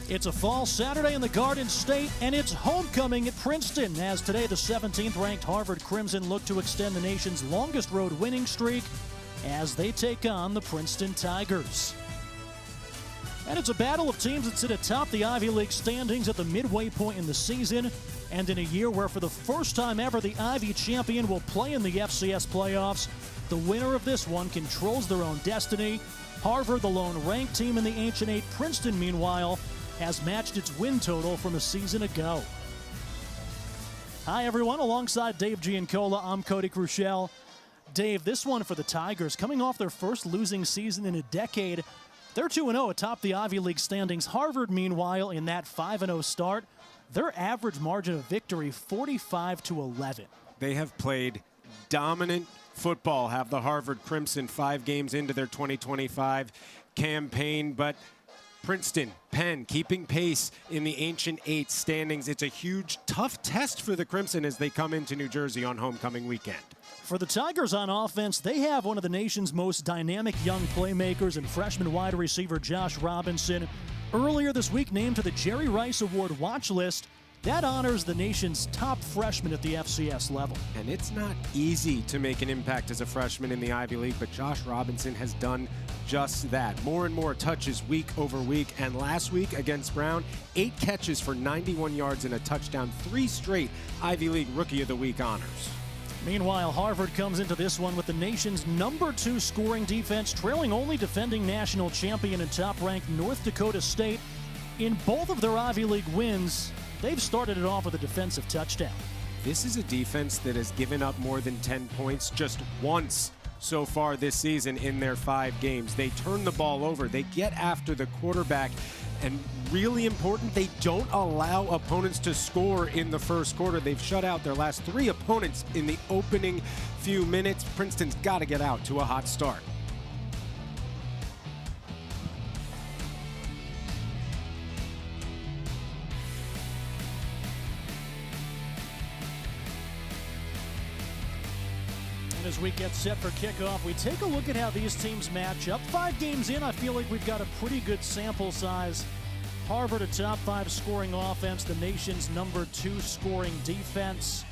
It's a fall Saturday in the Garden State, and it's homecoming at Princeton, as today the 17th-ranked Harvard Crimson look to extend the nation's longest road winning streak as they take on the Princeton Tigers. And it's a battle of teams that sit atop the Ivy League standings at the midway point in the season, and in a year where for the first time ever the Ivy champion will play in the FCS playoffs, the winner of this one controls their own destiny. Harvard, the lone ranked team in the Ancient Eight. Princeton, meanwhile, has matched its win total from a season ago. Hi, everyone. Alongside Dave Giancola, I'm Cody Cruciel. Dave, this one for the Tigers, coming off their first losing season in a decade. They're 2-0 atop the Ivy League standings. Harvard, meanwhile, in that 5-0 start, their average margin of victory, 45-11. They have played dominant football, have the Harvard Crimson 5 games into their 2025 campaign, but Princeton, Penn, keeping pace in the Ancient Eight standings. It's a huge, tough test for the Crimson as they come into New Jersey on homecoming weekend. For the Tigers on offense, they have one of the nation's most dynamic young playmakers and freshman wide receiver Josh Robinson. Earlier this week named to the Jerry Rice Award watch list. That honors the nation's top freshman at the FCS level. And it's not easy to make an impact as a freshman in the Ivy League, but Josh Robinson has done just that. More and more touches week over week, and last week against Brown, 8 catches for 91 yards and a touchdown, 3 straight Ivy League Rookie of the Week honors. Meanwhile, Harvard comes into this one with the nation's #2 scoring defense, trailing only defending national champion and top-ranked North Dakota State. In both of their Ivy League wins, they've started it off with a defensive touchdown. This is a defense that has given up more than 10 points just once so far this season in their 5 games. They turn the ball over. They get after the quarterback. And really important, they don't allow opponents to score in the first quarter. They've shut out their last 3 opponents in the opening few minutes. Princeton's got to get out to a hot start. As we get set for kickoff, we take a look at how these teams match up. 5 games in, I feel like we've got a pretty good sample size. Harvard, a top 5 scoring offense, the nation's #2 scoring defense.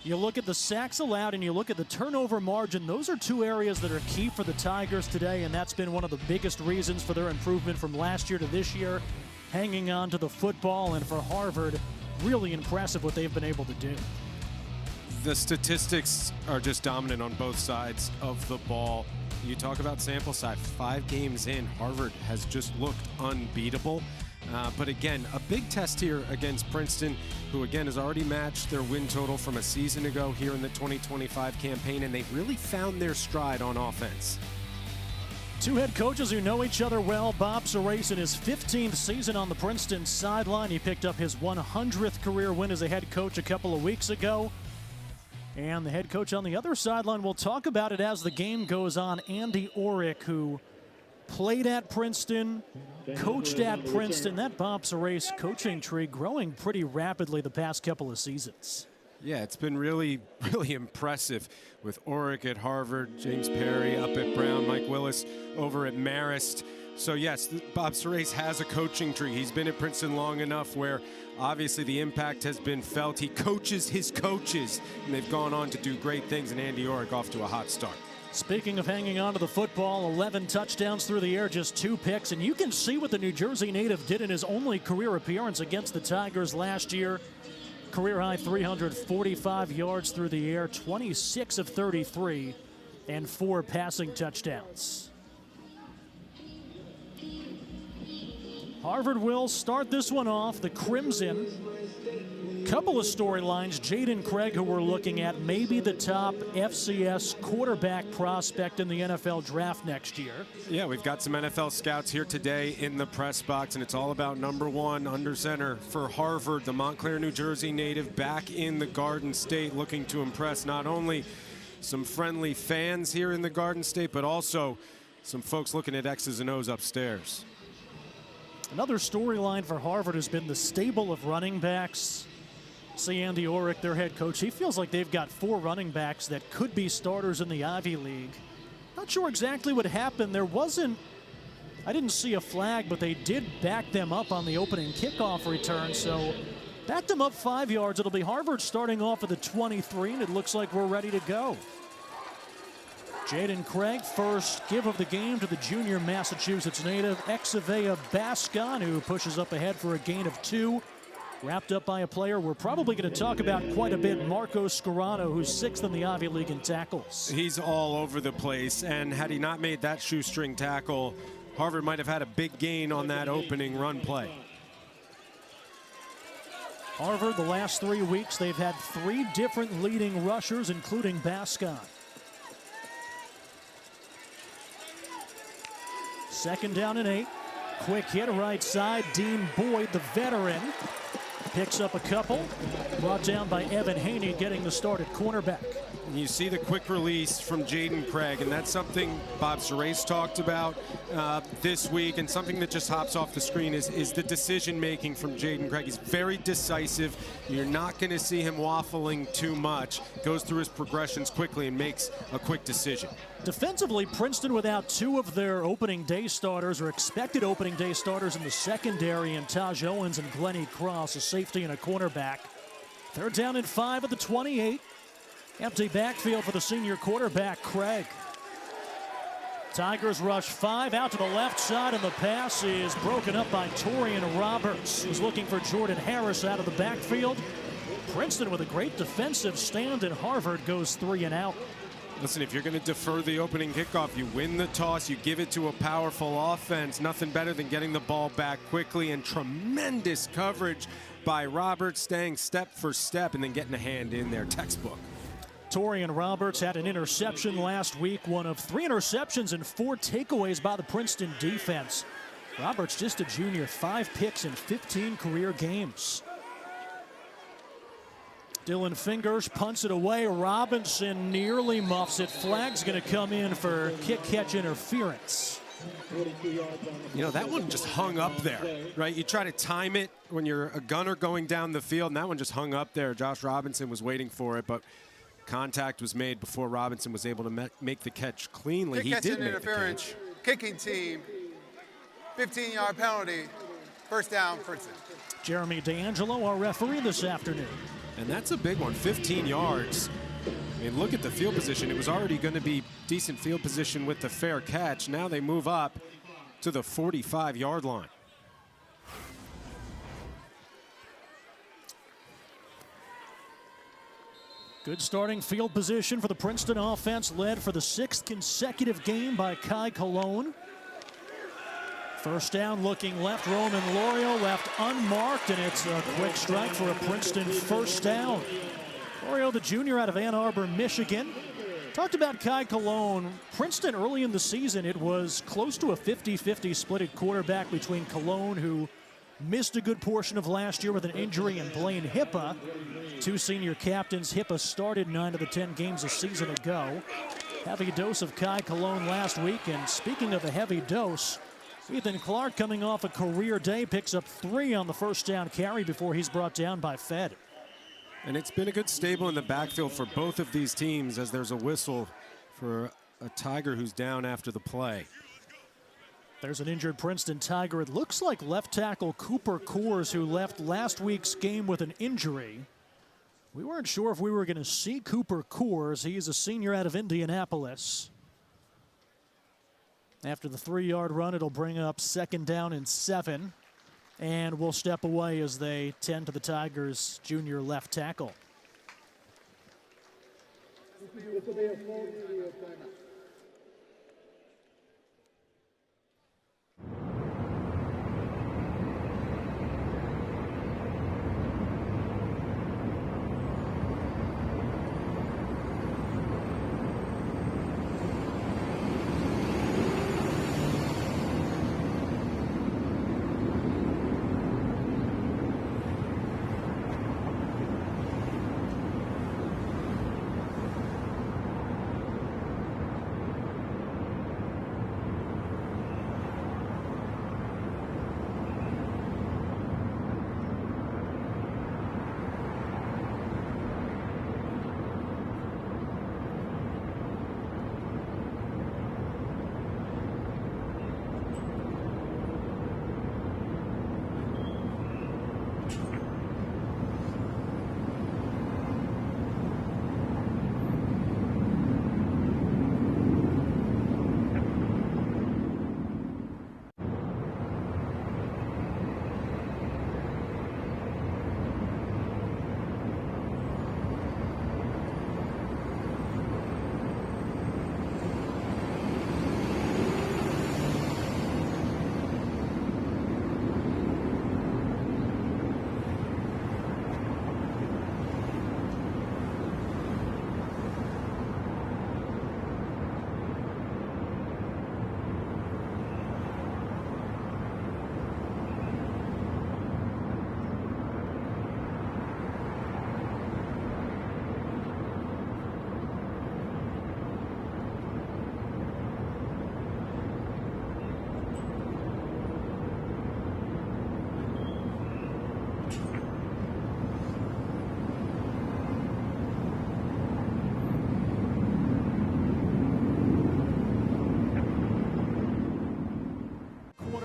You look at the sacks allowed and you look at the turnover margin. Those are 2 areas that are key for the Tigers today, and that's been one of the biggest reasons for their improvement from last year to this year, hanging on to the football. And for Harvard, really impressive what they've been able to do. The statistics are just dominant on both sides of the ball. You talk about sample size, 5 games in, Harvard has just looked unbeatable. But again, a big test here against Princeton, who again has already matched their win total from a season ago here in the 2025 campaign, and they've really found their stride on offense. 2 head coaches who know each other well. Bob Surace in his 15th season on the Princeton sideline. He picked up his 100th career win as a head coach a couple of weeks ago. And the head coach on the other sideline, we'll talk about it as the game goes on. Andy Orrick, who played at Princeton, coached at Princeton. That Bob Surace coaching tree growing pretty rapidly the past couple of seasons. Yeah, it's been really impressive with Orrick at Harvard, James Perry up at Brown, Mike Willis over at Marist. So yes, Bob Surace has a coaching tree. He's been at Princeton long enough where obviously the impact has been felt. He coaches his coaches, and they've gone on to do great things, and Andy Orrick off to a hot start. Speaking of hanging on to the football, 11 touchdowns through the air, just 2 picks, and you can see what the New Jersey native did in his only career appearance against the Tigers last year. Career-high 345 yards through the air, 26 of 33, and 4 passing touchdowns. Harvard will start this one off. The Crimson, couple of storylines. Jaden Craig, who we're looking at, maybe the top FCS quarterback prospect in the NFL draft next year. Yeah, we've got some NFL scouts here today in the press box, and it's all about #1 under center for Harvard, the Montclair, New Jersey native, back in the Garden State, looking to impress not only some friendly fans here in the Garden State, but also some folks looking at X's and O's upstairs. Another storyline for Harvard has been the stable of running backs. See Andy Orrick, their head coach, he feels like they've got 4 running backs that could be starters in the Ivy League. Not sure exactly what happened. There wasn't I didn't see a flag, but they did back them up on the opening kickoff return, so backed them up 5 yards. It'll be Harvard starting off at the 23, and it looks like we're ready to go. Jaden Craig, first give of the game to the junior Massachusetts native, Exavea Bascon, who pushes up ahead for a gain of 2. Wrapped up by a player we're probably going to talk about quite a bit, Marco Scarano, who's 6th in the Ivy League in tackles. He's all over the place, and had he not made that shoestring tackle, Harvard might have had a big gain on that opening run play. Harvard, the last 3 weeks, they've had 3 different leading rushers, including Bascon. Second down and 8. Quick hit right side. Dean Boyd, the veteran, picks up a couple. Brought down by Evan Haney, getting the start at cornerback. And you see the quick release from Jaden Craig, and that's something Bob Serace talked about this week, and something that just hops off the screen is the decision-making from Jaden Craig. He's very decisive. You're not going to see him waffling too much. Goes through his progressions quickly and makes a quick decision. Defensively, Princeton without 2 of their opening day starters, or expected opening day starters in the secondary, and Taj Owens and Glennie Cross, a safety and a cornerback. Third down and 5 at the 28. Empty backfield for the senior quarterback, Craig. Tigers rush 5 out to the left side, and the pass is broken up by Torian Roberts, who's looking for Jordan Harris out of the backfield. Princeton with a great defensive stand, and Harvard goes 3 and out. Listen, if you're going to defer the opening kickoff, you win the toss, you give it to a powerful offense. Nothing better than getting the ball back quickly, and tremendous coverage by Roberts, staying step for step and then getting a hand in there. Textbook. Torian Roberts had an interception last week, one of 3 interceptions and 4 takeaways by the Princeton defense. Roberts, just a junior, 5 picks in 15 career games. Dylan Fingers punts it away. Robinson nearly muffs it. Flag's going to come in for kick-catch interference. You know, that one just hung up there, right? You try to time it when you're a gunner going down the field, and that one just hung up there. Josh Robinson was waiting for it, but contact was made before Robinson was able to make the catch cleanly. He did make interference. The catch. Kicking team, 15-yard penalty, first down, Princeton. Jeremy D'Angelo, our referee this afternoon. And that's a big one, 15 yards. I mean, look at the field position. It was already going to be decent field position with the fair catch. Now they move up to the 45-yard line. Good starting field position for the Princeton offense, led for the 6th consecutive game by Kai Cologne. First down, looking left, Roman Lorio left unmarked, and it's a quick strike for a Princeton first down. Lorio, the junior out of Ann Arbor, Michigan. Talked about Kai Cologne. Princeton early in the season, it was close to a 50-50 split at quarterback between Cologne, who missed a good portion of last year with an injury, and Blaine Hippa. 2 senior captains. Hippa started 9 of the 10 games a season ago. Heavy dose of Kai Cologne last week, and speaking of a heavy dose, Ethan Clark, coming off a career day, picks up 3 on the first down carry before he's brought down by Fed. And it's been a good stable in the backfield for both of these teams, as there's a whistle for a Tiger who's down after the play. There's an injured Princeton Tiger. It looks like left tackle Cooper Coors, who left last week's game with an injury. We weren't sure if we were going to see Cooper Coors. He's a senior out of Indianapolis. After the 3-yard run, it'll bring up second down and 7. And we'll step away as they tend to the Tigers' junior left tackle.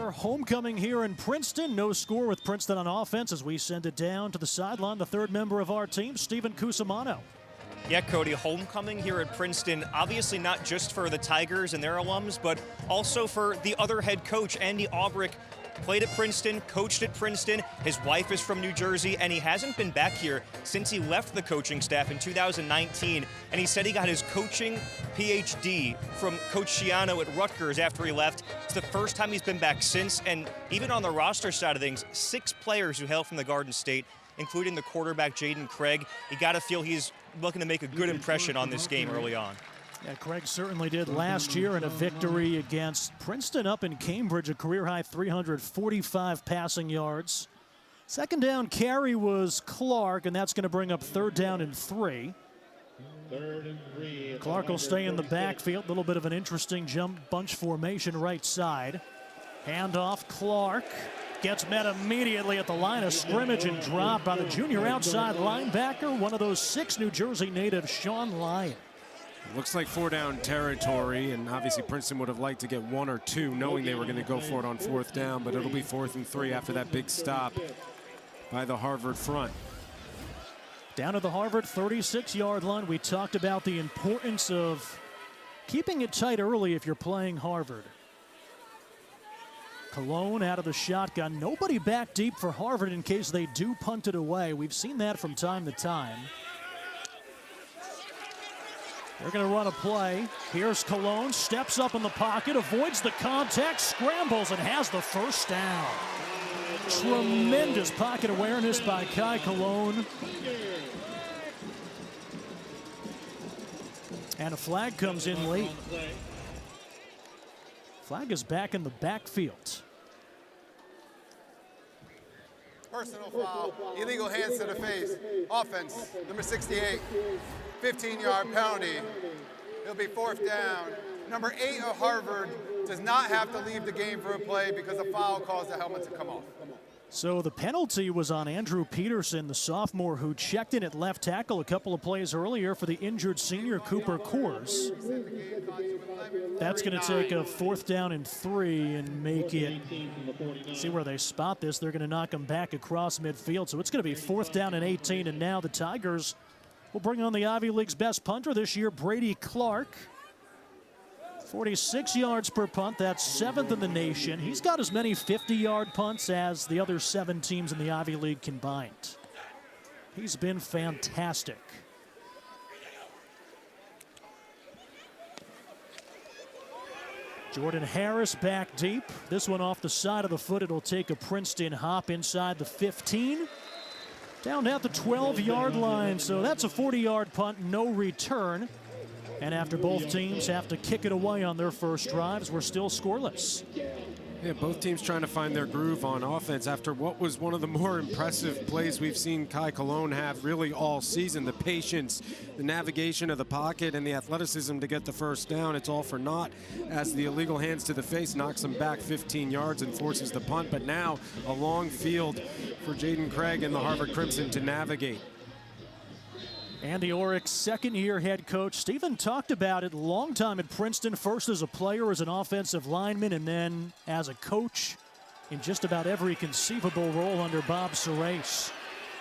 our homecoming here in Princeton. No score with Princeton on offense as we send it down to the sideline. The third member of our team, Stephen Cusimano. Yeah, Cody, homecoming here at Princeton, obviously not just for the Tigers and their alums, but also for the other head coach, Andy Aubrick. Played at Princeton, coached at Princeton. His wife is from New Jersey, and he hasn't been back here since he left the coaching staff in 2019. And he said he got his coaching PhD from Coach Schiano at Rutgers after he left. It's the first time he's been back since, and even on the roster side of things, 6 players who hail from the Garden State, including the quarterback Jaden Craig. You got to feel he's looking to make a good impression on this game early on. Yeah, Craig certainly did last year in a victory against Princeton up in Cambridge, a career-high 345 passing yards. Second down carry was Clark, and that's going to bring up 3rd down and 3. Clark will stay in the backfield. A little bit of an interesting jump bunch formation right side. Handoff, Clark gets met immediately at the line of scrimmage and dropped by the junior outside linebacker, one of those 6 New Jersey natives, Sean Lyon. Looks like 4-down territory, and obviously Princeton would have liked to get 1 or 2, knowing they were going to go for it on 4th down, but it'll be 4th and 3 after that big stop by the Harvard front. Down at the Harvard 36-yard line, we talked about the importance of keeping it tight early if you're playing Harvard. Cologne out of the shotgun. Nobody back deep for Harvard in case they do punt it away. We've seen that from time to time. They're going to run a play. Here's Cologne, steps up in the pocket, avoids the contact, scrambles, and has the first down. Tremendous pocket awareness by Kai Cologne. And a flag comes in late. Flag is back in the backfield. Personal foul, illegal hands to the face. Offense, number 68, 15-yard penalty. It'll be 4th down. Number 8 of Harvard does not have to leave the game for a play because a foul caused the helmet to come off. So the penalty was on Andrew Peterson, the sophomore who checked in at left tackle a couple of plays earlier for the injured senior Cooper Coors. That's going to take a 4th down and 3 and make it, see where they spot this. They're going to knock him back across midfield. So it's going to be 4th down and 18. And now the Tigers will bring on the Ivy League's best punter this year, Brady Clark. 46 yards per punt. That's 7th in the nation. He's got as many 50-yard punts as the other 7 teams in the Ivy League combined. He's been fantastic. Jordan Harris back deep. This one off the side of the foot. It'll take a Princeton hop inside the 15. Down at the 12-yard line. So that's a 40-yard punt, no return. And after both teams have to kick it away on their first drives, we're still scoreless. Yeah, both teams trying to find their groove on offense after what was one of the more impressive plays we've seen Kai Cologne have really all season. The patience, the navigation of the pocket, and the athleticism to get the first down. It's all for naught as the illegal hands to the face knocks him back 15 yards and forces the punt. But now a long field for Jaden Craig and the Harvard Crimson to navigate. Andy Orrick's second-year head coach. Stephen talked about it, long time at Princeton, first as a player, as an offensive lineman, and then as a coach in just about every conceivable role under Bob Surace.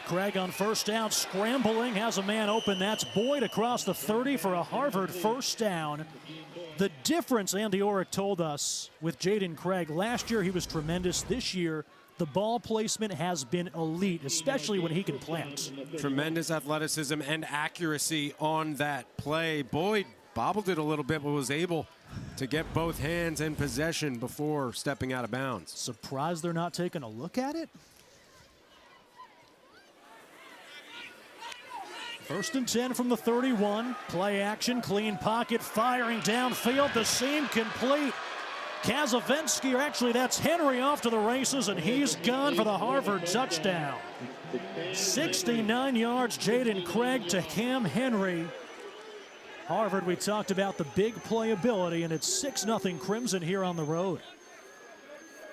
Craig on first down, scrambling, has a man open. That's Boyd across the 30 for a Harvard first down. The difference, Andy Orrick told us, with Jaden Craig, last year he was tremendous. This year, the ball placement has been elite, especially when he can plant. Tremendous athleticism and accuracy on that play. Boyd bobbled it a little bit, but was able to get both hands in possession before stepping out of bounds. Surprised they're not taking a look at it? 1st and 10 from the 31. Play action, clean pocket, firing downfield. The seam complete. Kazavensky, or actually that's Henry, off to the races, and he's gone for the Harvard touchdown. 69 yards, Jaden Craig to Cam Henry. Harvard, we talked about the big playability, and it's 6-0 Crimson here on the road.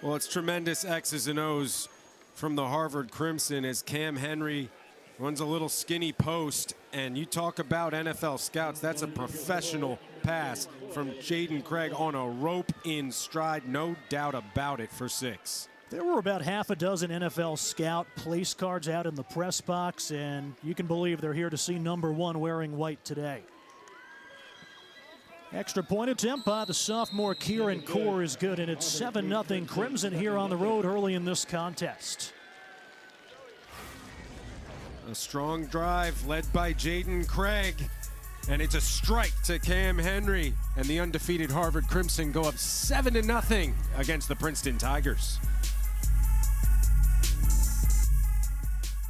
Well, it's tremendous X's and O's from the Harvard Crimson as Cam Henry runs a little skinny post, and you talk about NFL scouts, that's a professional pass from Jaden Craig on a rope in stride. No doubt about it for 6. There were about half a dozen NFL scout place cards out in the press box, and you can believe they're here to see number 1 wearing white today. Extra point attempt by the sophomore Kieran Core is good, and it's 7-0 Crimson here on the road early in this contest. A strong drive led by Jaden Craig, and it's a strike to Cam Henry, and the undefeated Harvard Crimson go up 7-0 against the Princeton Tigers.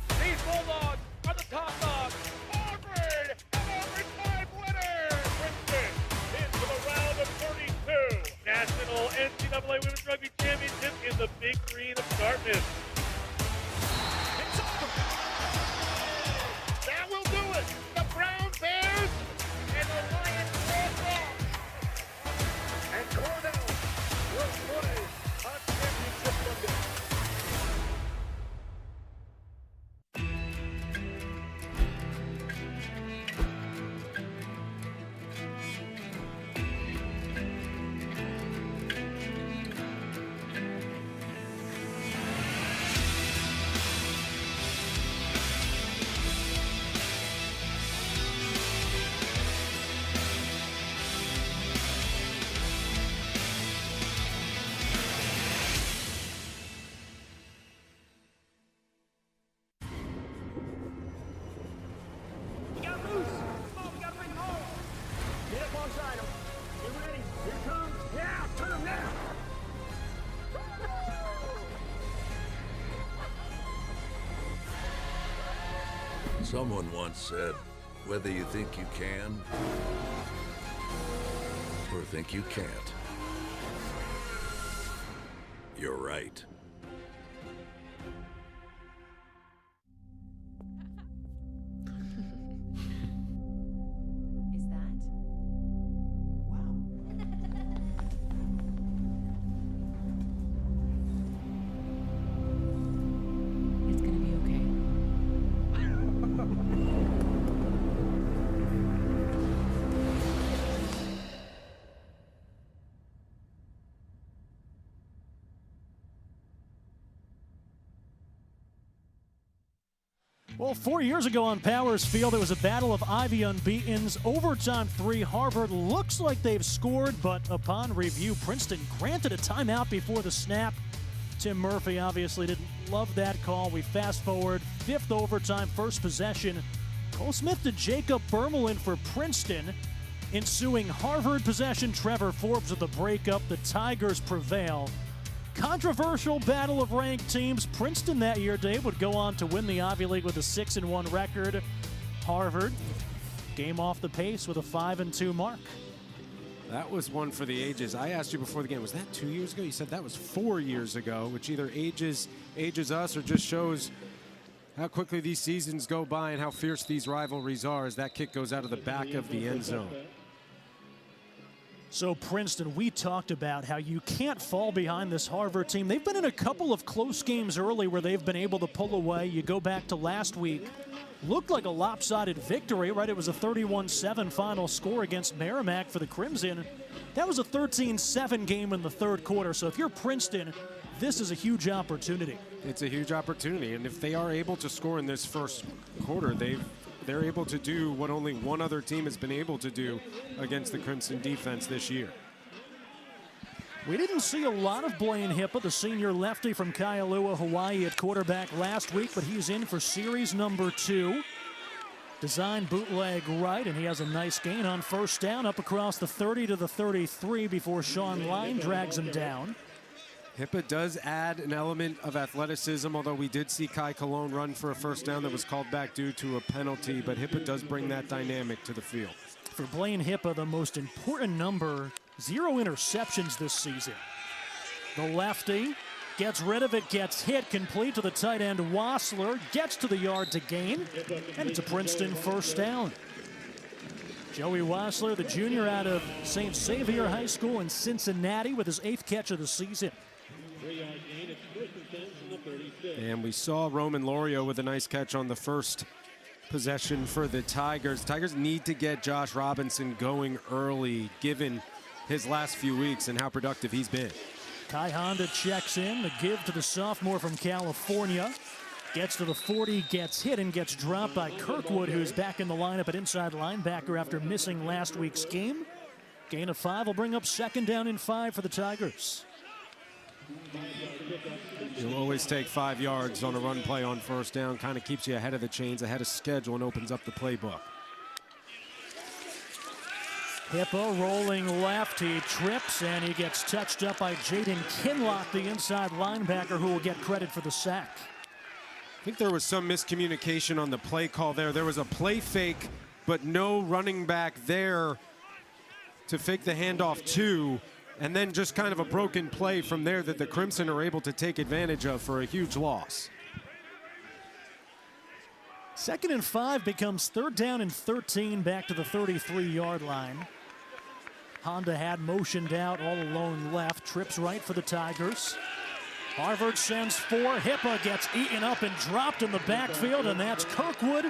These Bulldogs are the top dogs. Harvard, an overtime winner. Princeton into the round of 32. National NCAA Women's Rugby Championship in the Big Green of Dartmouth. It's over. That will do it. The Brown Bears and the Lions cross off. And Cornell will play on Championship Monday. Someone once said, whether you think you can or think you can't, you're right. Is that? Wow. It's gonna be okay. Well, 4 years ago on Powers Field, it was a battle of Ivy unbeatens. Overtime 3, Harvard looks like they've scored, but upon review, Princeton granted a timeout before the snap. Tim Murphy obviously didn't love that call. We fast forward, 5th overtime, first possession. Cole Smith to Jacob Bermelin for Princeton. Ensuing Harvard possession, Trevor Forbes with the breakup. The Tigers prevail. Controversial battle of ranked teams. Princeton that year, Dave, would go on to win the Ivy League with a 6-1 record. Harvard, game off the pace with a 5-2 mark. That was one for the ages. I asked you before the game, was that 2 years ago? You said that was 4 years ago, which either ages us or just shows how quickly these seasons go by and how fierce these rivalries are as that kick goes out of the back of the end zone. So Princeton, we talked about how you can't fall behind this Harvard team. They've been in a couple of close games early where they've been able to pull away. You go back to last week, looked like a lopsided victory, right? It was a 31-7 final score against Merrimack for the Crimson. That was a 13-7 game in the third quarter. So if you're Princeton, this is a huge opportunity. It's a huge opportunity, and if they are able to score in this first quarter, they're able to do what only one other team has been able to do against the Crimson defense this year. We didn't see a lot of Blaine Hippa, the senior lefty from Kailua, Hawaii, at quarterback last week, but he's in for series number 2. Design bootleg right, and he has a nice gain on first down up across the 30 to the 33 before Sean Line drags him down. Hippa does add an element of athleticism, although we did see Kai Cologne run for a first down that was called back due to a penalty, but Hippa does bring that dynamic to the field. For Blaine Hippa, the most important number, 0 interceptions this season. The lefty gets rid of it, gets hit, complete to the tight end Wassler, gets to the yard to gain, and it's a Princeton first down. Joey Wassler, the junior out of St. Xavier High School in Cincinnati, with his 8th catch of the season. And we saw Roman Lorio with a nice catch on the first possession for the Tigers. Tigers need to get Josh Robinson going early, given his last few weeks and how productive he's been. Kai Honda checks in. The give to the sophomore from California. Gets to the 40, gets hit, and gets dropped by Kirkwood, who's back in the lineup at inside linebacker after missing last week's game. Gain of 5 will bring up 2nd down and 5 for the Tigers. You'll always take 5 yards on a run play on 1st down. Kind of keeps you ahead of the chains, ahead of schedule, and opens up the playbook. Hippo rolling left. He trips, and he gets touched up by Jaden Kinlock, the inside linebacker, who will get credit for the sack. I think there was some miscommunication on the play call there. There was a play fake, but no running back there to fake the handoff to, and then just kind of a broken play from there that the Crimson are able to take advantage of for a huge loss. 2nd and 5 becomes 3rd down and 13 back to the 33-yard line. Honda had motioned out all alone left, trips right for the Tigers. Harvard sends 4. Hippa gets eaten up and dropped in the backfield, and that's Kirkwood.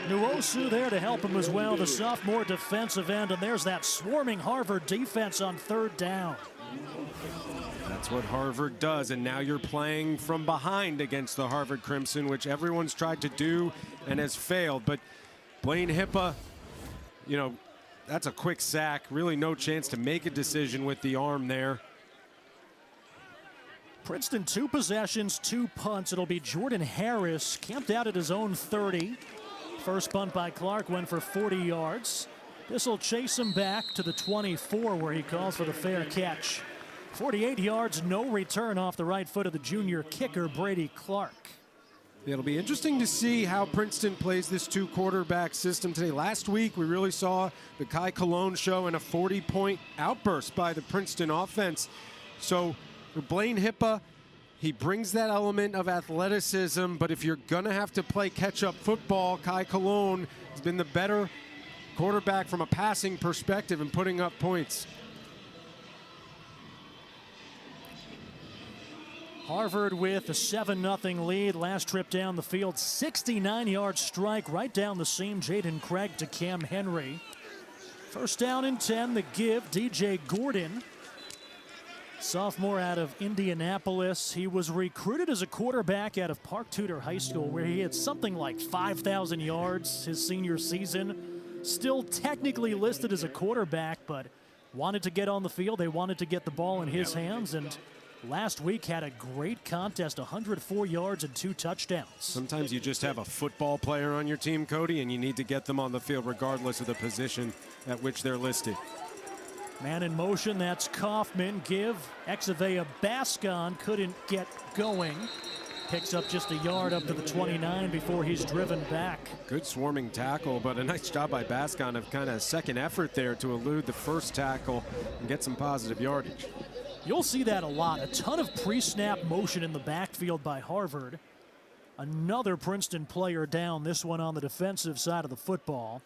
Nuosu there to help him as well, the sophomore defensive end, and there's that swarming Harvard defense on 3rd down. That's what Harvard does, and now you're playing from behind against the Harvard Crimson, which everyone's tried to do and has failed. But Blaine Hippa, you know, that's a quick sack. Really no chance to make a decision with the arm there. Princeton 2 possessions, 2 punts. It'll be Jordan Harris camped out at his own 30. First punt by Clark went for 40 yards. This will chase him back to the 24 where he calls for the fair catch. 48 yards, no return off the right foot of the junior kicker, Brady Clark. It'll be interesting to see how Princeton plays this 2-quarterback system today. Last week, we really saw the Kai Cologne show and a 40-point outburst by the Princeton offense. So for Blaine Hippa, he brings that element of athleticism, but if you're gonna have to play catch-up football, Kai Cologne has been the better quarterback from a passing perspective and putting up points. Harvard with a 7-0 lead. Last trip down the field, 69-yard strike right down the seam. Jaden Craig to Cam Henry. 1st down and 10, the give, DJ Gordon. Sophomore out of Indianapolis. He was recruited as a quarterback out of Park Tudor High School, where he had something like 5,000 yards his senior season. Still technically listed as a quarterback, but wanted to get on the field. They wanted to get the ball in his hands, and last week had a great contest, 104 yards and 2 touchdowns. Sometimes you just have a football player on your team, Cody, and you need to get them on the field regardless of the position at which they're listed. Man in motion, that's Kaufman. Give, Exavea Bascon couldn't get going. Picks up just a yard up to the 29 before he's driven back. Good swarming tackle, but a nice job by Bascon of kind of second effort there to elude the first tackle and get some positive yardage. You'll see that a lot. A ton of pre-snap motion in the backfield by Harvard. Another Princeton player down, this one on the defensive side of the football.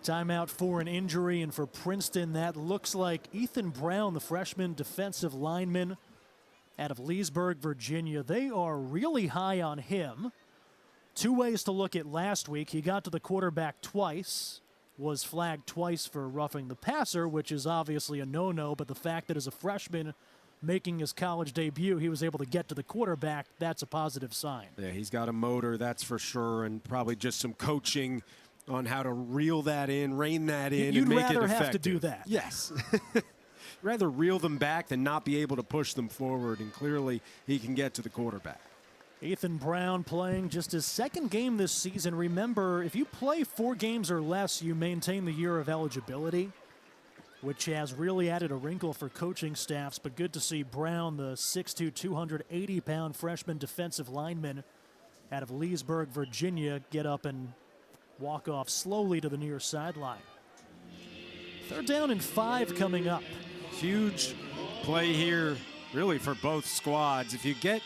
Timeout for an injury, and for Princeton, that looks like Ethan Brown, the freshman defensive lineman out of Leesburg, Virginia. They are really high on him. 2 ways to look at last week. He got to the quarterback twice, was flagged twice for roughing the passer, which is obviously a no-no, but the fact that as a freshman making his college debut, he was able to get to the quarterback, that's a positive sign. Yeah, he's got a motor, that's for sure, and probably just some coaching on how to reel that in, rein that in, You'd and make it rather effective. have to do that. Yes. Rather reel them back than not be able to push them forward, and clearly he can get to the quarterback. Ethan Brown playing just his 2nd game this season. Remember, if you play 4 games or less, you maintain the year of eligibility, which has really added a wrinkle for coaching staffs. But good to see Brown, the 6'2", 280-pound freshman defensive lineman out of Leesburg, Virginia, get up and walk off slowly to the near sideline. 3rd down and 5 coming up. Huge play here, really, for both squads. If you get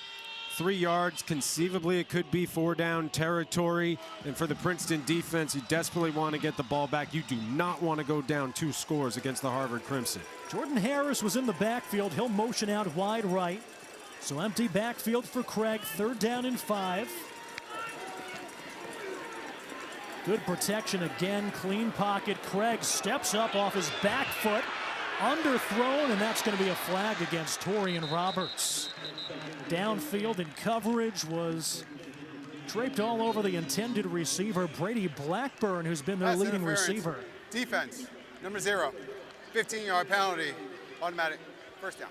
3 yards, conceivably it could be 4-down territory. And for the Princeton defense, you desperately want to get the ball back. You do not want to go down 2 scores against the Harvard Crimson. Jordan Harris was in the backfield. He'll motion out wide right. So empty backfield for Craig, 3rd down and 5. Good protection again, clean pocket. Craig steps up off his back foot, underthrown, and that's going to be a flag against Torian Roberts. Downfield in coverage was draped all over the intended receiver, Brady Blackburn, who's been their Pass leading interference. receiver. Defense, number 0, 15-yard penalty, automatic, 1st down.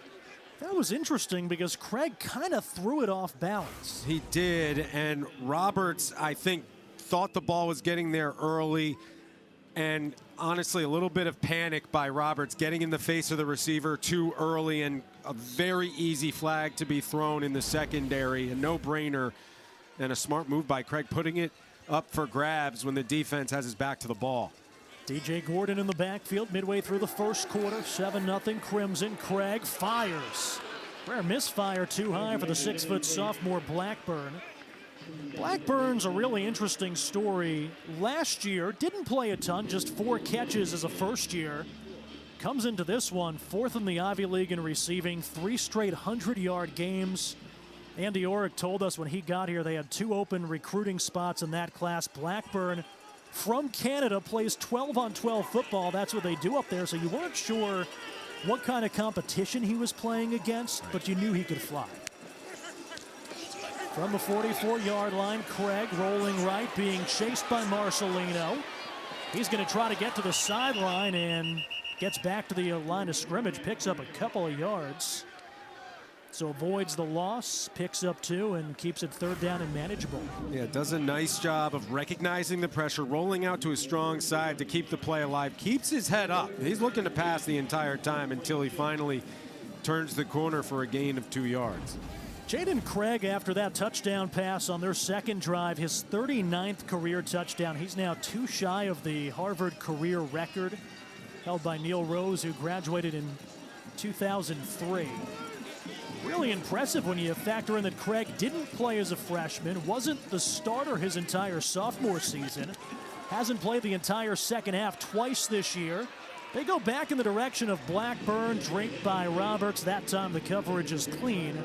That was interesting because Craig kind of threw it off balance. He did, and Roberts, I think, thought the ball was getting there early, and honestly, a little bit of panic by Roberts getting in the face of the receiver too early, and a very easy flag to be thrown in the secondary, a no-brainer, and a smart move by Craig, putting it up for grabs when the defense has his back to the ball. DJ Gordon in the backfield midway through the 1st quarter, 7-0 Crimson. Craig fires. Rare misfire too high for the 6-foot sophomore Blackburn. Blackburn's a really interesting story. Last year, didn't play a ton, just 4 catches as a first year. Comes into this one, 4th in the Ivy League in receiving, 3 straight 100-yard games. Andy Orrick told us when he got here they had 2 open recruiting spots in that class. Blackburn from Canada plays 12-on-12 football. That's what they do up there, so you weren't sure what kind of competition he was playing against, but you knew he could fly. From the 44-yard line, Craig rolling right, being chased by Marcelino. He's going to try to get to the sideline and gets back to the line of scrimmage, picks up a couple of yards. So avoids the loss, picks up 2, and keeps it 3rd down and manageable. Yeah, does a nice job of recognizing the pressure, rolling out to his strong side to keep the play alive, keeps his head up. He's looking to pass the entire time until he finally turns the corner for a gain of 2 yards. Jaden Craig, after that touchdown pass on their 2nd drive, his 39th career touchdown. He's now 2 shy of the Harvard career record held by Neil Rose, who graduated in 2003. Really impressive when you factor in that Craig didn't play as a freshman, wasn't the starter his entire sophomore season, hasn't played the entire second half twice this year. They go back in the direction of Blackburn, draped by Roberts. That time the coverage is clean,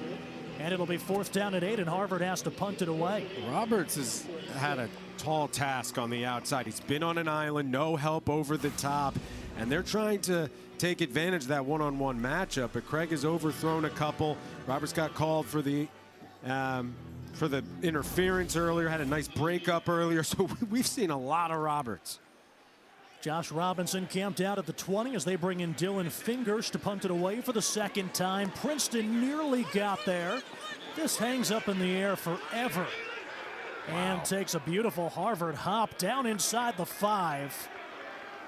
and it'll be 4th down and 8, and Harvard has to punt it away. Roberts has had a tall task on the outside. He's been on an island, no help over the top, and they're trying to take advantage of that one-on-one matchup, but Craig has overthrown a couple. Roberts got called for the interference earlier, had a nice breakup earlier, so we've seen a lot of Roberts. Josh Robinson camped out at the 20 as they bring in Dylan Fingers to punt it away for the 2nd time. Princeton nearly got there. This hangs up in the air forever and takes a beautiful Harvard hop down inside the 5.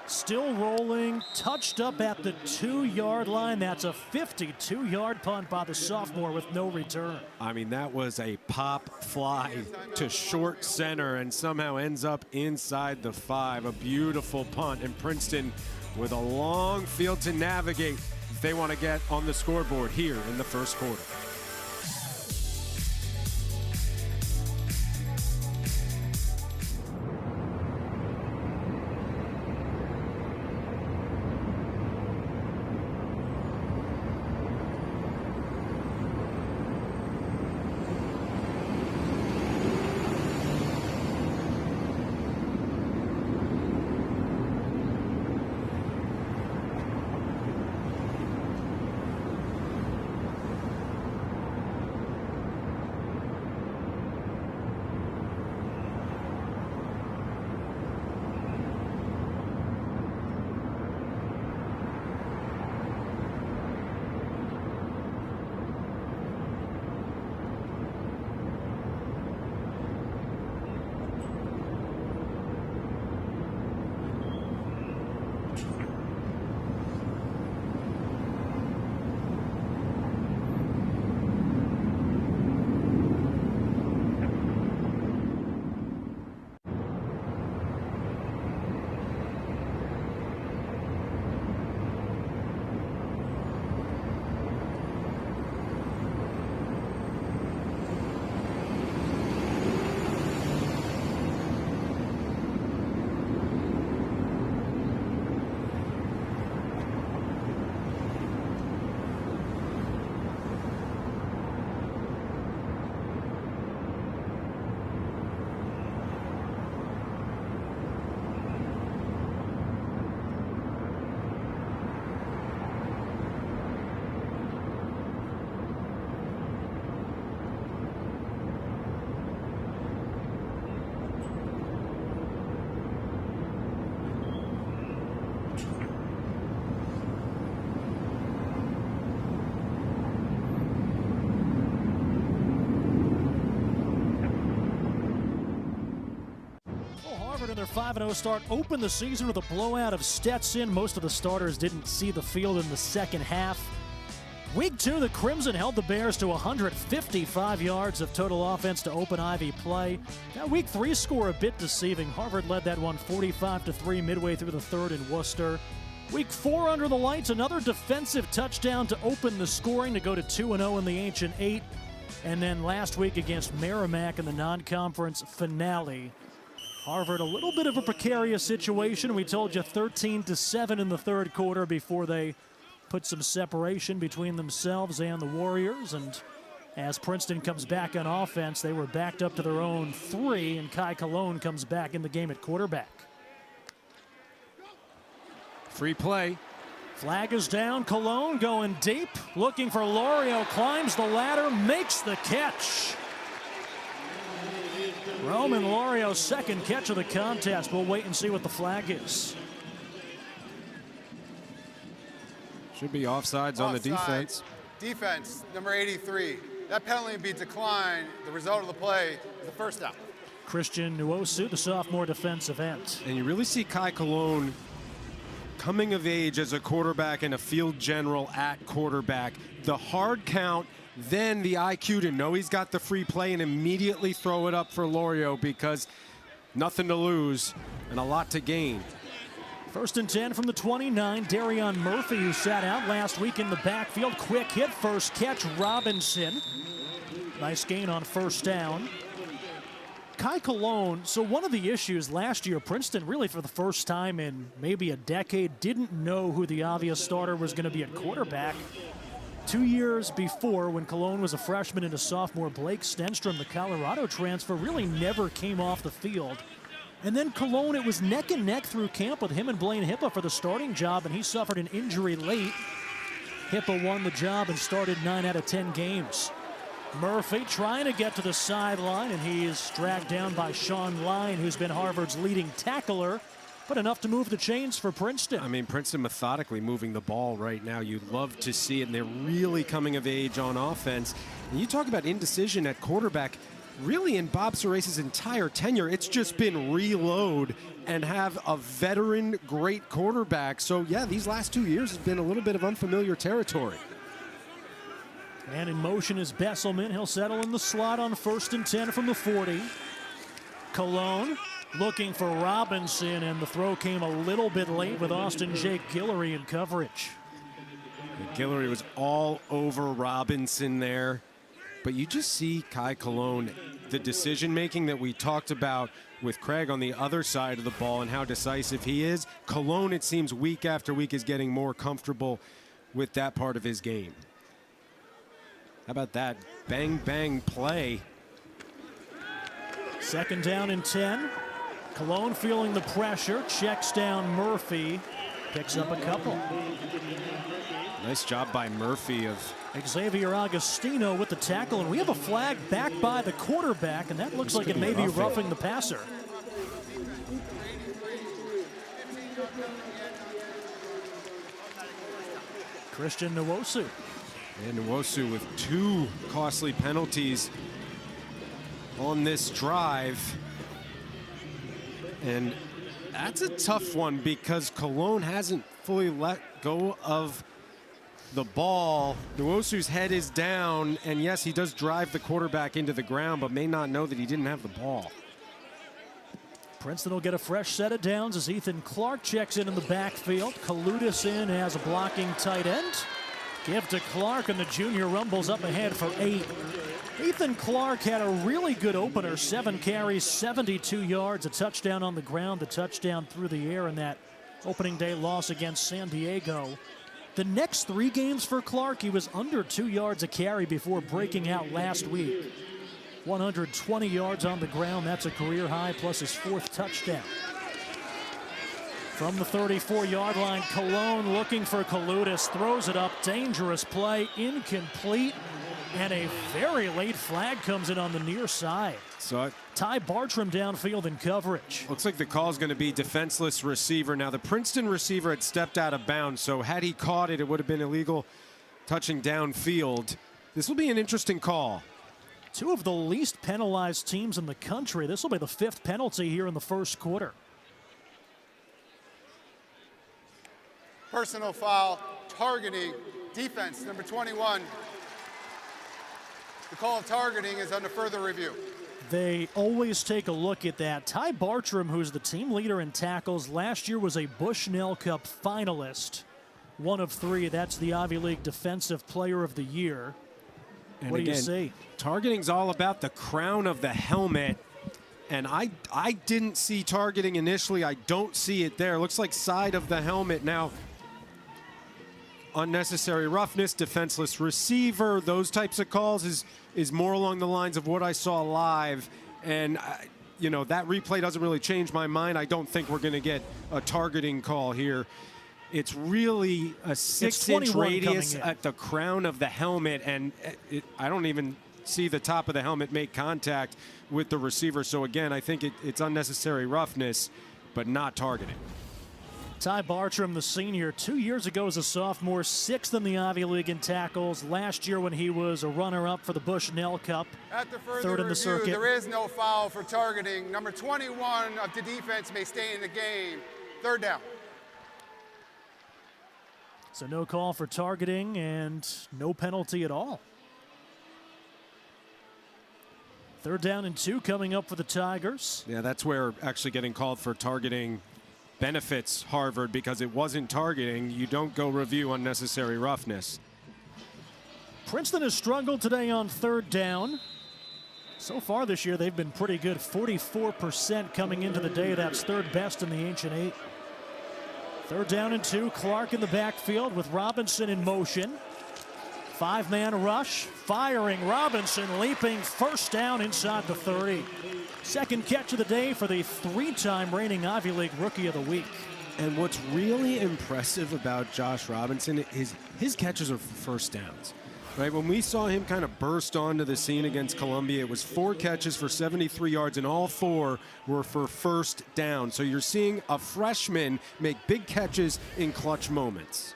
Still rolling, touched up at the 2-yard line. That's a 52-yard punt by the sophomore with no return. I mean, that was a pop fly to short center and somehow ends up inside the 5. A beautiful punt, and Princeton with a long field to navigate if they want to get on the scoreboard here in the 1st quarter. 5-0 start, opened the season with a blowout of Stetson. Most of the starters didn't see the field in the second half. Week 2, the Crimson held the Bears to 155 yards of total offense to open Ivy play. That Week 3 score a bit deceiving. Harvard led that one 45-3 midway through the third in Worcester. Week 4 under the lights, another defensive touchdown to open the scoring to go to 2-0 in the Ancient 8. And then last week against Merrimack in the non-conference finale. Harvard a little bit of a precarious situation. We told you 13-7 in the third quarter before they put some separation between themselves and the Warriors. And as Princeton comes back on offense, they were backed up to their own 3, and Kai Cologne comes back in the game at quarterback. Free play. Flag is down. Cologne going deep, looking for Lorio, climbs the ladder, makes the catch. Roman Lorio's second catch of the contest. We'll wait and see what the flag is. Should be offsides on the defense. Defense, number 83. That penalty would be declined. The result of the play is the first down. Christian Nwosu, the sophomore defensive end. And you really see Kai Cologne coming of age as a quarterback and a field general at quarterback. The hard count, then the IQ to know he's got the free play and immediately throw it up for Lorio because nothing to lose and a lot to gain. 1st and 10 from the 29. Darion Murphy, who sat out last week in the backfield. Quick hit, first catch, Robinson. Nice gain on first down. Kai Cologne, so one of the issues last year, Princeton really for the first time in maybe a decade didn't know who the obvious starter was going to be at quarterback. 2 years before, when Cologne was a freshman and a sophomore, Blake Stenstrom, the Colorado transfer, really never came off the field. And then Cologne, it was neck and neck through camp with him and Blaine Hippa for the starting job, and he suffered an injury late. Hippa won the job and started 9 out of 10 games. Murphy trying to get to the sideline, and he is dragged down by Sean Line, who's been Harvard's leading tackler, but enough to move the chains for Princeton. I mean, Princeton methodically moving the ball right now. You'd love to see it, and they're really coming of age on offense. And you talk about indecision at quarterback. Really, in Bob Cerase's entire tenure, it's just been reload and have a veteran great quarterback. So, yeah, these last 2 years has been a little bit of unfamiliar territory. And in motion is Besselman. He'll settle in the slot on 1st and 10 from the 40. Cologne looking for Robinson, and the throw came a little bit late with Austin Jake Guillory in coverage. Guillory was all over Robinson there. But you just see Kai Cologne, the decision-making that we talked about with Craig on the other side of the ball and how decisive he is. Cologne, it seems, week after week is getting more comfortable with that part of his game. How about that bang, bang play? 2nd down and 10. Cologne feeling the pressure, checks down Murphy, picks up a couple. Nice job by Murphy of Xavier Agostino with the tackle, and we have a flag back by the quarterback, and that looks like it may be roughing the passer. Christian Nwosu. And Nwosu with 2 costly penalties on this drive. And that's a tough one because Cologne hasn't fully let go of the ball. Nwosu's head is down, and yes, he does drive the quarterback into the ground, but may not know that he didn't have the ball. Princeton will get a fresh set of downs as Ethan Clark checks in the backfield. Kaludis in as a blocking tight end. Give to Clark, and the junior rumbles up ahead for 8. Ethan Clark had a really good opener. 7 carries, 72 yards, a touchdown on the ground, the touchdown through the air in that opening day loss against San Diego. The next 3 games for Clark, he was under 2 yards a carry before breaking out last week. 120 yards on the ground, that's a career high, plus his 4th touchdown. From the 34-yard line, Cologne looking for Kaludis, throws it up, dangerous play, incomplete, and a very late flag comes in on the near side. So Ty Bartram downfield in coverage. Looks like the call is going to be defenseless receiver. Now, the Princeton receiver had stepped out of bounds, so had he caught it, it would have been illegal touching downfield. This will be an interesting call. 2 of the least penalized teams in the country. This will be the 5th penalty here in the first quarter. Personal foul, targeting, defense, number 21. The call of targeting is under further review. They always take a look at that. Ty Bartram, who's the team leader in tackles, last year was a Bushnell Cup finalist. One of 3. That's the Ivy League Defensive Player of the Year. And what do again, you see? Targeting's all about the crown of the helmet. And I didn't see targeting initially. I don't see it there. It looks like side of the helmet. Now, unnecessary roughness, defenseless receiver, those types of calls is more along the lines of what I saw live. And, you know, that replay doesn't really change my mind. I don't think we're going to get a targeting call here. It's really a 6-inch radius at the crown of the helmet, and I don't even see the top of the helmet make contact with the receiver. So, again, I think it's unnecessary roughness, but not targeting. Ty Bartram, the senior, 2 years ago as a sophomore, 6th in the Ivy League in tackles. Last year when he was a runner-up for the Bushnell Cup, At the further 3rd in the review, circuit. there is no foul for targeting. Number 21 of the defense may stay in the game. 3rd down. So no call for targeting and no penalty at all. 3rd down and 2 coming up for the Tigers. Yeah, that's where actually getting called for targeting benefits Harvard, because it wasn't targeting. You don't go review unnecessary roughness. Princeton has struggled today on 3rd down. So far this year, they've been pretty good. 44% coming into the day. That's 3rd best in the Ancient 8. 3rd down and 2. Clark in the backfield with Robinson in motion. 5-man rush. Firing Robinson, leaping 1st down inside the 30. 2nd catch of the day for the 3-time reigning Ivy League Rookie of the Week. And what's really impressive about Josh Robinson is his catches are for 1st downs. Right, when we saw him kind of burst onto the scene against Columbia, it was 4 catches for 73 yards, and all 4 were for 1st down. So you're seeing a freshman make big catches in clutch moments.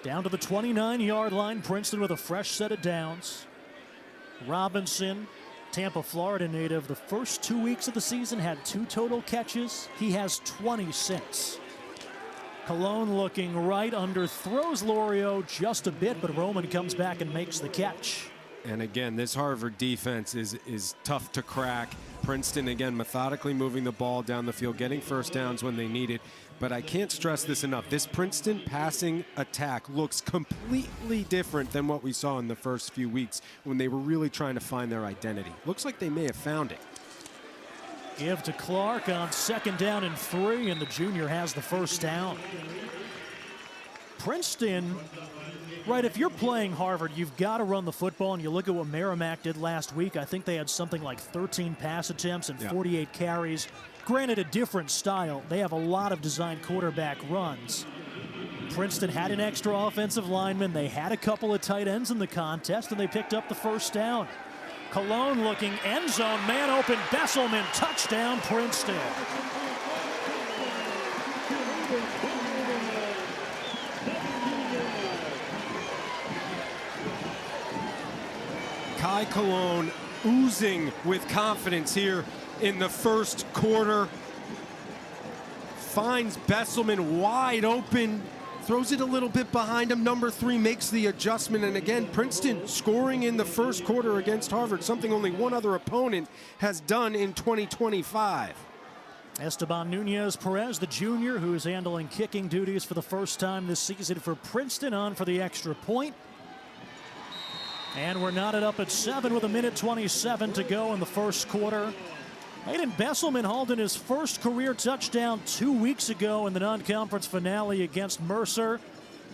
Down to the 29-yard line, Princeton with a fresh set of downs. Robinson, Tampa, Florida native, the first 2 weeks of the season had 2 total catches. He has 26. Cologne looking right, underthrows Lorio just a bit, but Roman comes back and makes the catch. And again, this Harvard defense is tough to crack. Princeton, again, methodically moving the ball down the field, getting 1st downs when they need it. But I can't stress this enough. This Princeton passing attack looks completely different than what we saw in the first few weeks when they were really trying to find their identity. Looks like they may have found it. Give to Clark on 2nd down and 3, and the junior has the 1st down. Princeton, right, if you're playing Harvard, you've got to run the football, and you look at what Merrimack did last week. I think they had something like 13 pass attempts and 48 carries. Granted, a different style. They have a lot of designed quarterback runs. Princeton had an extra offensive lineman. They had a couple of tight ends in the contest, and they picked up the 1st down. Cologne looking end zone, man open, Besselman, touchdown, Princeton. Kai Cologne oozing with confidence here in the 1st quarter. Finds Besselman wide open, throws it a little bit behind him. Number 3 makes the adjustment, and again, Princeton scoring in the 1st quarter against Harvard, something only one other opponent has done in 2025. Esteban Nunez-Perez, the junior, who is handling kicking duties for the 1st time this season for Princeton, on for the extra point. And we're knotted up at 7 with 1:27 to go in the 1st quarter. Hayden Besselman hauled in his 1st career touchdown 2 weeks ago in the non-conference finale against Mercer.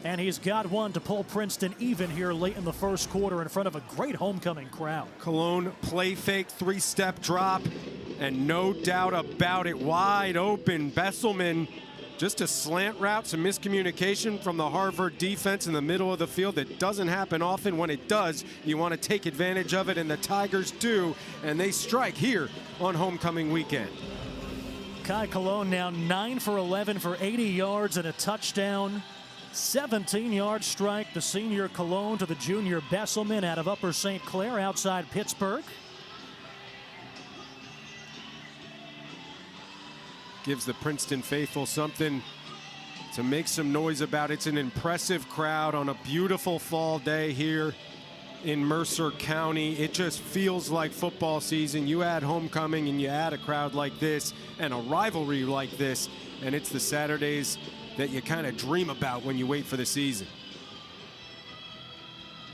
And he's got one to pull Princeton even here late in the 1st quarter in front of a great homecoming crowd. Cologne play fake, 3-step drop, and no doubt about it, wide open. Besselman, just a slant route, some miscommunication from the Harvard defense in the middle of the field. That doesn't happen often. When it does, you want to take advantage of it, and the Tigers do, and they strike here on homecoming weekend. Kai Cologne now 9 for 11 for 80 yards and a touchdown. 17-yard strike, the senior Cologne to the junior Besselman out of Upper St. Clair outside Pittsburgh. Gives the Princeton faithful something to make some noise about. It's an impressive crowd on a beautiful fall day here in Mercer County. It just feels like football season. You add homecoming and you add a crowd like this and a rivalry like this, and it's the Saturdays that you kind of dream about when you wait for the season.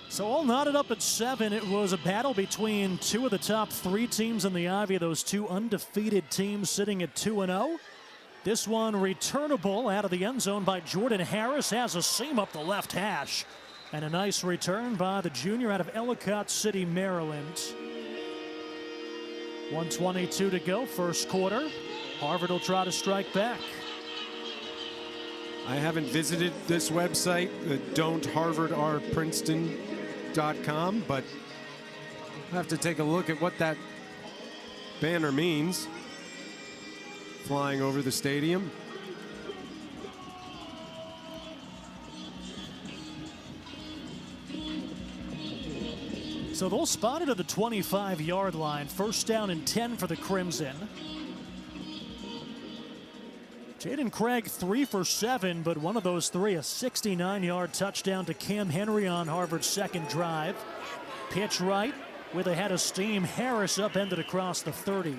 So all knotted up at 7. It was a battle between two of the top 3 teams in the Ivy, those two undefeated teams sitting at 2-0. This one returnable out of the end zone by Jordan Harris, has a seam up the left hash. And a nice return by the junior out of Ellicott City, Maryland. 1:22 to go, first quarter. Harvard will try to strike back. I haven't visited this website, don'tharvardrprinceton.com, but I have to take a look at what that banner means. Flying over the stadium. So they'll spot it at the 25-yard line. First down and 10 for the Crimson. Jaden Craig 3 for 7, but one of those 3 a 69-yard touchdown to Cam Henry on Harvard's second drive. Pitch right with a head of steam. Harris upended across the 30.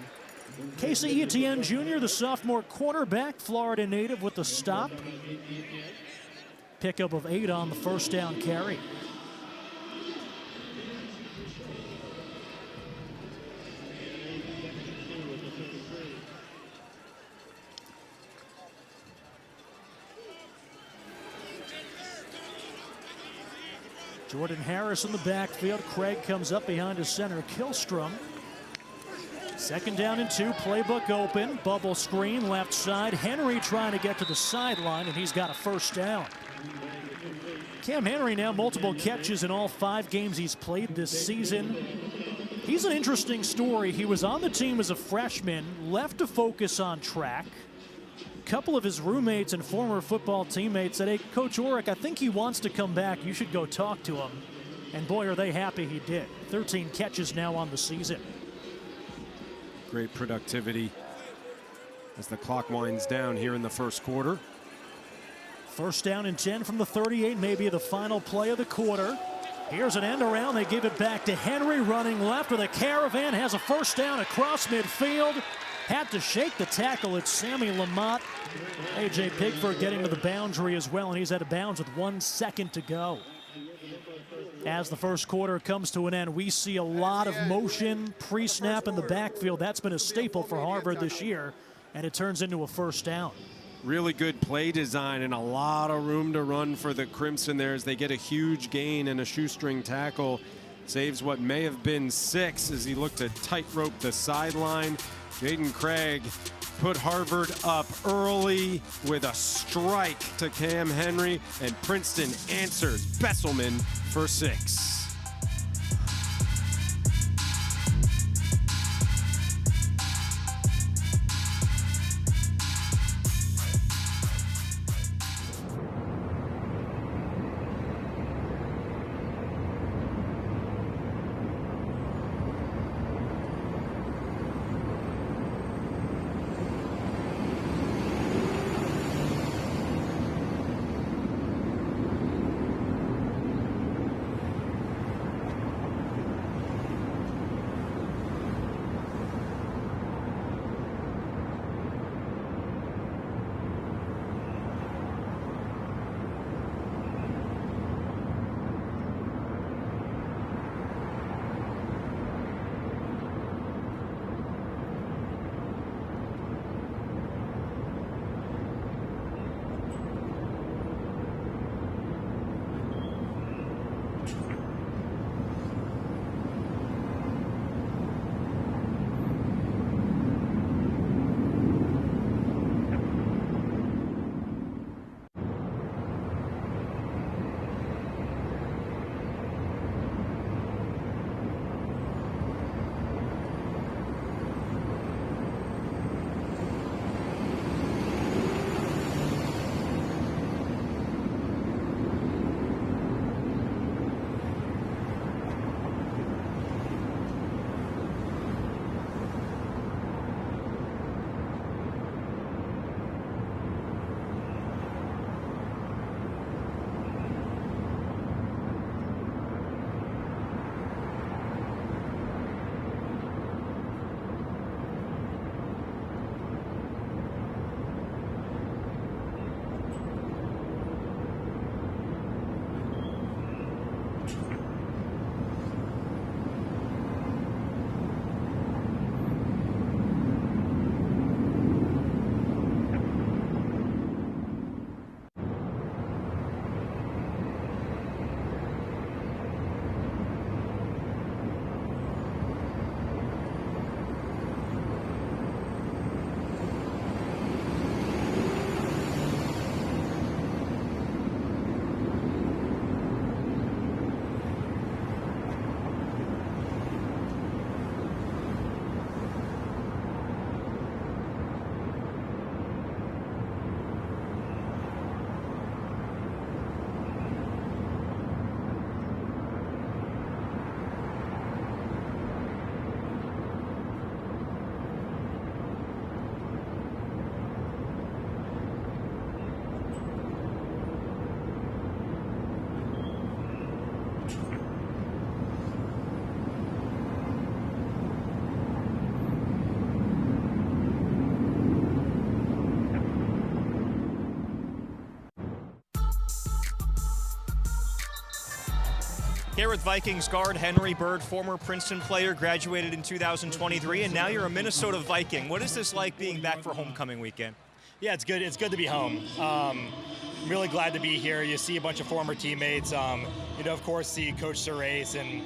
Casey Etienne Jr., the sophomore quarterback, Florida native, with the stop. Pickup of 8 on the first down carry. Jordan Harris in the backfield. Craig comes up behind his center, Killstrom. Second down and 2, playbook open. Bubble screen, left side. Henry trying to get to the sideline, and he's got a first down. Cam Henry now multiple catches in all 5 games he's played this season. He's an interesting story. He was on the team as a freshman, left to focus on track. A couple of his roommates and former football teammates said, hey, Coach Orrick, I think he wants to come back. You should go talk to him. And boy, are they happy he did. 13 catches now on the season. Great productivity as the clock winds down here in the first quarter. First down and 10 from the 38, maybe the final play of the quarter. Here's an end around. They give it back to Henry, running left with a caravan. Has a first down across midfield. Had to shake the tackle. It's Sammy Lamont. A.J. Pigford getting to the boundary as well, and he's out of bounds with 1 second to go. As the first quarter comes to an end, we see a lot of motion pre-snap in the backfield. That's been a staple for Harvard this year, and it turns into a first down. Really good play design and a lot of room to run for the Crimson there as they get a huge gain and a shoestring tackle. Saves what may have been 6 as he looked to tightrope the sideline. Jaden Craig put Harvard up early with a strike to Cam Henry, and Princeton answers Besselman for 6. Here with Vikings guard Henry Bird, former Princeton player, graduated in 2023, and now you're a Minnesota Viking. What is this like being back for homecoming weekend? Yeah, it's good. It's good to be home. Really glad to be here. You see a bunch of former teammates. Of course, see Coach Surace, and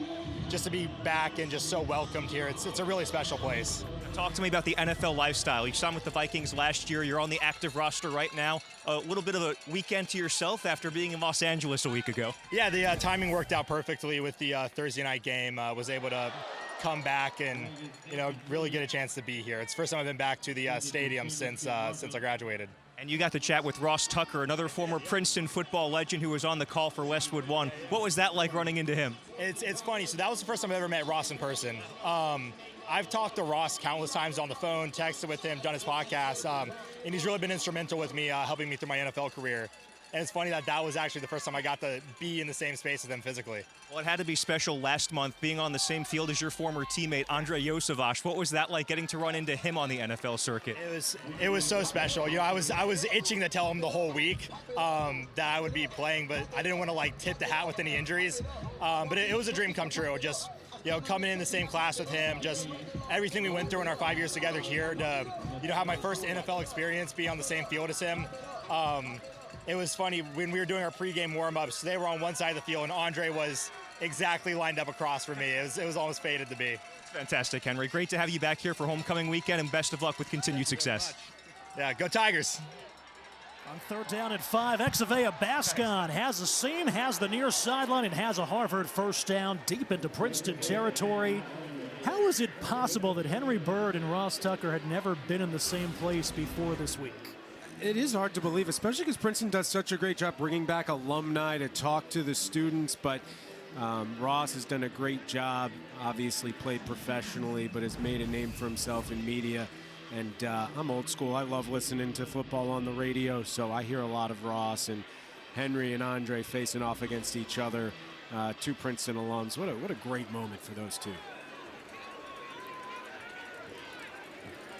just to be back and just so welcomed here. It's a really special place. Talk to me about the NFL lifestyle. You signed with the Vikings last year. You're on the active roster right now. A little bit of a weekend to yourself after being in Los Angeles a week ago. Yeah, the timing worked out perfectly with the Thursday night game. Was able to come back and really get a chance to be here. It's the first time I've been back to the stadium since I graduated. And you got to chat with Ross Tucker, another former Princeton football legend who was on the call for Westwood One. What was that like running into him? It's funny. So that was the first time I ever met Ross in person. I've talked to Ross countless times on the phone, texted with him, done his podcast, and he's really been instrumental with me, helping me through my NFL career. And it's funny that was actually the first time I got to be in the same space with him physically. Well, it had to be special last month, being on the same field as your former teammate, Andre Yosevash. What was that like, getting to run into him on the NFL circuit? It was so special. I was itching to tell him the whole week that I would be playing, but I didn't want to tip the hat with any injuries. But it was a dream come true. Just coming in the same class with him, just everything we went through in our 5 years together here to have my first NFL experience, be on the same field as him. It was funny when we were doing our pregame warm-ups. They were on one side of the field, and Andre was exactly lined up across from me. It was almost fated to be. Fantastic, Henry. Great to have you back here for homecoming weekend, and best of luck with continued success. Yeah, go Tigers. On 3rd down and 5, Exavea Bascon has a seam, has the near sideline, and has a Harvard first down deep into Princeton territory. How is it possible that Henry Bird and Ross Tucker had never been in the same place before this week? It is hard to believe, especially because Princeton does such a great job bringing back alumni to talk to the students. But Ross has done a great job, obviously played professionally, but has made a name for himself in media. And I'm old school. I love listening to football on the radio, so I hear a lot of Ross and Henry and Andre facing off against each other, two Princeton alums. What a great moment for those two.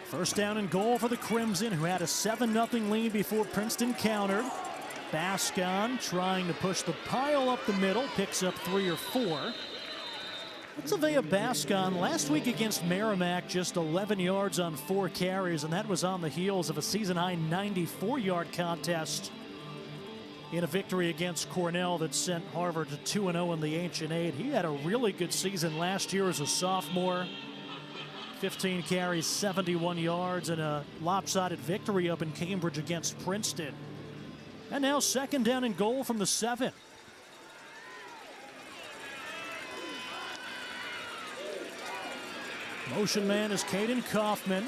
First down and goal for the Crimson, who had a 7-0 lead before Princeton countered. Bascon trying to push the pile up the middle, picks up 3 or 4. Exavea Bascon last week against Merrimack, just 11 yards on 4 carries, and that was on the heels of a season-high 94-yard contest in a victory against Cornell that sent Harvard to 2-0 in the Ancient Eight. He had a really good season last year as a sophomore. 15 carries, 71 yards, and a lopsided victory up in Cambridge against Princeton. And now 2nd down and goal from the 7. Motion man is Caden Kaufman.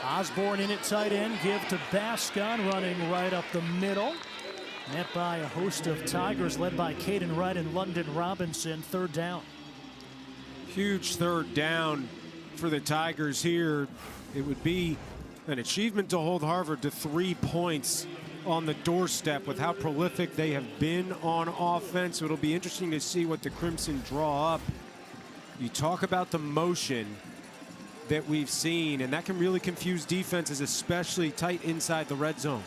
Osborne in at tight end, give to Bascon, running right up the middle. Met by a host of Tigers led by Caden Wright and London Robinson. 3rd down. Huge 3rd down for the Tigers here. It would be an achievement to hold Harvard to 3 points on the doorstep with how prolific they have been on offense. So it'll be interesting to see what the Crimson draw up. You talk about the motion that we've seen, and that can really confuse defenses, especially tight inside the red zone.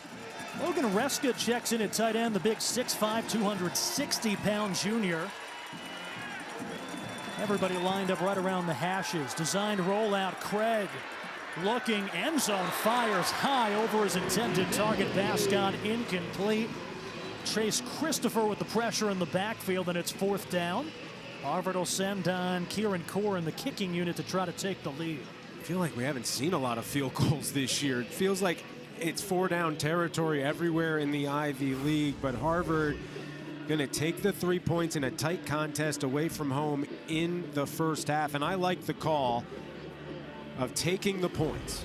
Logan Reska checks in at tight end, the big 6'5", 260-pound junior. Everybody lined up right around the hashes. Designed rollout. Craig looking, end zone, fires high over his intended target. Bascon incomplete. Chase Christopher with the pressure in the backfield, and it's 4th down. Harvard will send on Kieran Core in the kicking unit to try to take the lead. I feel like we haven't seen a lot of field goals this year. It feels like it's 4-down territory everywhere in the Ivy League, but Harvard going to take the 3 points in a tight contest away from home in the first half. And I like the call of taking the points.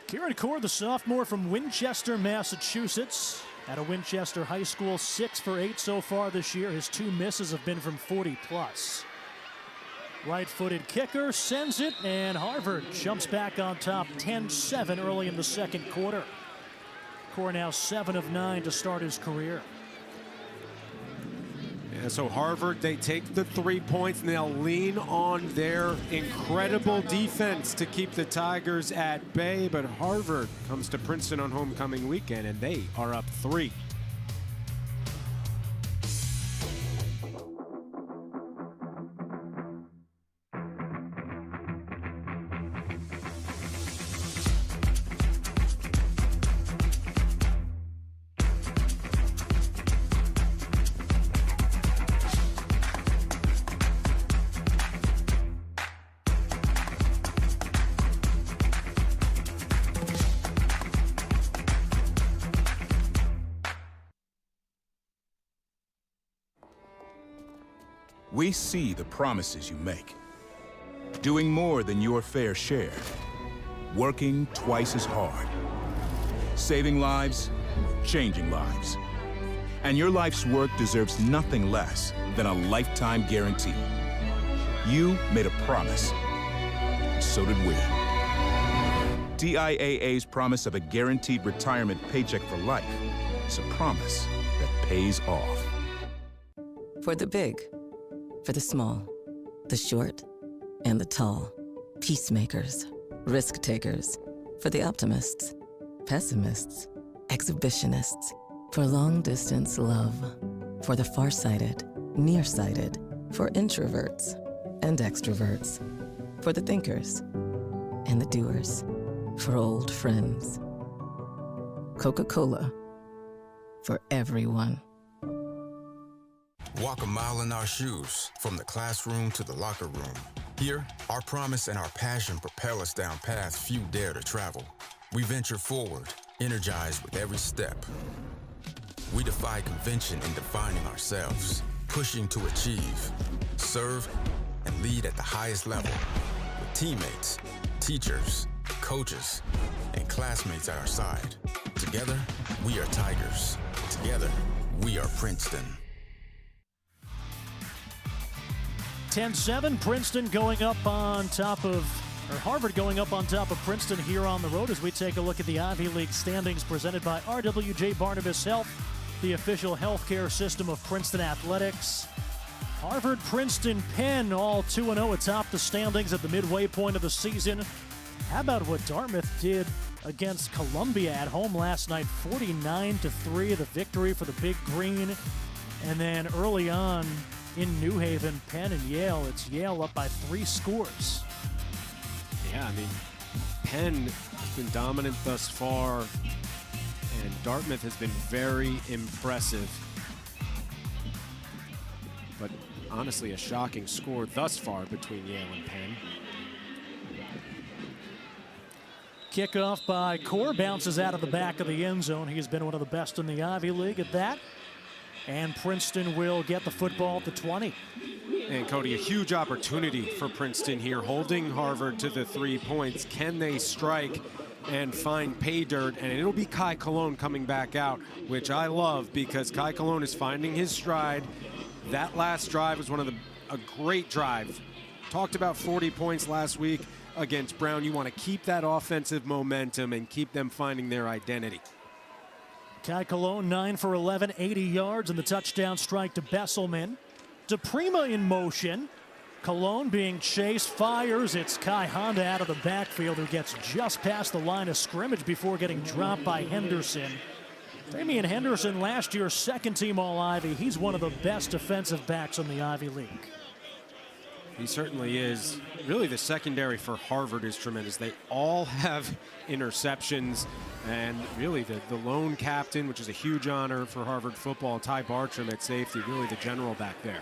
Kieran Core, the sophomore from Winchester, Massachusetts. At a Winchester High School, 6 for 8 so far this year. His 2 misses have been from 40+. Right-footed kicker sends it, and Harvard jumps back on top 10-7 early in the 2nd quarter. Core now 7 of 9 to start his career. Yeah, so Harvard, they take the 3 points and they'll lean on their incredible defense to keep the Tigers at bay. But Harvard comes to Princeton on homecoming weekend and they are up 3. We see the promises you make. Doing more than your fair share. Working twice as hard. Saving lives, changing lives. And your life's work deserves nothing less than a lifetime guarantee. You made a promise. So did we. TIAA's promise of a guaranteed retirement paycheck for life is a promise that pays off. For the big, for the small, the short, and the tall. Peacemakers, risk takers. For the optimists, pessimists, exhibitionists. For long-distance love. For the far-sighted, nearsighted. For introverts and extroverts. For the thinkers and the doers. For old friends. Coca-Cola. For everyone. Walk a mile in our shoes, from the classroom to the locker room. Here, our promise and our passion propel us down paths few dare to travel. We venture forward, energized with every step. We defy convention in defining ourselves, pushing to achieve, serve, and lead at the highest level. With teammates, teachers, coaches, and classmates at our side. Together, we are Tigers. Together, we are Princeton. 10-7, Princeton going up on top of, or Harvard going up on top of Princeton here on the road as we take a look at the Ivy League standings presented by RWJ Barnabas Health, the official healthcare system of Princeton Athletics. Harvard, Princeton, Penn all 2-0 atop the standings at the midway point of the season. How about what Dartmouth did against Columbia at home last night? 49-3, the victory for the Big Green. And then early on in New Haven, Penn and Yale, it's Yale up by 3 scores. Yeah, I mean, Penn has been dominant thus far, and Dartmouth has been very impressive. But honestly, a shocking score thus far between Yale and Penn. Kickoff by Core, bounces out of the back of the end zone. He's been one of the best in the Ivy League at that. And Princeton will get the football at the 20. And Cody, a huge opportunity for Princeton here, holding Harvard to the 3 points. Can they strike and find pay dirt? And it'll be Kai Cologne coming back out, which I love because Kai Cologne is finding his stride. That last drive was a great drive. Talked about 40 points last week against Brown. You want to keep that offensive momentum and keep them finding their identity. Kai Cologne 9 for 11, 80 yards, and the touchdown strike to Besselman. DePrima in motion. Cologne being chased, fires. It's Kai Honda out of the backfield who gets just past the line of scrimmage before getting dropped by Henderson. Damian Henderson, last year's second-team All-Ivy. He's one of the best defensive backs in the Ivy League. He certainly is. Really, the secondary for Harvard is tremendous. They all have interceptions, and really the lone captain, which is a huge honor for Harvard football, Ty Bartram at safety, really the general back there.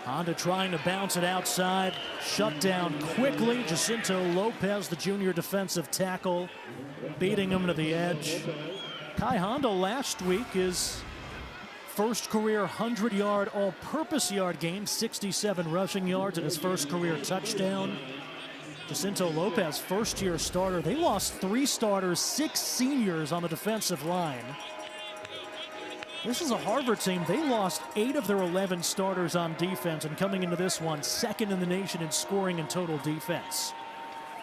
Honda trying to bounce it outside, shut down quickly. Jacinto Lopez, the junior defensive tackle, beating him to the edge. Kai Honda last week is first career 100-yard all-purpose yard game, 67 rushing yards and his first career touchdown. Jacinto Lopez, first-year starter. They lost 3 starters, 6 seniors on the defensive line. This is a Harvard team. They lost 8 of their 11 starters on defense, and coming into this one, second in the nation in scoring and total defense.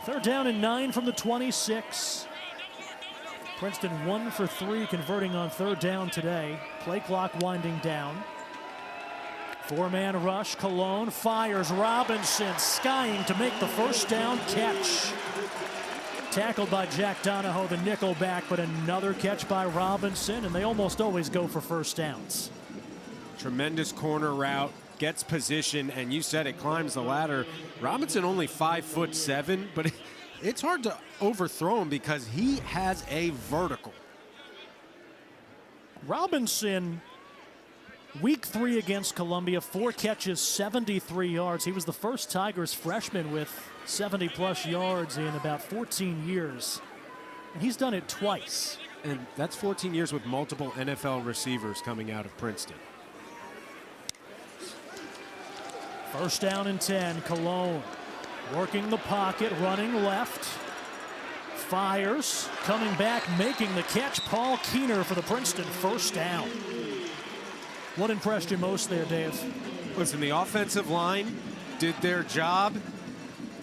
3rd down and 9 from the 26. Princeton 1 for 3 converting on 3rd down today. Play clock winding down. 4-man rush. Cologne fires. Robinson skying to make the first down catch. Tackled by Jack Donahoe, the nickel back, but another catch by Robinson, and they almost always go for first downs. Tremendous corner route, gets position, and you said it, climbs the ladder. Robinson only 5'7", but it's hard to overthrow him because he has a vertical. Robinson, week 3 against Columbia, 4 catches, 73 yards. He was the first Tigers freshman with 70-plus yards in about 14 years. And he's done it twice. And that's 14 years with multiple NFL receivers coming out of Princeton. First down and 10. Cologne working the pocket, running left. Fires, coming back, making the catch. Paul Keener for the Princeton first down. What impressed you most there, Dave? Listen, the offensive line did their job.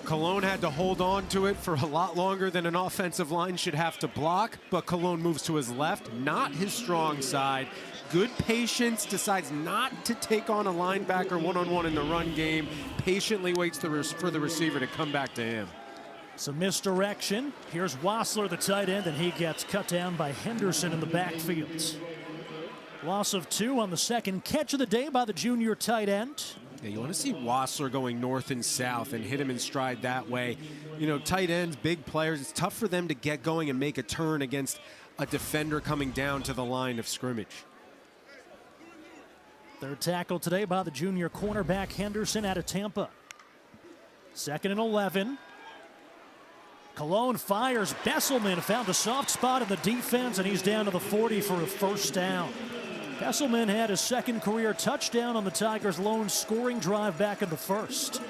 Cologne had to hold on to it for a lot longer than an offensive line should have to block, but Cologne moves to his left, not his strong side. Good patience, decides not to take on a linebacker one-on-one in the run game, patiently waits for the receiver to come back to him. Some misdirection. Here's Wassler, the tight end, and he gets cut down by Henderson in the backfield. Loss of 2 on the second catch of the day by the junior tight end. Yeah, you want to see Wassler going north and south and hit him in stride that way. You know, tight ends, big players, it's tough for them to get going and make a turn against a defender coming down to the line of scrimmage. Third tackle today by the junior cornerback Henderson out of Tampa. 2nd and 11. Cologne fires. Besselman found a soft spot in the defense, and he's down to the 40 for a first down. Besselman had his second career touchdown on the Tigers' lone scoring drive back in the first.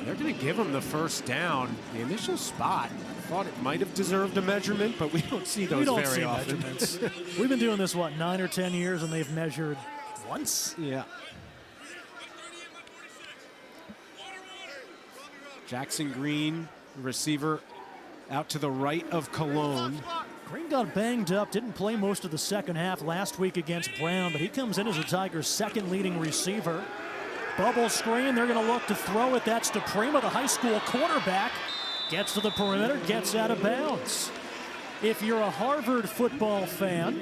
They're going to give him the first down. The initial spot, I thought it might have deserved a measurement, but we don't see those very often. Measurements. We've been doing this, what, 9 or 10 years, and they've measured once? Yeah. Jackson Green, receiver, out to the right of Cologne. Green got banged up, didn't play most of the second half last week against Brown, but he comes in as the Tigers' second leading receiver. Bubble screen, they're going to look to throw it. That's DePrima, the high school quarterback. Gets to the perimeter, gets out of bounds. If you're a Harvard football fan,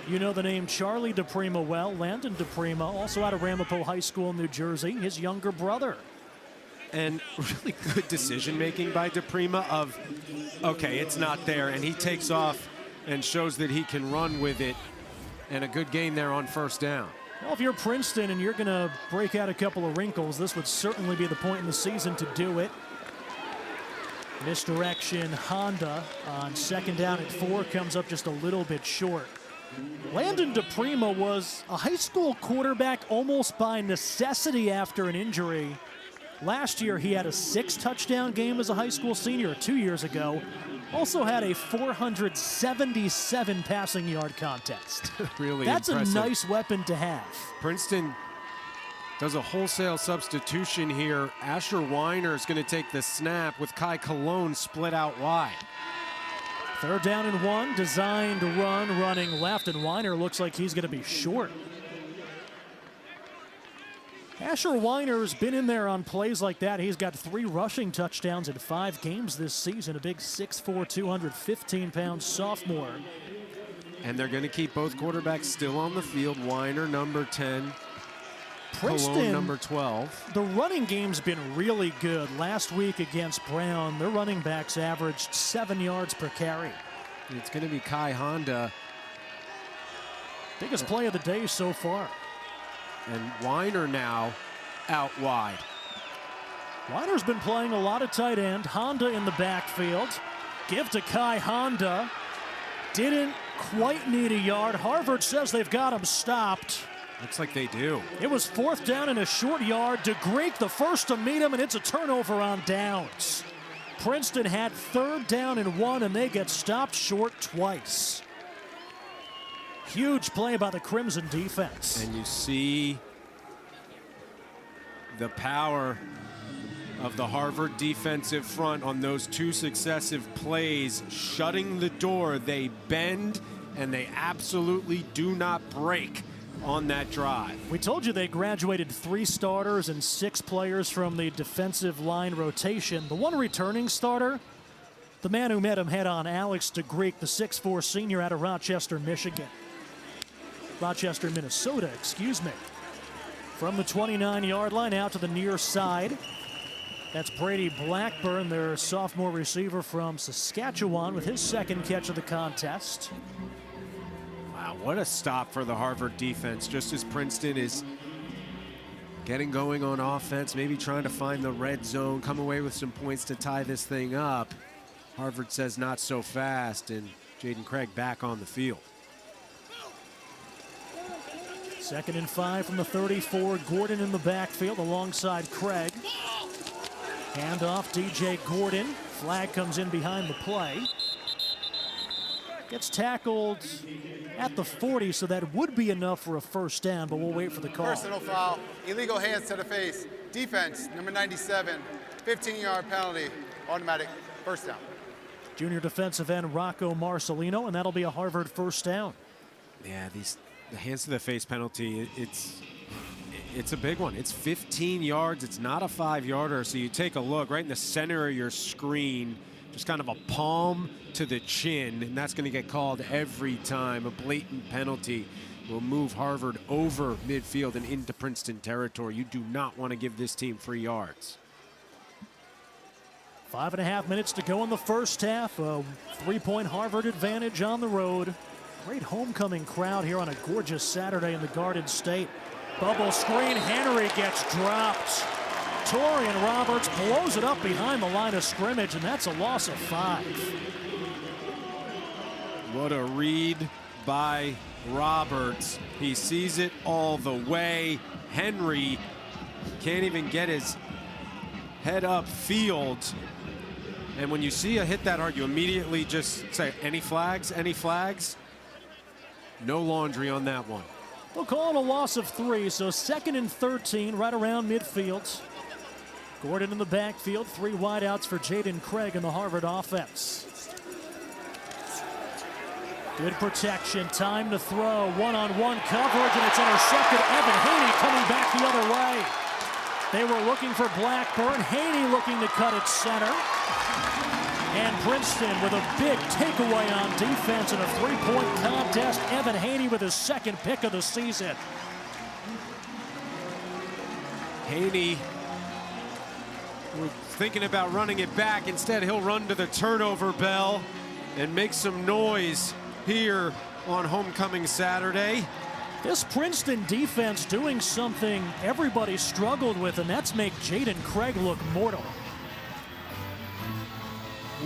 you know the name Charlie DePrima well. Landon DePrima, also out of Ramapo High School, New Jersey, his younger brother. And really good decision-making by DePrima of, okay, it's not there, and he takes off and shows that he can run with it, and a good gain there on first down. Well, if you're Princeton and you're going to break out a couple of wrinkles, this would certainly be the point in the season to do it. Misdirection, Honda on 2nd down at 4 comes up just a little bit short. Landon DePrima was a high school quarterback almost by necessity after an injury. Last year, he had a 6-touchdown game as a high school senior 2 years ago. Also had a 477 passing yard contest. Really That's impressive. a nice weapon to have. Princeton does a wholesale substitution here. Asher Weiner is going to take the snap with Kai Cologne split out wide. 3rd down and 1, designed to run, running left, and Weiner looks like he's going to be short. Asher Weiner's been in there on plays like that. He's got 3 rushing touchdowns in 5 games this season. A big 6'4", 215-pound sophomore. And they're going to keep both quarterbacks still on the field. Weiner, number 10. Princeton, Cologne, number 12. The running game's been really good. Last week against Brown, their running backs averaged 7 yards per carry. It's going to be Kai Honda. Biggest play of the day so far. And Weiner now out wide. Weiner's been playing a lot of tight end. Honda in the backfield. Give to Kai Honda. Didn't quite need a yard. Harvard says they've got him stopped. Looks like they do. It was 4th down and a short yard. DeGreek the first to meet him, and it's a turnover on downs. Princeton had 3rd down and 1, and they get stopped short twice. Huge play by the Crimson defense. And you see the power of the Harvard defensive front on those 2 successive plays, shutting the door. They bend, and they absolutely do not break on that drive. We told you they graduated 3 starters and 6 players from the defensive line rotation. The one returning starter, the man who met him head-on, Alex DeGreek, the 6'4" senior out of Rochester, Minnesota, excuse me. From the 29-yard line out to the near side. That's Brady Blackburn, their sophomore receiver from Saskatchewan, with his 2nd catch of the contest. Wow, what a stop for the Harvard defense, just as Princeton is getting going on offense, maybe trying to find the red zone, come away with some points to tie this thing up. Harvard says not so fast, and Jaden Craig back on the field. 2nd and 5 from the 34. Gordon in the backfield alongside Craig. Handoff, DJ Gordon. Flag comes in behind the play. Gets tackled at the 40, so that would be enough for a first down, but we'll wait for the call. Personal foul, illegal hands to the face. Defense, number 97, 15-yard penalty, automatic first down. Junior defensive end Rocco Marcelino, and that'll be a Harvard first down. Yeah, the hands to the face penalty, it's a big one. It's 15 yards. It's not a 5-yarder, so you take a look right in the center of your screen, just kind of a palm to the chin, and that's going to get called every time. A blatant penalty will move Harvard over midfield and into Princeton territory. You do not want to give this team free yards. 5.5 minutes to go in the first half. A 3-point Harvard advantage on the road. Great homecoming crowd here on a gorgeous Saturday in the Garden State. Bubble screen, Henry gets dropped. Torian Roberts blows it up behind the line of scrimmage, and that's a loss of 5. What a read by Roberts. He sees it all the way. Henry can't even get his head up field. And when you see a hit that hard, you immediately just say, any flags, any flags? No laundry on that one. They'll call it a loss of 3, so 2nd and 13 right around midfield. Gordon in the backfield, 3 wideouts for Jaden Craig in the Harvard offense. Good protection, time to throw, one-on-one coverage, and it's intercepted. Evan Haney coming back the other way. They were looking for Blackburn, Haney looking to cut it center. And Princeton with a big takeaway on defense in a 3-point contest. Evan Haney with his 2nd pick of the season. Haney, we're thinking about running it back. Instead, he'll run to the turnover bell and make some noise here on homecoming Saturday. This Princeton defense doing something everybody struggled with, and that's make Jaden Craig look mortal.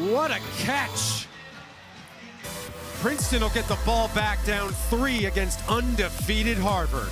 What a catch. Princeton will get the ball back down 3 against undefeated Harvard.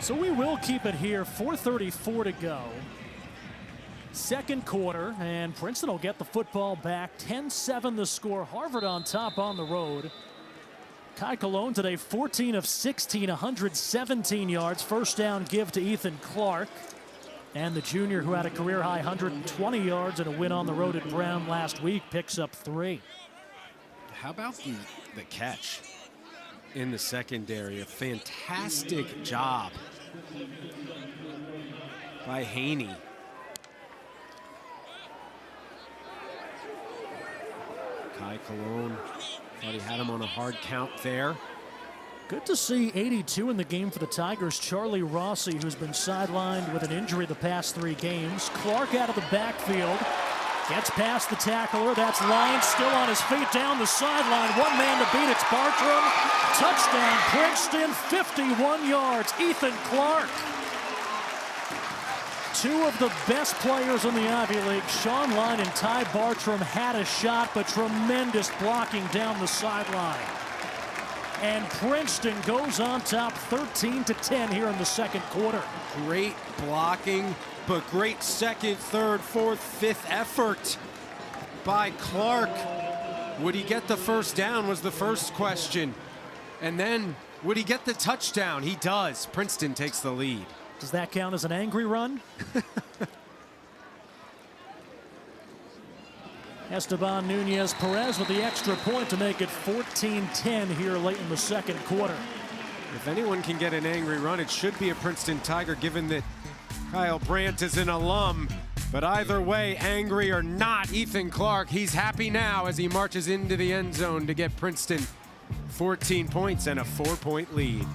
So we will keep it here, 4:34 to go. 2nd quarter, and Princeton will get the football back. 10-7 the score. Harvard on top on the road. Kai Cologne today, 14 of 16, 117 yards. First down give to Ethan Clark. And the junior, who had a career-high 120 yards and a win on the road at Brown last week, picks up 3. How about the catch in the secondary? A fantastic job by Haney. Kai Cologne thought he had him on a hard count there. Good to see 82 in the game for the Tigers. Charlie Rossi, who's been sidelined with an injury the past 3 games. Clark out of the backfield. Gets past the tackler. That's Lyons still on his feet down the sideline. 1 man to beat. It's Bartram. Touchdown, Princeton, 51 yards. Ethan Clark. 2 of the best players in the Ivy League, Sean Lyon and Ty Bartram, had a shot, but tremendous blocking down the sideline. And Princeton goes on top 13-10 here in the 2nd quarter. Great blocking, but great 2nd, 3rd, 4th, 5th effort by Clark. Would he get the first down was the first question. And then would he get the touchdown? He does. Princeton takes the lead. Does that count as an angry run? Esteban Nunez Perez with the extra point to make it 14-10 here late in the 2nd quarter. If anyone can get an angry run, it should be a Princeton Tiger, given that Kyle Brandt is an alum. But either way, angry or not, Ethan Clark, he's happy now as he marches into the end zone to get Princeton 14 points and a 4-point lead.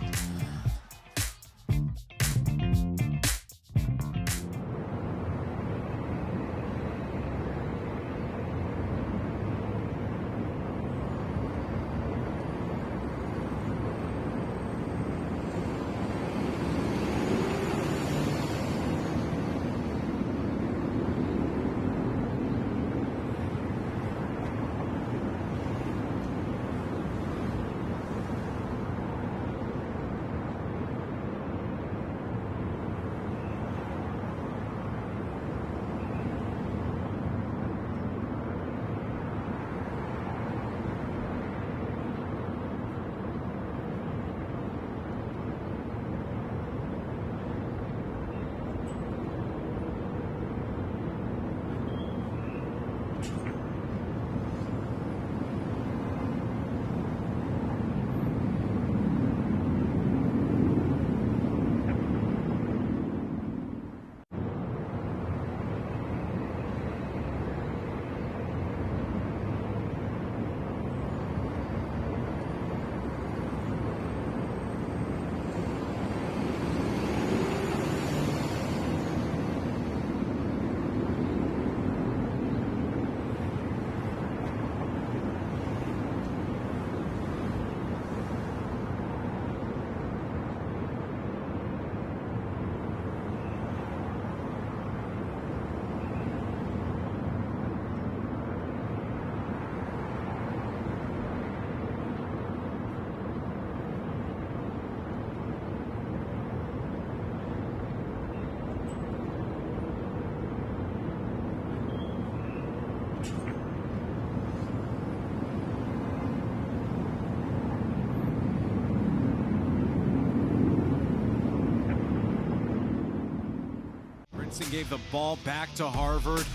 Princeton gave the ball back to Harvard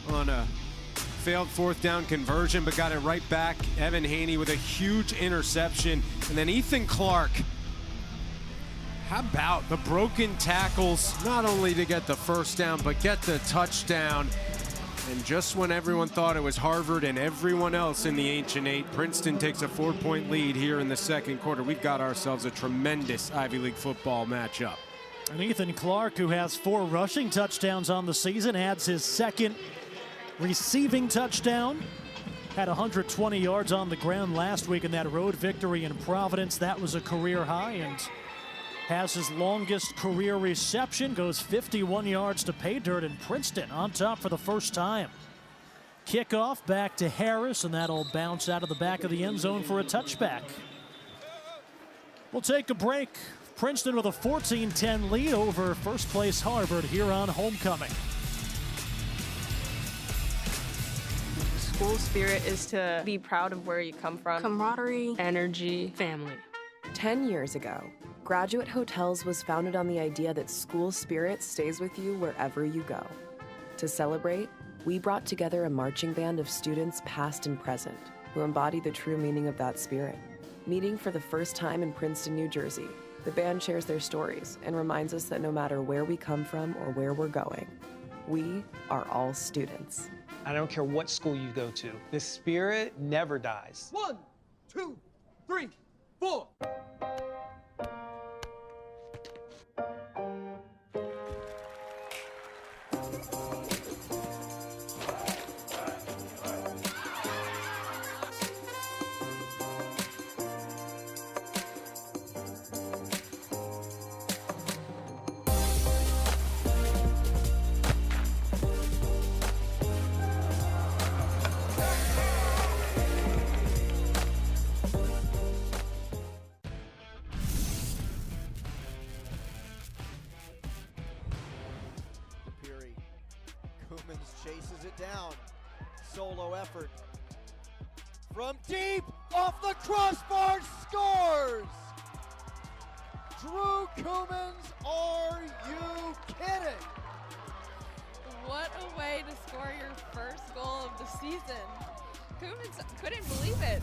on a failed fourth down conversion, but got it right back. Evan Haney with a huge interception. And then Ethan Clark. How about the broken tackles, not only to get the first down, but get the touchdown. And just when everyone thought it was Harvard and everyone else in the Ancient Eight, Princeton takes a 4-point lead here in the second quarter. We've got ourselves a tremendous Ivy League football matchup. And Ethan Clark, who has 4 rushing touchdowns on the season, adds his second receiving touchdown. Had 120 yards on the ground last week in that road victory in Providence. That was a career high, and has his longest career reception, goes 51 yards to pay dirt, and Princeton on top for the first time. Kickoff back to Harris, and that'll bounce out of the back of the end zone for a touchback. We'll take a break. Princeton with a 14-10 lead over first place Harvard here on homecoming. School spirit is to be proud of where you come from. Camaraderie, energy, family. 10 years ago, Graduate Hotels was founded on the idea that school spirit stays with you wherever you go. To celebrate, we brought together a marching band of students past and present who embody the true meaning of that spirit. Meeting for the first time in Princeton, New Jersey, the band shares their stories and reminds us that no matter where we come from or where we're going, we are all students. I don't care what school you go to, the spirit never dies. 1, 2, 3, 4. Chases it down. Solo effort. From deep, off the crossbar, scores! Drew Coomans, are you kidding? What a way to score your first goal of the season. Coomans couldn't believe it.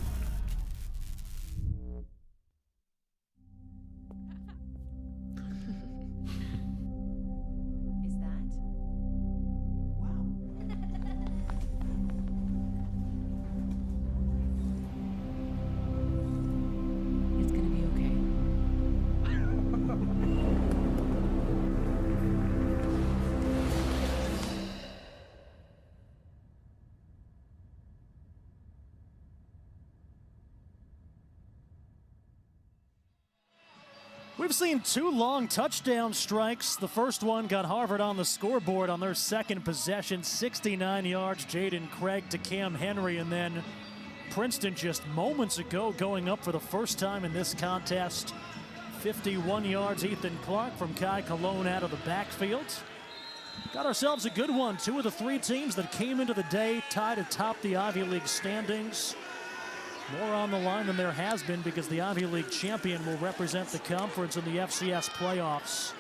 We've seen 2 long touchdown strikes. The first one got Harvard on the scoreboard on their second possession, 69 yards, Jaden Craig to Cam Henry, and then Princeton just moments ago going up for the first time in this contest. 51 yards, Ethan Clark from Kai Cologne out of the backfield. Got ourselves a good one. 2 of the 3 teams that came into the day tied atop the Ivy League standings. More on the line than there has been because the Ivy League champion will represent the conference in the FCS playoffs.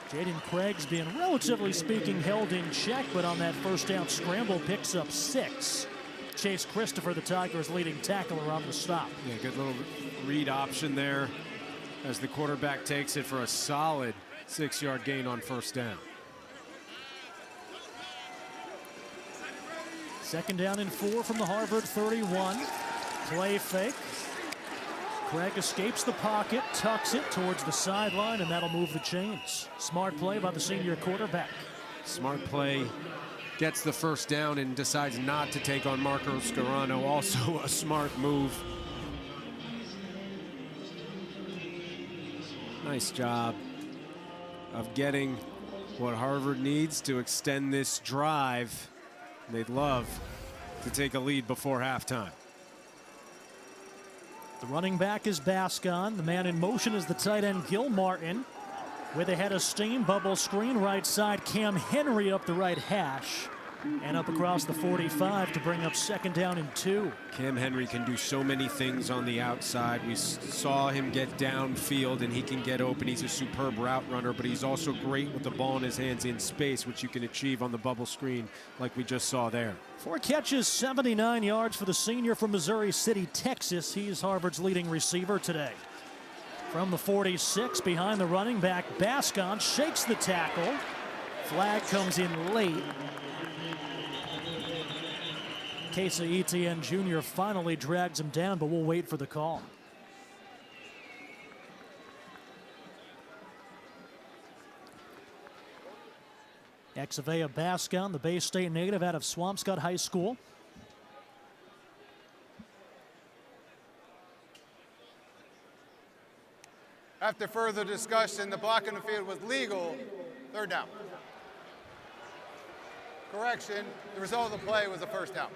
Jaden Craig's being, relatively speaking, held in check, but on that first down scramble picks up 6. Chase Christopher, the Tigers' leading tackler, on the stop. Yeah, good little read option there as the quarterback takes it for a solid 6-yard gain on first down. Second down and 4 from the Harvard 31. Play fake. Craig escapes the pocket, tucks it towards the sideline, and that'll move the chains. Smart play by the senior quarterback. Smart play, gets the first down and decides not to take on Marco Scarano. Also a smart move. Nice job of getting what Harvard needs to extend this drive. They'd love to take a lead before halftime. The running back is Bascon. The man in motion is the tight end Gil Martin. With a head of steam, bubble screen right side, Cam Henry up the right hash. And up across the 45 to bring up 2nd down and 2. Cam Henry can do so many things on the outside. We saw him get downfield, and he can get open. He's a superb route runner, but he's also great with the ball in his hands in space, which you can achieve on the bubble screen like we just saw there. 4 catches, 79 yards for the senior from Missouri City, Texas. He's Harvard's leading receiver today. From the 46, behind the running back, Bascon shakes the tackle. Flag comes in late. Casey Etienne Jr. finally drags him down, but we'll wait for the call. Exavea Bascon, the Bay State native out of Swampscott High School. After further discussion, the block in the field was legal. 3rd down. Correction, the result of the play was a 1st down.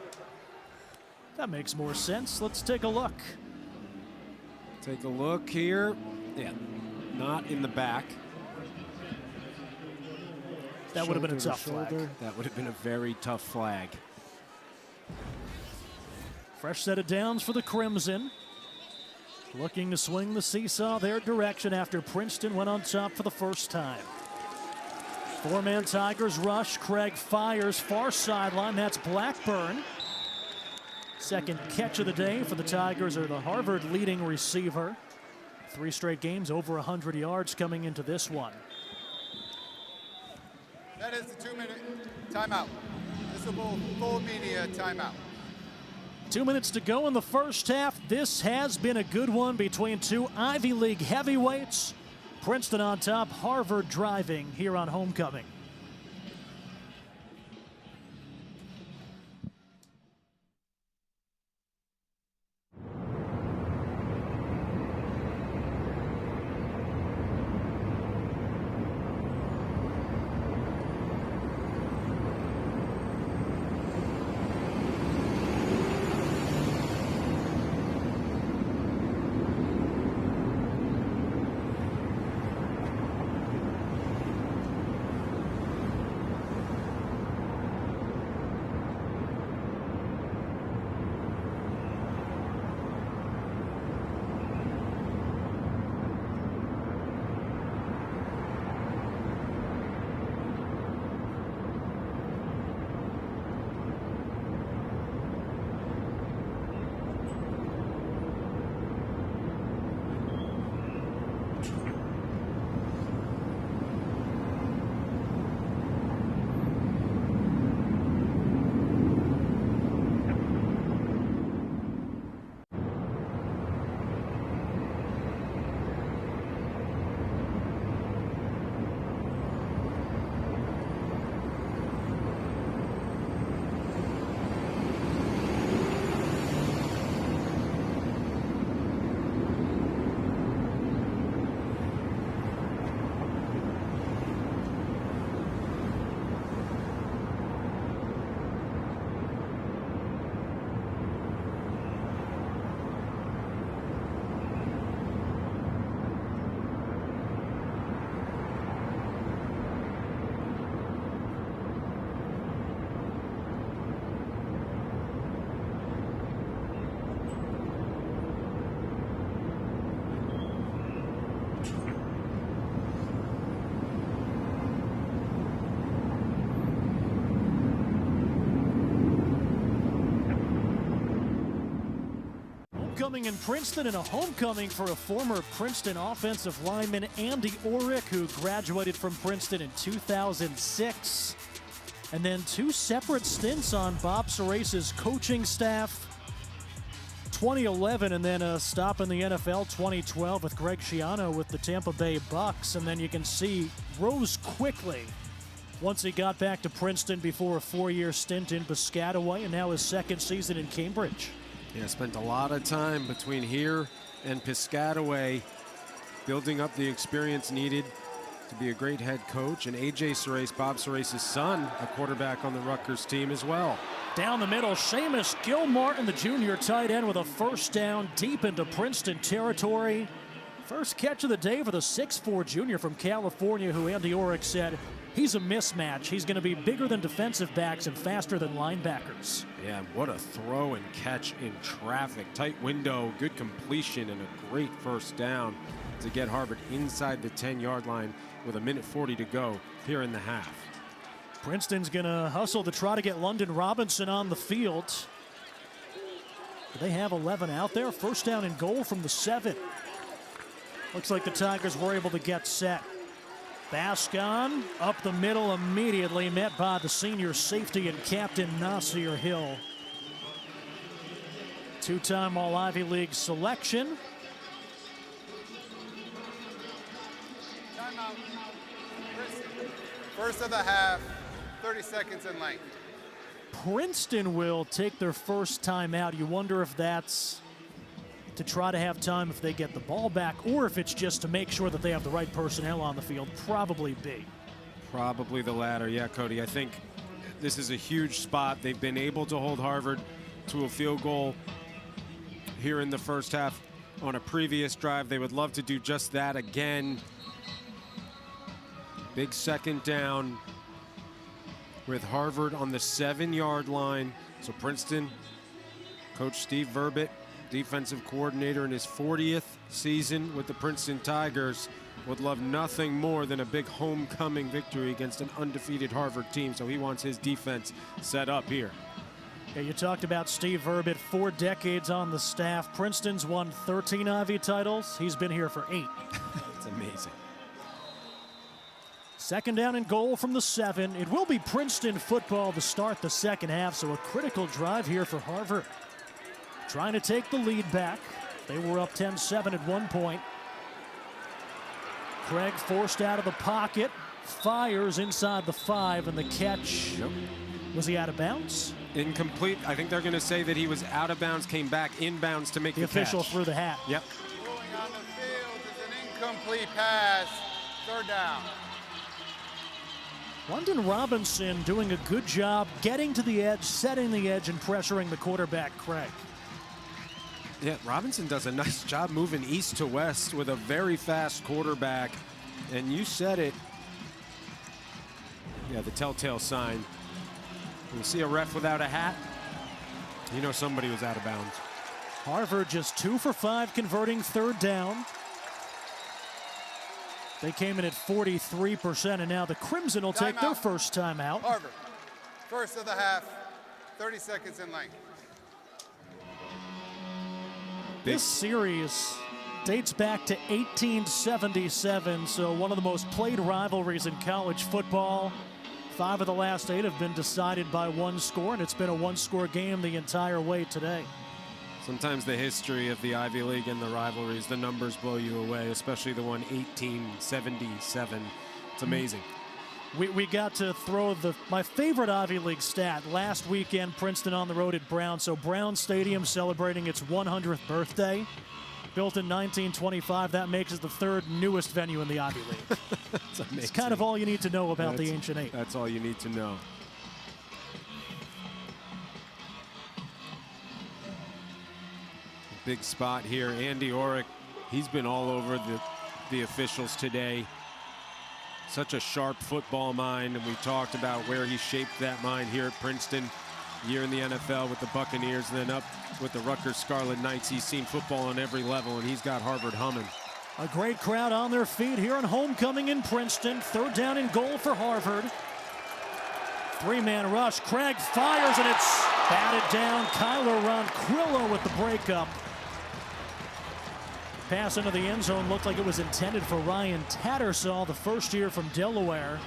That makes more sense. Let's take a look. Take a look here. Yeah, not in the back. That would have been a tough flag. That would have been a very tough flag. Fresh set of downs for the Crimson. Looking to swing the seesaw their direction after Princeton went on top for the first time. 4-man Tigers rush. Craig fires far sideline. That's Blackburn. 2nd catch of the day for the Tigers, or the Harvard leading receiver. 3 straight games over 100 yards coming into this one. That is the 2-minute timeout. This will be full media timeout. 2 minutes to go in the first half. This has been a good one between 2 Ivy League heavyweights. Princeton on top, Harvard driving here on Homecoming. Homecoming in Princeton, and a homecoming for a former Princeton offensive lineman, Andy Orrick, who graduated from Princeton in 2006. And then 2 separate stints on Bob Serace's coaching staff. 2011, and then a stop in the NFL 2012 with Greg Schiano with the Tampa Bay Bucks. And then you can see rose quickly once he got back to Princeton before a 4-year stint in Piscataway, and now his 2nd season in Cambridge. Yeah, spent a lot of time between here and Piscataway building up the experience needed to be a great head coach. And A.J. Serace, Bob Serace's son, a quarterback on the Rutgers team as well. Down the middle, Seamus Gilmartin, the junior tight end, with a 1st down deep into Princeton territory. First catch of the day for the 6'4" junior from California, who Andy Orrick said He's a mismatch. He's going to be bigger than defensive backs and faster than linebackers. Yeah, what a throw and catch in traffic. Tight window, good completion, and a great first down to get Harvard inside the 10-yard line with 1:40 to go here in the half. Princeton's going to hustle to try to get London Robinson on the field. They have 11 out there. First down and goal from the 7. Looks like the Tigers were able to get set. Bascon up the middle immediately, met by the senior safety and captain Nasir Hill. Two-time All-Ivy League selection. Timeout. First of the half, 30 seconds in length. Princeton will take their first time out. You wonder if that's to try to have time if they get the ball back, or if it's just to make sure that they have the right personnel on the field. Probably B. Probably the latter. Yeah, Cody, I think this is a huge spot. They've been able to hold Harvard to a field goal here in the first half on a previous drive. They would love to do just that again. Big second down with Harvard on the 7-yard line. So Princeton, Coach Steve Verbit, defensive coordinator in his 40th season with the Princeton Tigers, would love nothing more than a big homecoming victory against an undefeated Harvard team. So he wants his defense set up here. Yeah, you talked about Steve Verbit, 4 decades on the staff. Princeton's won 13 Ivy titles. He's been here for 8. It's amazing. Second down and goal from the 7. It will be Princeton football to start the second half, so a critical drive here for Harvard. Trying to take the lead back. They were up 10-7 at one point. Craig forced out of the pocket, fires inside the 5, and the catch. Yep. Was he out of bounds? Incomplete. I think they're going to say that he was out of bounds, came back inbounds to make the official catch. threw the hat. Yep. Going on the field is an incomplete pass. Third down. London Robinson doing a good job getting to the edge, setting the edge, and pressuring the quarterback, Craig. Yeah, Robinson does a nice job moving east to west with a very fast quarterback. And you said it. Yeah, the telltale sign. When you see a ref without a hat, you know somebody was out of bounds. Harvard just 2 for 5 converting third down. They came in at 43%, and now the Crimson will take their first time out. Harvard, first of the half, 30 seconds in length. This series dates back to 1877, so one of the most played rivalries in college football. 5 of the last 8 have been decided by 1 score, and it's been a 1-score game the entire way today. Sometimes the history of the Ivy League and the rivalries, the numbers blow you away, especially the one 1877. It's amazing. We got to throw my favorite Ivy League stat last weekend. Princeton on the road at Brown. So Brown Stadium celebrating its 100th birthday. Built in 1925, that makes it the 3rd newest venue in the Ivy League. It's kind of all you need to know about the Ancient 8. That's all you need to know. Big spot here. Andy Orrick, he's been all over the officials today. Such a sharp football mind, and we talked about where he shaped that mind here at Princeton. Year in the NFL with the Buccaneers, and then up with the Rutgers Scarlet Knights. He's seen football on every level, and he's got Harvard humming. A great crowd on their feet here on homecoming in Princeton. Third down and goal for Harvard. 3-man rush. Craig fires, and it's batted down. Kyler Ronquillo with the breakup. Pass into the end zone looked like it was intended for Ryan Tattersall, the first year from Delaware.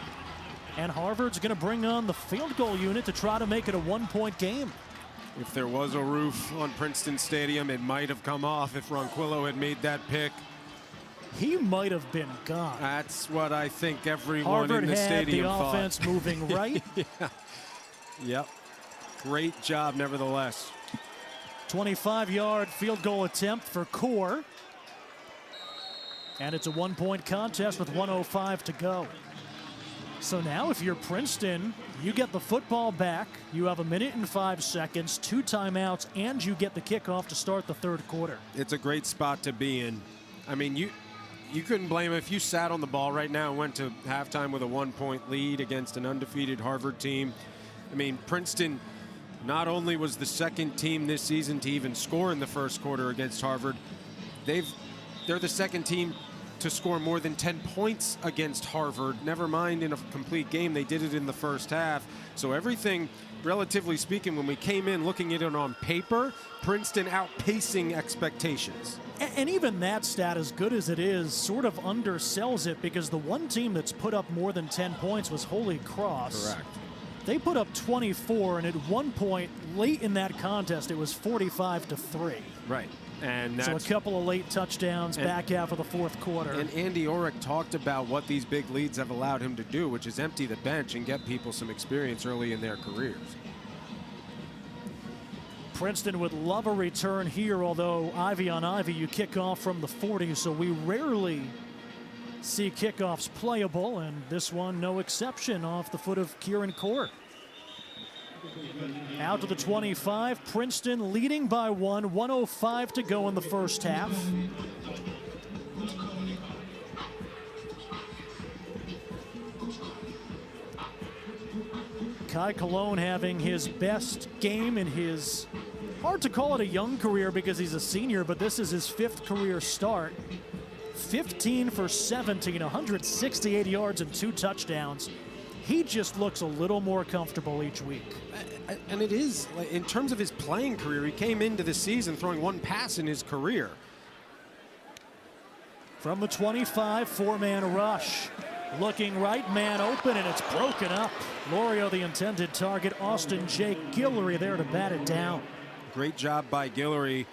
And Harvard's going to bring on the field goal unit to try to make it a 1-point game. If there was a roof on Princeton Stadium, it might have come off if Ronquillo had made that pick. He might have been gone. That's what I think everyone Harvard in the had stadium the thought. offense moving right. Yeah. Yep. Great job, nevertheless. 25-yard field goal attempt for Core. And it's a 1-point contest with 1:05 to go. So now if you're Princeton, you get the football back, you have 1 minute and 5 seconds, 2 timeouts, and you get the kickoff to start the third quarter. It's a great spot to be in. I mean, you couldn't blame him if you sat on the ball right now and went to halftime with a 1-point lead against an undefeated Harvard team. I mean, Princeton not only was the second team this season to even score in the first quarter against Harvard, they're the second team to score more than 10 points against Harvard. Never mind in a complete game, they did it in the first half. So everything, relatively speaking, when we came in looking at it on paper, Princeton outpacing expectations. And even that stat, as good as it is, sort of undersells it, because the one team that's put up more than 10 points was Holy Cross. Correct. They put up 24, and at one point late in that contest, it was 45-3. Right. And so a couple of late touchdowns back half of the fourth quarter. And Andy Orrick talked about what these big leads have allowed him to do, which is empty the bench and get people some experience early in their careers. Princeton would love a return here, although Ivy on Ivy, you kick off from the 40, so we rarely see kickoffs playable, and this one no exception off the foot of Kieran Court. Out to the 25, Princeton leading by 1:05 to go in the first half. Kai Cologne having his best game in his, hard to call it a young career because he's a senior, but this is his 5th career start. 15 for 17, 168 yards and 2 touchdowns. He just looks a little more comfortable each week. And it is, in terms of his playing career, he came into the season throwing 1 pass in his career. From the 25, 4-man rush. Looking right, man open, and it's broken up. Lorio, the intended target. Austin J. Guillory there to bat it down. Great job by Guillory.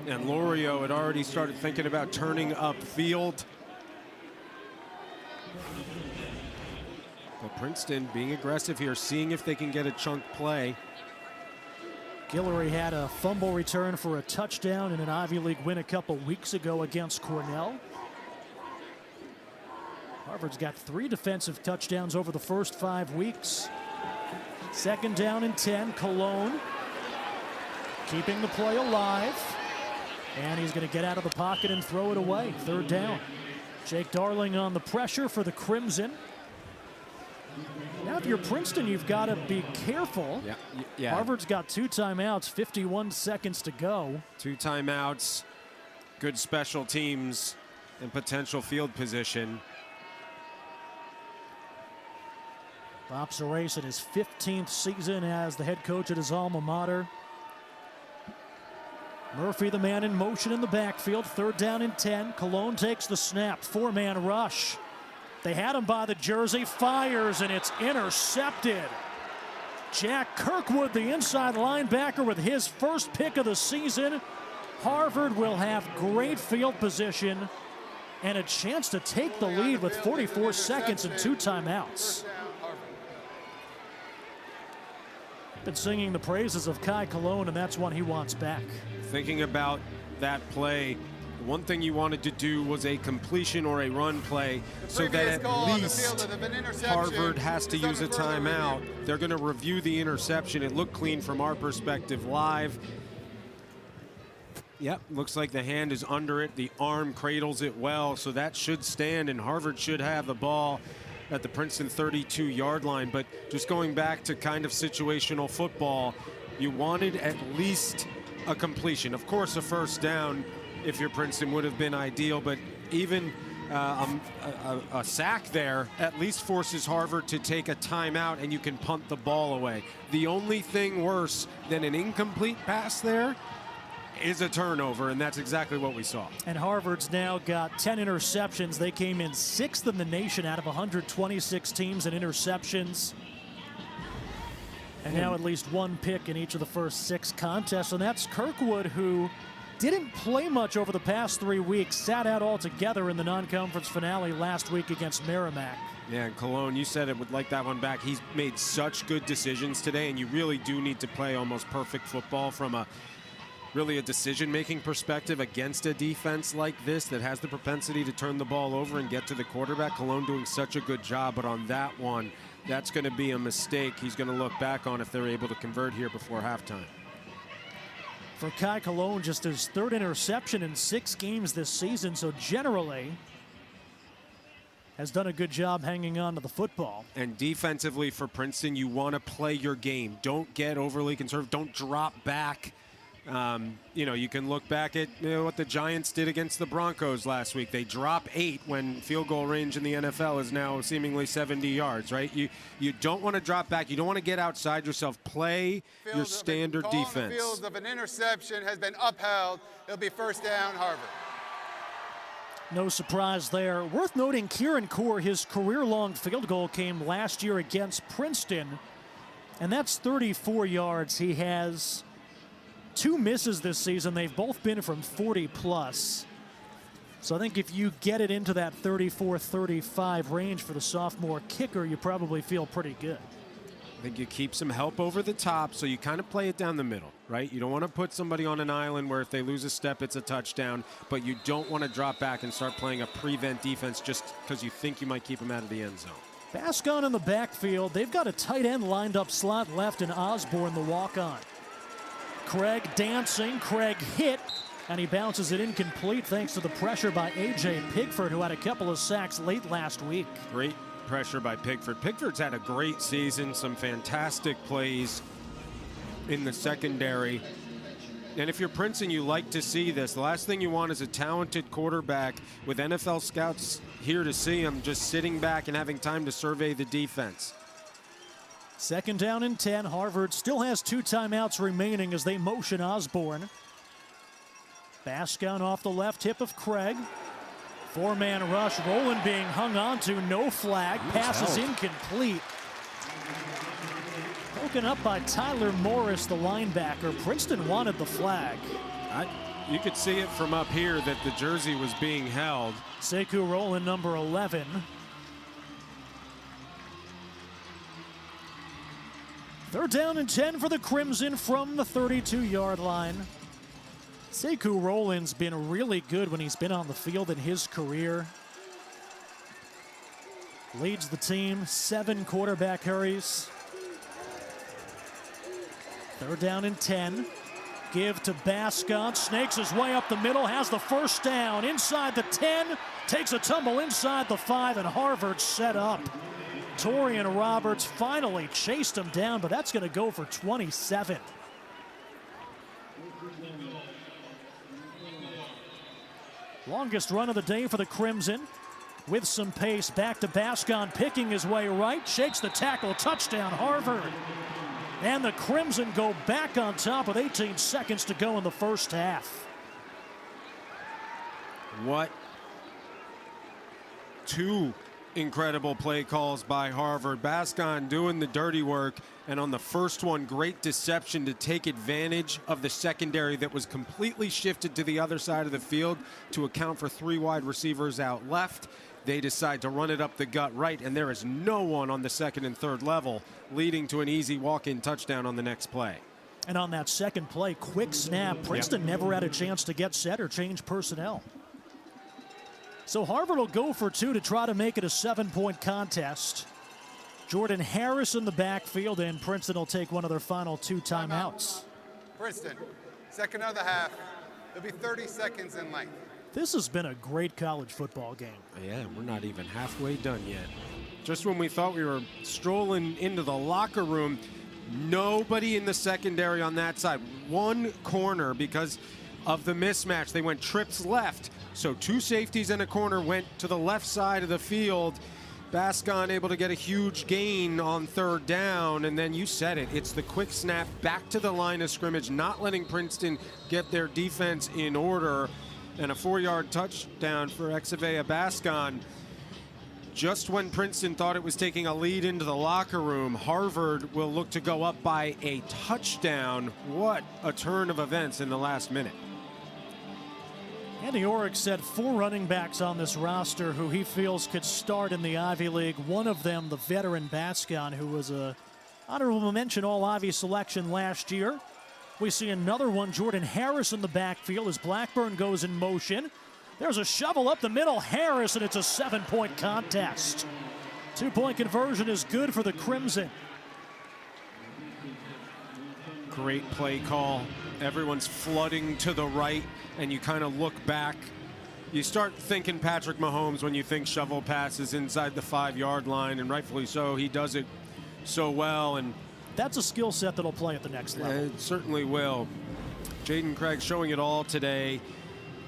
And Lorio had already started thinking about turning upfield. But Princeton being aggressive here, seeing if they can get a chunk play. Guillory had a fumble return for a touchdown in an Ivy League win a couple weeks ago against Cornell. Harvard's got 3 defensive touchdowns over the first 5 weeks. 2nd down and 10, Cologne keeping the play alive. And he's going to get out of the pocket and throw it away. 3rd down. Jake Darling on the pressure for the Crimson. Now if you're Princeton, you've got to be careful. Yeah. Harvard's got 2 timeouts, 51 seconds to go. 2 timeouts, good special teams, and potential field position. Bob Sorace in his 15th season as the head coach at his alma mater. Murphy, the man in motion in the backfield. 3rd down and 10. Cologne takes the snap. 4-man rush. They had him by the jersey. Fires, and it's intercepted. Jack Kirkwood, the inside linebacker, with his first pick of the season. Harvard will have great field position and a chance to take the lead with 44 seconds and 2 timeouts. Been singing the praises of Kai Cologne, and that's one he wants back. Thinking about that play, one thing you wanted to do was a completion or a run play so that at least Harvard has to use a timeout. They're going to review the interception. It looked clean from our perspective live. Yep, looks like the hand is under it. The arm cradles it well, so that should stand, and Harvard should have the ball at the Princeton 32-yard line. But just going back to kind of situational football, you wanted at least a completion. Of course, a 1st down if you're Princeton would have been ideal, but even a sack there at least forces Harvard to take a timeout, and you can punt the ball away. The only thing worse than an incomplete pass there is a turnover, and that's exactly what we saw. And Harvard's now got 10 interceptions. They came in 6th in the nation out of 126 teams in interceptions. And now at least 1 pick in each of the first 6 contests, and that's Kirkwood, who didn't play much over the past 3 weeks, sat out altogether in the non-conference finale last week against Merrimack. Yeah, and Cologne, you said it, would like that one back. He's made such good decisions today, and you really do need to play almost perfect football from a really a decision-making perspective against a defense like this that has the propensity to turn the ball over and get to the quarterback. Cologne doing such a good job, but on that one, that's going to be a mistake he's going to look back on if they're able to convert here before halftime. For Kai Cologne, just his 3rd interception in 6 games this season, so generally has done a good job hanging on to the football. And defensively for Princeton, you want to play your game. Don't get overly conservative. Don't drop back. You can look back at what the Giants did against the Broncos last week. They drop 8 when field goal range in the NFL is now seemingly 70 yards, right? You don't want to drop back. You don't want to get outside yourself. Play your standard defense. The field of an interception has been upheld. It'll be first down, Harvard. No surprise there. Worth noting, Kieran Core, his career-long field goal came last year against Princeton, and that's 34 yards. He has 2 misses this season. They've both been from 40-plus. So I think if you get it into that 34-35 range for the sophomore kicker, you probably feel pretty good. I think you keep some help over the top, so you kind of play it down the middle, right? You don't want to put somebody on an island where if they lose a step, it's a touchdown, but you don't want to drop back and start playing a prevent defense just because you think you might keep them out of the end zone. Bascon in the backfield. They've got a tight end lined up slot left in Osborne, the walk-on. Craig dancing. Craig hit, and he bounces it incomplete thanks to the pressure by A.J. Pigford, who had a couple of sacks late last week. Great pressure by Pigford. Pigford's had a great season, some fantastic plays in the secondary. And if you're Princeton, you like to see this. The last thing you want is a talented quarterback with NFL scouts here to see him just sitting back and having time to survey the defense. 2nd down and 10. Harvard still has 2 timeouts remaining as they motion Osborne. Bascon off the left hip of Craig. 4-man rush. Rowland being hung on to. No flag. Pass is incomplete. Broken up by Tyler Morris, the linebacker. Princeton wanted the flag. You could see it from up here that the jersey was being held. Sekou Rowland, number 11. Third down and 10 for the Crimson from the 32-yard line. Sekou Rowland's been really good when he's been on the field in his career. Leads the team, 7 quarterback hurries. 3rd down and 10. Give to Bascon, snakes his way up the middle, has the first down inside the 10, takes a tumble inside the 5, and Harvard set up. Torian Roberts finally chased him down, but that's going to go for 27. Longest run of the day for the Crimson. With some pace, back to Bascon, picking his way right, shakes the tackle, touchdown Harvard. And the Crimson go back on top with 18 seconds to go in the first half. What 2 incredible play calls by Harvard. Bascon doing the dirty work, and on the first one, great deception to take advantage of the secondary that was completely shifted to the other side of the field to account for 3 wide receivers out left. They decide to run it up the gut right, and there is no one on the 2nd and 3rd level, leading to an easy walk-in touchdown on the next play. And on that second play, quick snap. Princeton never had a chance to get set or change personnel. So Harvard will go for 2 to try to make it a 7-point contest. Jordan Harris in the backfield, and Princeton will take one of their final 2 timeouts. Princeton, 2nd of the half. It'll be 30 seconds in length. This has been a great college football game. Yeah, we're not even halfway done yet. Just when we thought we were strolling into the locker room, nobody in the secondary on that side. 1 corner because of the mismatch. They went trips left. So 2 safeties and a corner went to the left side of the field. Bascon able to get a huge gain on 3rd down, and then you said it. It's the quick snap back to the line of scrimmage, not letting Princeton get their defense in order, and a 4-yard touchdown for Exavea Bascon. Just when Princeton thought it was taking a lead into the locker room, Harvard will look to go up by a touchdown. What a turn of events in the last minute. Andy Orrick said 4 running backs on this roster who he feels could start in the Ivy League. One of them, the veteran Bascon, who was a honorable mention All-Ivy selection last year. We see another one, Jordan Harris in the backfield as Blackburn goes in motion. There's a shovel up the middle, Harris, and it's a 7-point contest. 2-point conversion is good for the Crimson. Great play call. Everyone's flooding to the right, and you kind of look back You start thinking Patrick Mahomes when you think shovel passes inside the 5-yard line, and rightfully so. He does it so well, and that's a skill set that'll play at the next level. It certainly will. Jaden Craig showing it all today.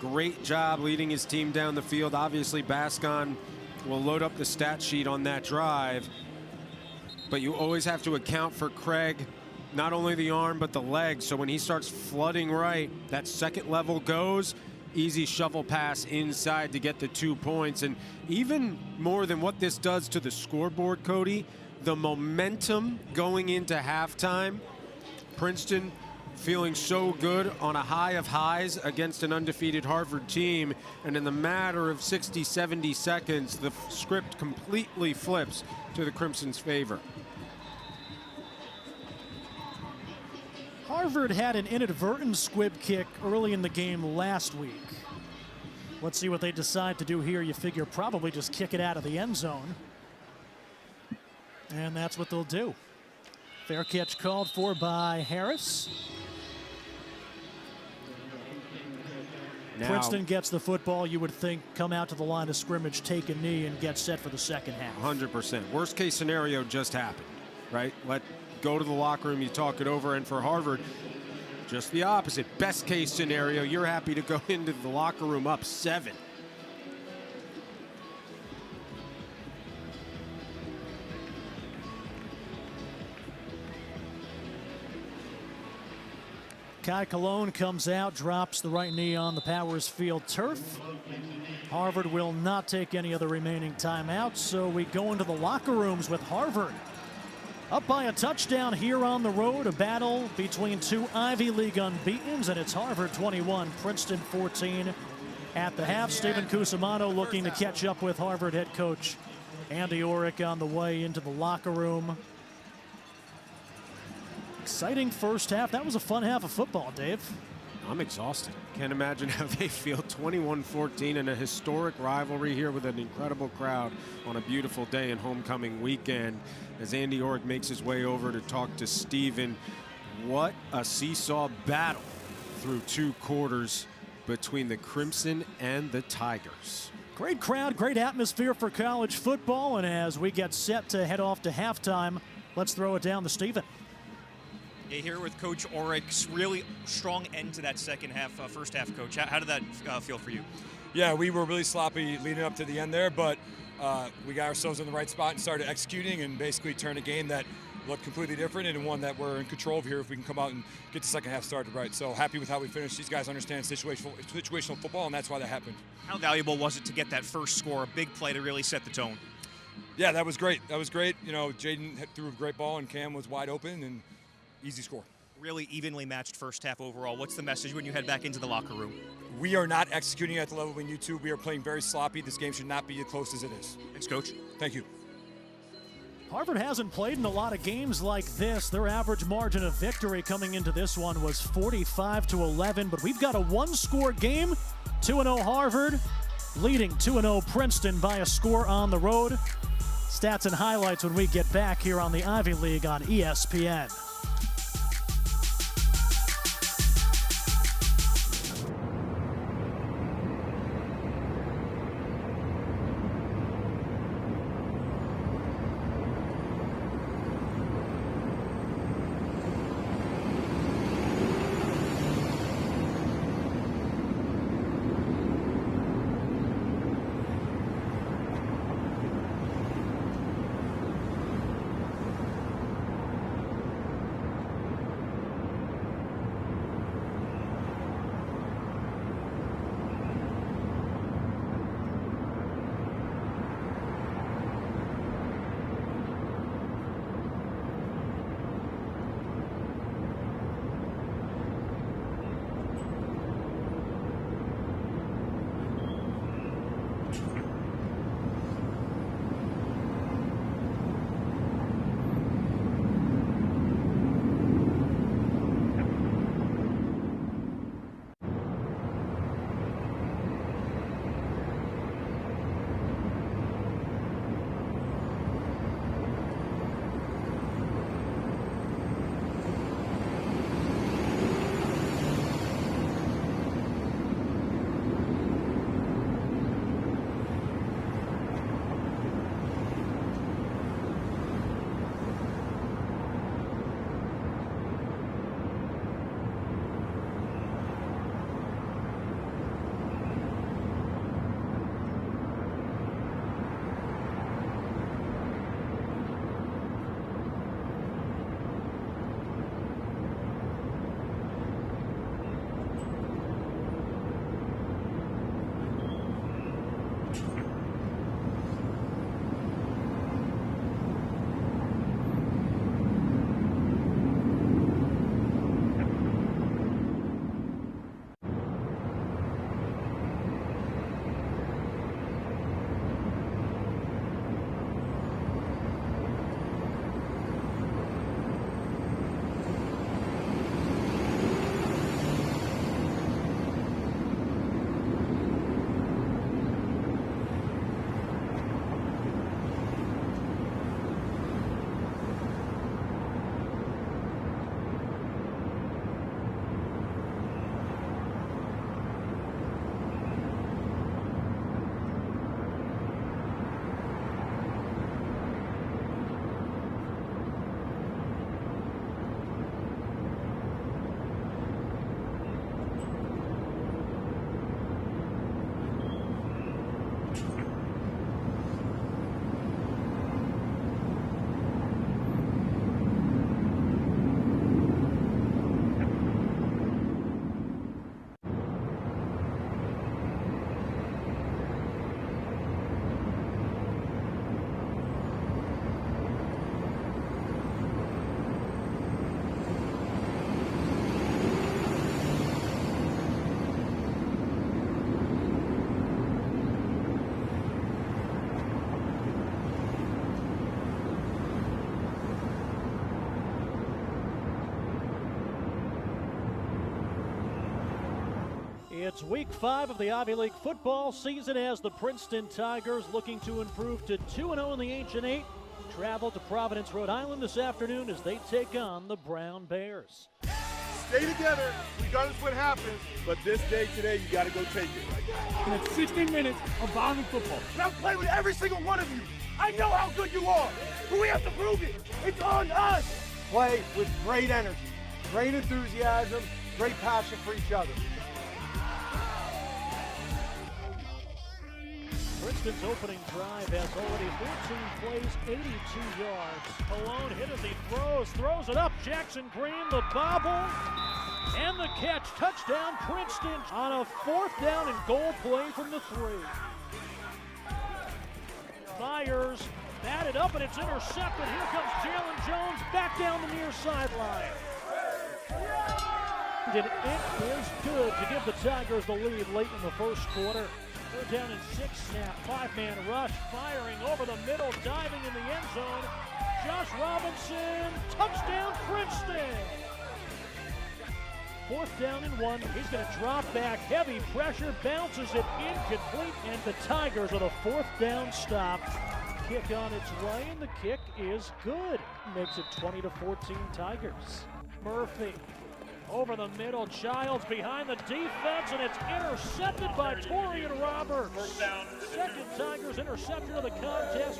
Great job leading his team down the field. Obviously, Bascon will load up the stat sheet on that drive, but you always have to account for Craig, not only the arm, but the leg. So when he starts flooding right, that second level goes. Easy shovel pass inside to get the 2 points. And even more than what this does to the scoreboard, Cody, the momentum going into halftime, Princeton feeling so good on a high of highs against an undefeated Harvard team, and in the matter of 60, 70 seconds, the script completely flips to the Crimson's favor. Harvard had an inadvertent squib kick early in the game last week. Let's see what they decide to do here. You figure probably just kick it out of the end zone. And that's what they'll do. Fair catch called for by Harris. Now, Princeton gets the football. You would think come out to the line of scrimmage, take a knee, and get set for the second half. 100%. Worst case scenario just happened, right? Go to the locker room, you talk it over, and for Harvard, just the opposite. Best case scenario, you're happy to go into the locker room up 7. Kai Cologne comes out, drops the right knee on the Powers Field turf. Harvard will not take any of the remaining timeouts, so we go into the locker rooms with Harvard up by a touchdown here on the road. A battle between two Ivy League unbeatens, and it's Harvard 21, Princeton 14 at the half. Stephen Cusimano looking to catch up with Harvard head coach Andy Orrick on the way into the locker room. Exciting first half. That was a fun half of football, Dave. I'm exhausted. Can't imagine how they feel. 21-14 in a historic rivalry here with an incredible crowd on a beautiful day in homecoming weekend. As Andy Orrick makes his way over to talk to Stephen, what a seesaw battle through 2 quarters between the Crimson and the Tigers. Great crowd, great atmosphere for college football, and as we get set to head off to halftime, let's throw it down to Stephen. Yeah, here with Coach Orrick's really strong end to that second half, first half, Coach. How did that feel for you? Yeah, we were really sloppy leading up to the end there, but we got ourselves in the right spot and started executing and basically turned a game that looked completely different and one that we're in control of here if we can come out and get the second half started right. So happy with how we finished. These guys understand situational football, and that's why that happened. How valuable was it to get that first score, a big play to really set the tone? Yeah, that was great. That was great. You know, Jaden threw a great ball and Cam was wide open and easy score. Really evenly matched first half overall. What's the message when you head back into the locker room? We are not executing at the level we need to. We are playing very sloppy. This game should not be as close as it is. Thanks, Coach. Thank you. Harvard hasn't played in a lot of games like this. Their average margin of victory coming into this one was 45-11, but we've got a one-score game. 2-0 Harvard leading 2-0 Princeton by a score on the road. Stats and highlights when we get back here on the Ivy League on ESPN. It's week 5 of the Ivy League football season as the Princeton Tigers, looking to improve to 2-0 in the Ancient Eight, travel to Providence, Rhode Island this afternoon as they take on the Brown Bears. Stay together, regardless what happens, but this day today, you gotta go take it. And it's 16 minutes of volume football. And I'll play with every single one of you. I know how good you are, but we have to prove it. It's on us. Play with great energy, great enthusiasm, great passion for each other. Princeton's opening drive has already 14 plays, 82 yards. Malone hit as he throws it up. Jackson Green, the bobble, and the catch. Touchdown, Princeton on a 4th down and goal play from the 3. Myers batted up and it's intercepted. Here comes Jalen Jones back down the near sideline. And it is good to give the Tigers the lead late in the first quarter. They're down in 6 snap, 5-man rush, firing over the middle, diving in the end zone. Josh Robinson, touchdown Princeton! 4th down and 1. He's going to drop back, heavy pressure, bounces it incomplete, and the Tigers with a 4th down stop. Kick on its way, and the kick is good. Makes it 20-14 Tigers. Murphy over the middle, Childs behind the defense, and it's intercepted by Torian Roberts. Second Tigers interception of the contest.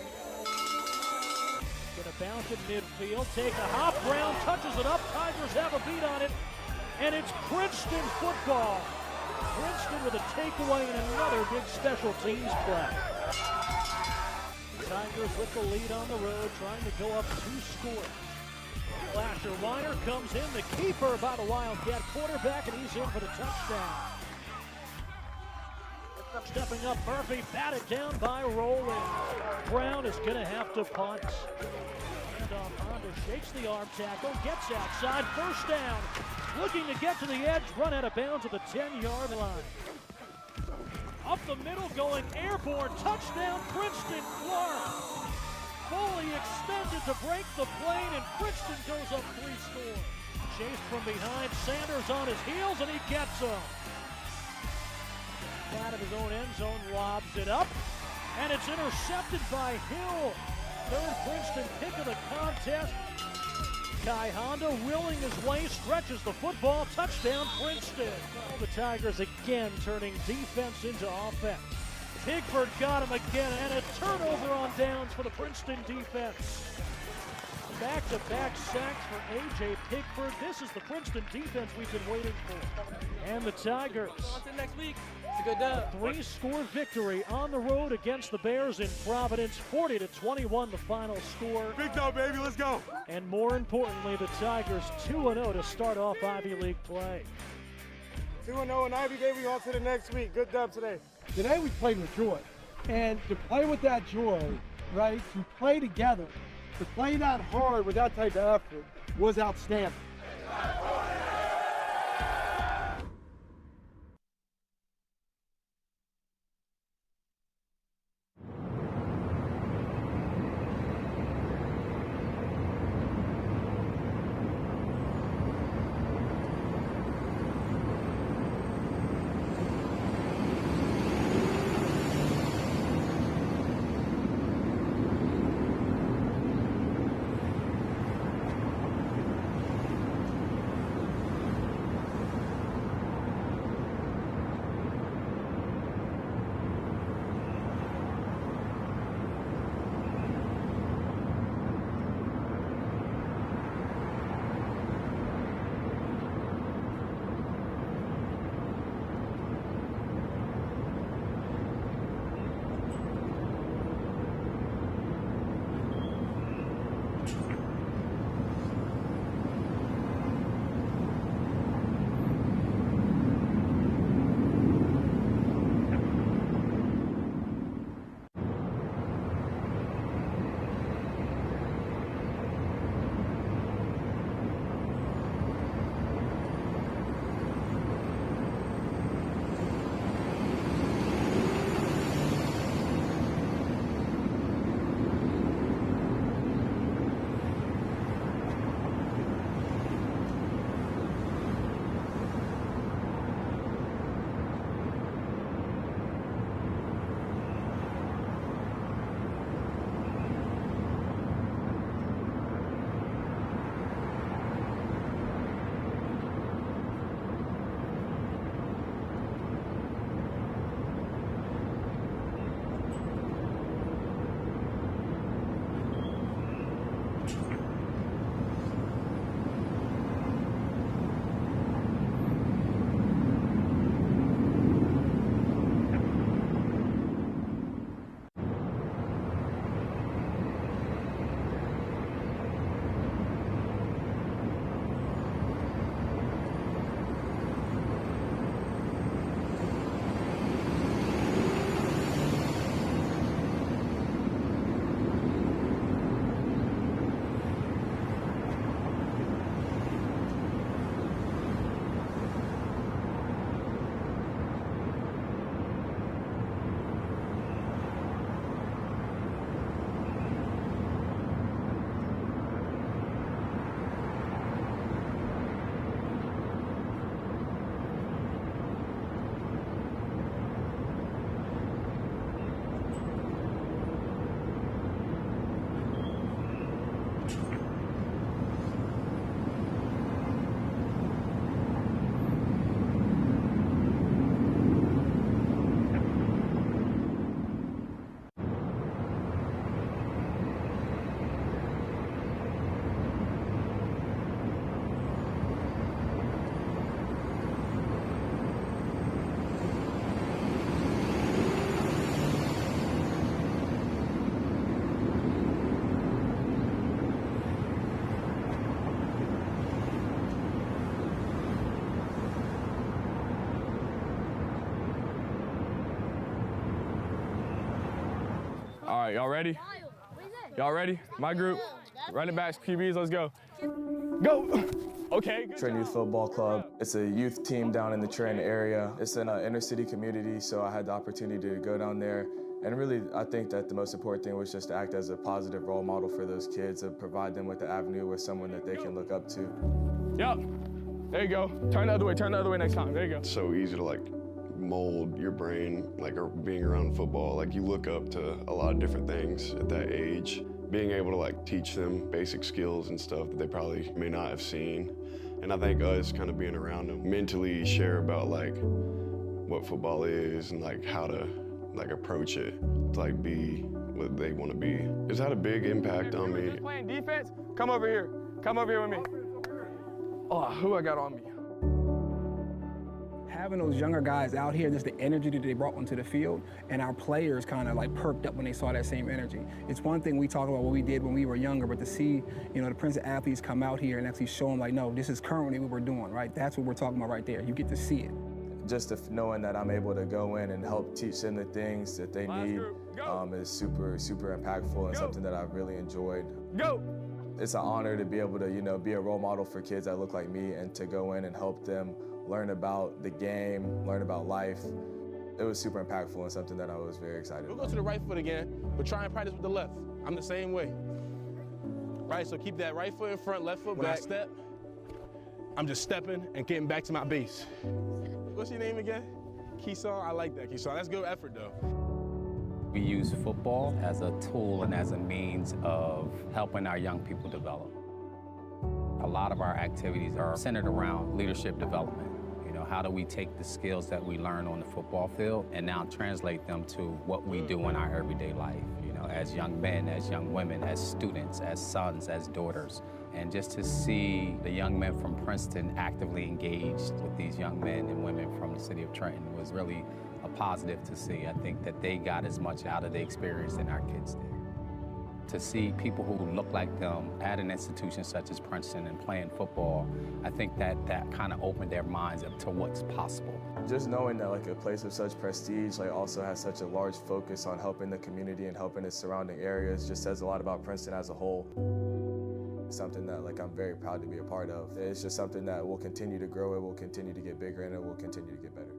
Gonna bounce it midfield, take a hop, Brown touches it up, Tigers have a beat on it, and it's Princeton football. Princeton with a takeaway and another big special teams play. Tigers with the lead on the road, trying to go up 2 scores. Lasher Weiner comes in, the keeper by the Wildcat quarterback, and he's in for the touchdown. Stepping up, Murphy batted down by Rowland. Brown is going to have to punt. And Honda shakes the arm tackle, gets outside, 1st down. Looking to get to the edge, run out of bounds at the 10-yard line. Up the middle, going airborne, touchdown, Princeton. Clark fully extended to break the plane, and Princeton goes up 3 scores. Chased from behind, Sanders on his heels, and he gets him. Out of his own end zone, lobs it up, and it's intercepted by Hill. 3rd Princeton pick of the contest. Kai Honda willing his way, stretches the football, touchdown Princeton. The Tigers again turning defense into offense. Pigford got him again, and a turnover on downs for the Princeton defense. Back-to-back sacks for A.J. Pigford. This is the Princeton defense we've been waiting for. And the Tigers. On to next week. It's a good dub. 3-score victory on the road against the Bears in Providence. 40-21 the final score. Big dub, baby, let's go. And more importantly, the Tigers 2-0 to start off Ivy League play. 2-0 in Ivy, baby, on to the next week. Good dub today. Today we played with joy, and to play with that joy, right, to play together, to play that hard with that type of effort was outstanding. right, y'all ready? Y'all ready? My group, running backs, QBs, let's go. Go! Okay, good Trenton Youth Football Club. It's a youth team down in the Trenton area. It's in an inner city community, so I had the opportunity to go down there. And really, I think that the most important thing was just to act as a positive role model for those kids, to provide them with the avenue with someone that they can look up to. Yep, there you go. Turn the other way next time, there you go. It's so easy to like mold your brain, like being around football. Like you look up to a lot of different things at that age. Being able to like teach them basic skills and stuff that they probably may not have seen. And I think us kind of being around them, mentally share about like what football is and like how to like approach it, to like be what they want to be. It's had a big impact on me. Just playing defense, come over here. Come over here with me. Oh, who I got on me? Having those younger guys out here, just the energy that they brought onto the field, and our players kind of like perked up when they saw that same energy. It's one thing we talk about what we did when we were younger, but to see, you know, the Princeton athletes come out here and actually show them like, no, this is currently what we're doing, right? That's what we're talking about right there. You get to see it. Just knowing that I'm able to go in and help teach them the things that they need is super, super impactful and something that I've really enjoyed. Go! It's an honor to be able to, you know, be a role model for kids that look like me and to go in and help them learn about the game, learn about life. It was super impactful and something that I was very excited We'll about. go to the right foot again, but try and practice with the left. I'm the same way. Right, so keep that right foot in front, left foot back. When I step, I'm just stepping and getting back to my base. What's your name again? Keyshawn, I like that, Keyshawn. That's good effort, though. We use football as a tool and as a means of helping our young people develop. A lot of our activities are centered around leadership development. You know, how do we take the skills that we learn on the football field and now translate them to what we do in our everyday life, you know, as young men, as young women, as students, as sons, as daughters. And just to see the young men from Princeton actively engaged with these young men and women from the city of Trenton was really a positive to see. I think that they got as much out of the experience than our kids did. To see people who look like them at an institution such as Princeton and playing football, I think that kind of opened their minds up to what's possible. Just knowing that like a place of such prestige like also has such a large focus on helping the community and helping its surrounding areas just says a lot about Princeton as a whole. Something that like I'm very proud to be a part of. It's just something that will continue to grow, it will continue to get bigger, and it will continue to get better.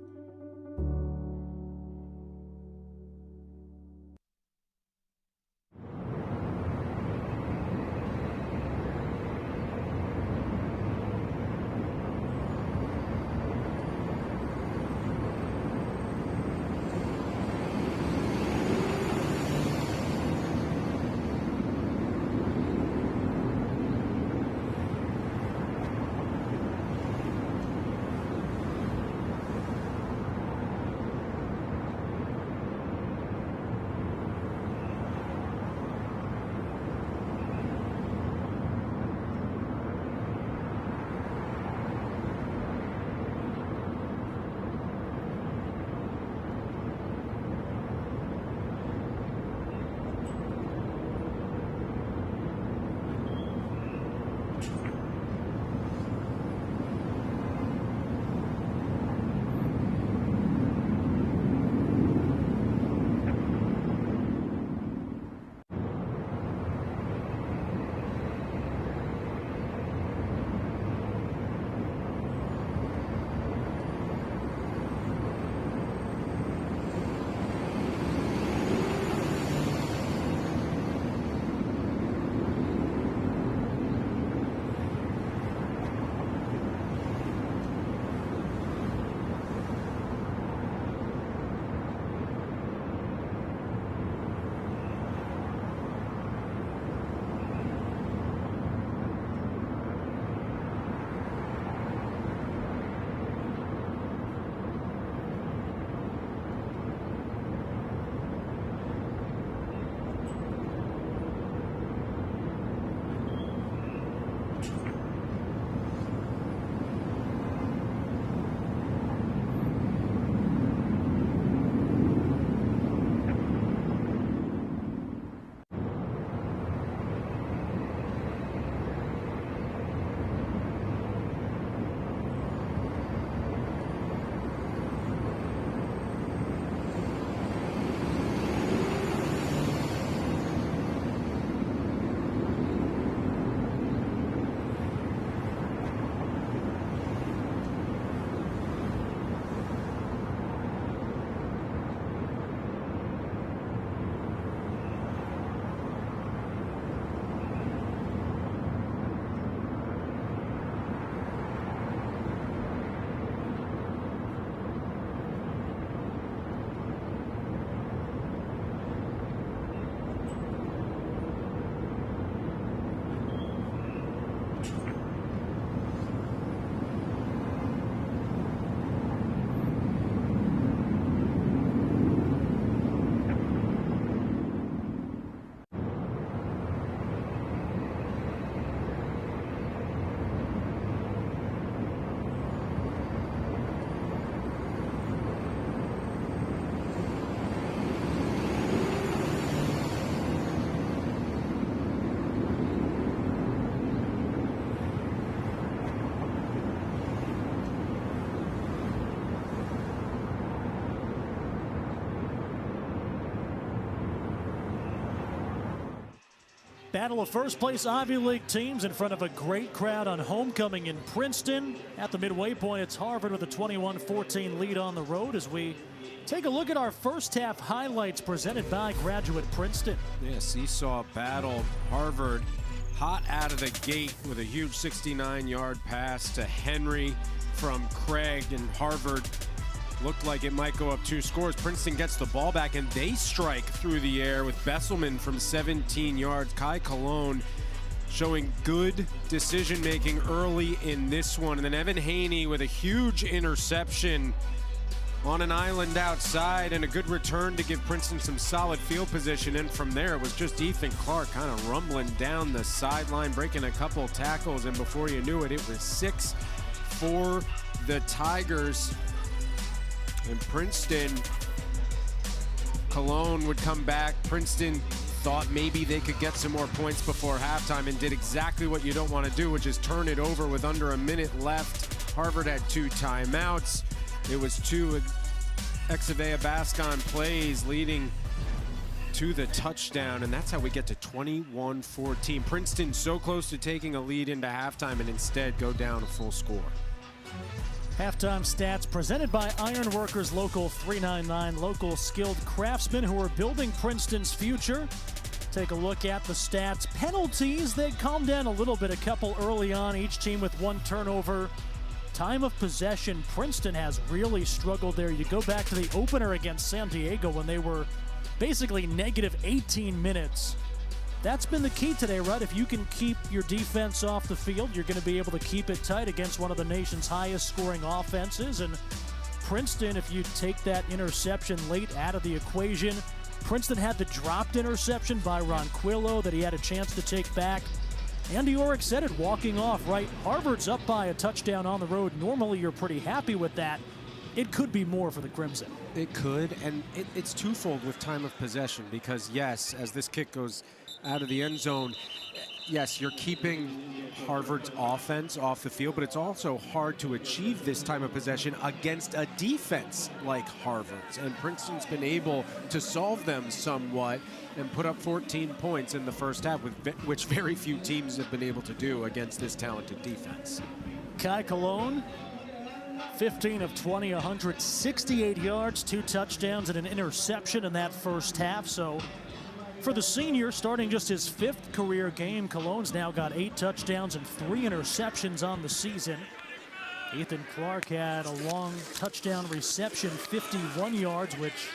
Battle of first place Ivy League teams in front of a great crowd on homecoming in Princeton. At the midway point, it's Harvard with a 21-14 lead on the road as we take a look at our first half highlights presented by Graduate Princeton. Yeah, seesaw battle. Harvard hot out of the gate with a huge 69-yard pass to Henry from Craig, and Harvard looked like it might go up 2 scores. Princeton gets the ball back, and they strike through the air with Besselman from 17 yards. Kai Cologne showing good decision-making early in this one. And then Evan Haney with a huge interception on an island outside, and a good return to give Princeton some solid field position. And from there, it was just Ethan Clark kind of rumbling down the sideline, breaking a couple tackles, and before you knew it, it was 6 for the Tigers. And Princeton, Cologne would come back. Princeton thought maybe they could get some more points before halftime and did exactly what you don't want to do, which is turn it over with under a minute left. Harvard had 2 timeouts. It was 2 Exavea Bascon plays leading to the touchdown, and that's how we get to 21-14. Princeton so close to taking a lead into halftime and instead go down a full score. Halftime stats presented by Ironworkers Local 399, local skilled craftsmen who are building Princeton's future. Take a look at the stats. Penalties, they calmed down a little bit, a couple early on, each team with 1 turnover. Time of possession, Princeton has really struggled there. You go back to the opener against San Diego when they were basically negative 18 minutes. That's been the key today, right? If you can keep your defense off the field, you're going to be able to keep it tight against one of the nation's highest scoring offenses. And Princeton, if you take that interception late out of the equation, Princeton had the dropped interception by Ronquillo that he had a chance to take back. Andy Orrick said it walking off, right? Harvard's up by a touchdown on the road. Normally you're pretty happy with that. It could be more for the Crimson. It could, and it's twofold with time of possession, because yes, as this kick goes out of the end zone, yes, you're keeping Harvard's offense off the field, but it's also hard to achieve this time of possession against a defense like Harvard's. And Princeton's been able to solve them somewhat and put up 14 points in the first half, which very few teams have been able to do against this talented defense. Kai Cologne, 15 of 20, 168 yards, 2 touchdowns and an interception in that first half. So for the senior, starting just his 5th career game, Cologne's now got 8 touchdowns and 3 interceptions on the season. Ethan Clark had a long touchdown reception, 51 yards, which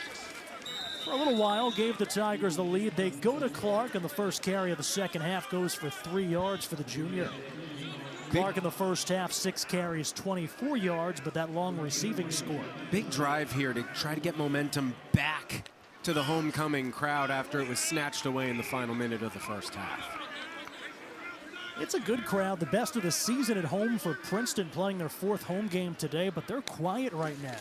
for a little while gave the Tigers the lead. They go to Clark, and the first carry of the second half goes for 3 yards for the junior. Clark in the first half, 6 carries, 24 yards, but that long receiving score. Big drive here to try to get momentum back to the homecoming crowd after it was snatched away in the final minute of the first half. It's a good crowd, the best of the season at home for Princeton, playing their 4th home game today, but they're quiet right now.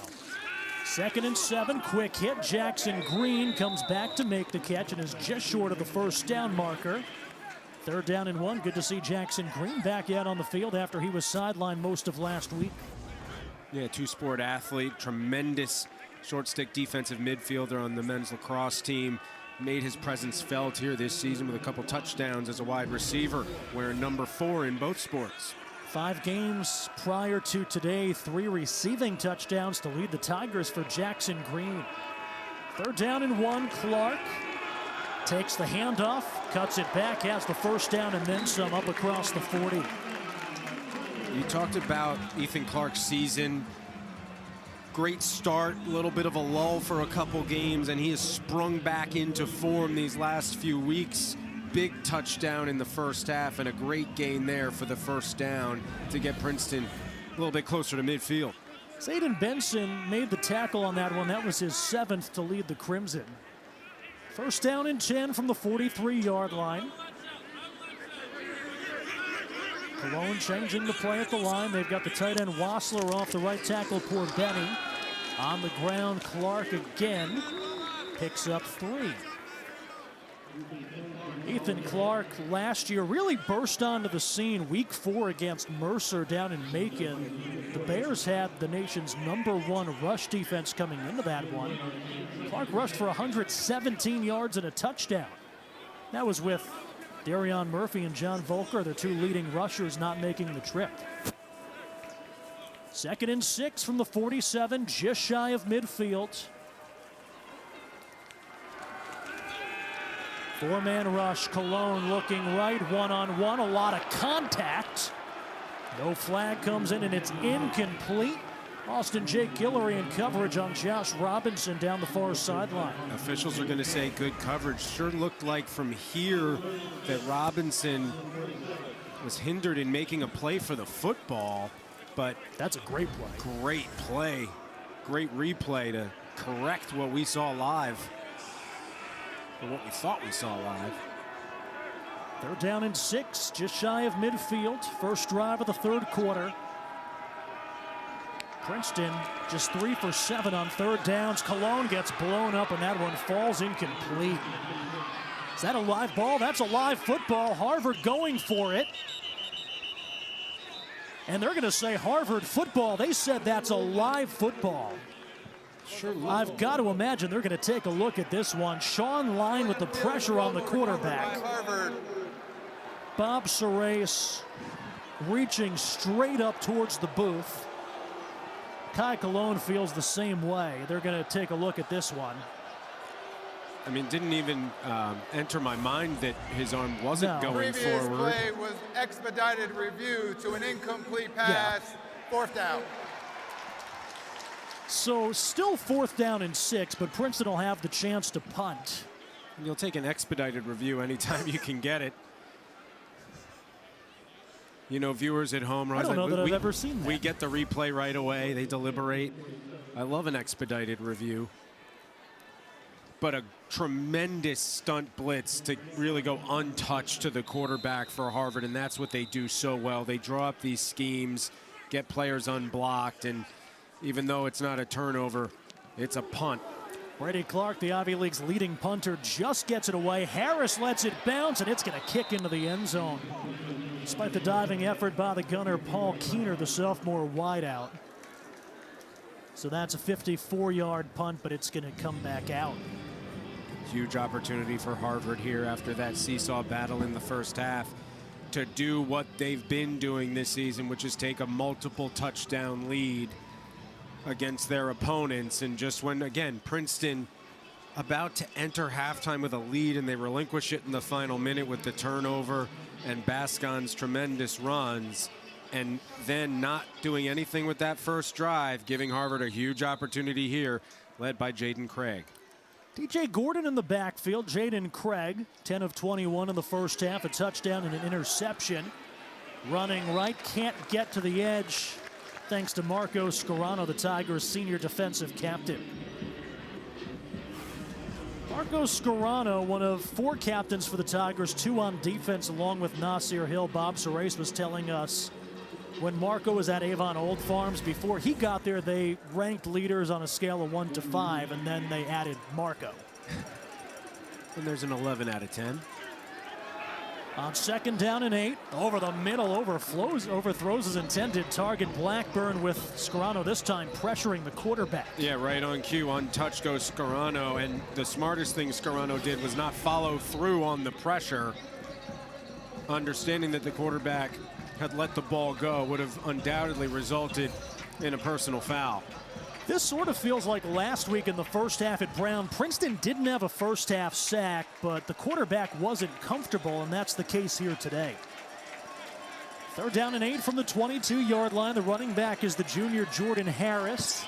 2nd and 7, quick hit. Jackson Green comes back to make the catch and is just short of the first down marker. 3rd down and 1. Good to see Jackson Green back out on the field after he was sidelined most of last week. Yeah, 2-sport athlete, tremendous short stick defensive midfielder on the men's lacrosse team. Made his presence felt here this season with a couple touchdowns as a wide receiver, wearing number 4 in both sports. 5 games prior to today, 3 receiving touchdowns to lead the Tigers for Jackson Green. 3rd down and 1, Clark takes the handoff, cuts it back, has the first down and then some up across the 40. You talked about Ethan Clark's season. Great start, a little bit of a lull for a couple games, and he has sprung back into form these last few weeks. Big touchdown in the first half and a great gain there for the first down to get Princeton a little bit closer to midfield. Zayden Benson made the tackle on that one. That was his 7th to lead the Crimson. 1st down and 10 from the 43-yard line. Cologne changing the play at the line. They've got the tight end Wassler off the right tackle, poor Benny. On the ground, Clark again picks up 3. Ethan Clark last year really burst onto the scene week 4 against Mercer down in Macon. The Bears had the nation's #1 rush defense coming into that one. Clark rushed for 117 yards and a touchdown. That was with Darion Murphy and John Volker, their 2 leading rushers, not making the trip. 2nd and 6 from the 47, just shy of midfield. 4-man rush, Cologne looking right, one-on-one, a lot of contact. No flag comes in and it's incomplete. Austin Jake Guillory in coverage on Josh Robinson down the far sideline. Officials are going to say good coverage. Sure looked like from here that Robinson was hindered in making a play for the football, but that's a great play. Great play. Great replay to correct what we saw live, or what we thought we saw live. 3rd down and 6, just shy of midfield. First drive of the 3rd quarter. Princeton just 3 for 7 on 3rd downs. Cologne gets blown up and that one falls incomplete. Is that a live ball? That's a live football. Harvard going for it. And they're going to say Harvard football. They said that's a live football. Sure. I've got to imagine they're going to take a look at this one. Sean Line with the pressure on the quarterback. Bob Serace reaching straight up towards the booth. Kai Cologne feels the same way. They're going to take a look at this one. I mean, didn't even enter my mind that his arm wasn't going Previous forward. Play was expedited review to an incomplete pass. 4th down. So still 4th down and 6, but Princeton will have the chance to punt. And you'll take an expedited review anytime you can get it. You know, viewers at home, I don't know that I've ever seen that. We get the replay right away. They deliberate. I love an expedited review. But a tremendous stunt blitz to really go untouched to the quarterback for Harvard, and that's what they do so well. They draw up these schemes, get players unblocked, and even though it's not a turnover, it's a punt. Brady Clark, the Ivy League's leading punter, just gets it away. Harris lets it bounce, and it's going to kick into the end zone. Despite the diving effort by the gunner, Paul Keener, the sophomore wideout. So that's a 54-yard punt, but it's going to come back out. Huge opportunity for Harvard here after that seesaw battle in the first half to do what they've been doing this season, which is take a multiple touchdown lead against their opponents. And just when, again, Princeton about to enter halftime with a lead and they relinquish it in the final minute with the turnover and Bascon's tremendous runs, and then not doing anything with that first drive, giving Harvard a huge opportunity here, led by Jaden Craig. DJ Gordon in the backfield. Jaden Craig, 10 of 21 in the first half, a touchdown and an interception. Running right, can't get to the edge, thanks to Marco Scarano, the Tigers' senior defensive captain. Marco Scarano, one of 4 captains for the Tigers, 2 on defense along with Nasir Hill. Bob Serace was telling us when Marco was at Avon Old Farms, before he got there, they ranked leaders on a scale of 1 to 5, and then they added Marco. And there's an 11 out of 10. On 2nd down and 8, over the middle, overthrows his intended target. Blackburn with Scarano this time pressuring the quarterback. Yeah, right on cue. Untouched goes Scarano, and the smartest thing Scarano did was not follow through on the pressure, understanding that the quarterback had let the ball go, would have undoubtedly resulted in a personal foul. This sort of feels like last week in the first half at Brown. Princeton didn't have a first half sack, but the quarterback wasn't comfortable, and that's the case here today. 3rd down and 8 from the 22-yard line. The running back is the junior Jordan Harris.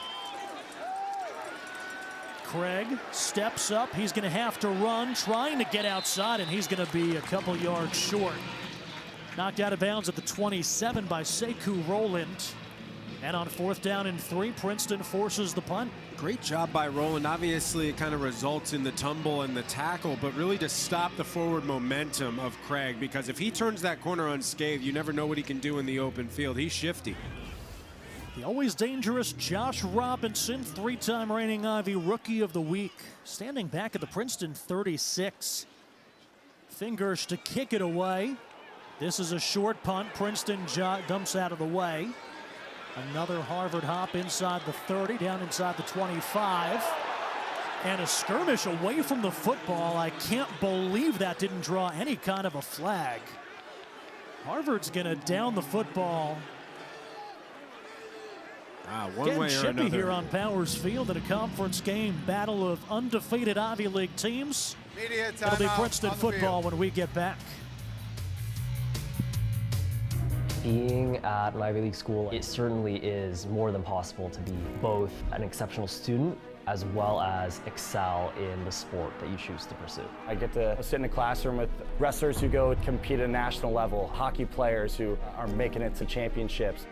Craig steps up. He's going to have to run, trying to get outside, and he's going to be a couple yards short. Knocked out of bounds at the 27 by Sekou Rowland. And on 4th down and 3, Princeton forces the punt. Great job by Rowland. Obviously, it kind of results in the tumble and the tackle, but really to stop the forward momentum of Craig, because if he turns that corner unscathed, you never know what he can do in the open field. He's shifty. The always dangerous Josh Robinson, 3-time reigning Ivy Rookie of the Week, standing back at the Princeton 36. Fingers to kick it away. This is a short punt. Princeton dumps out of the way. Another Harvard hop inside the 30, down inside the 25. And a skirmish away from the football. I can't believe that didn't draw any kind of a flag. Harvard's going to down the football. One way or chippy another. Here on Powers Field in a conference game. Battle of undefeated Ivy League teams. Media It'll be timeout Princeton on the football field. when we get back. Being at an Ivy League school, it certainly is more than possible to be both an exceptional student as well as excel in the sport that you choose to pursue. I get to sit in a classroom with wrestlers who go compete at a national level, hockey players who are making it to championships.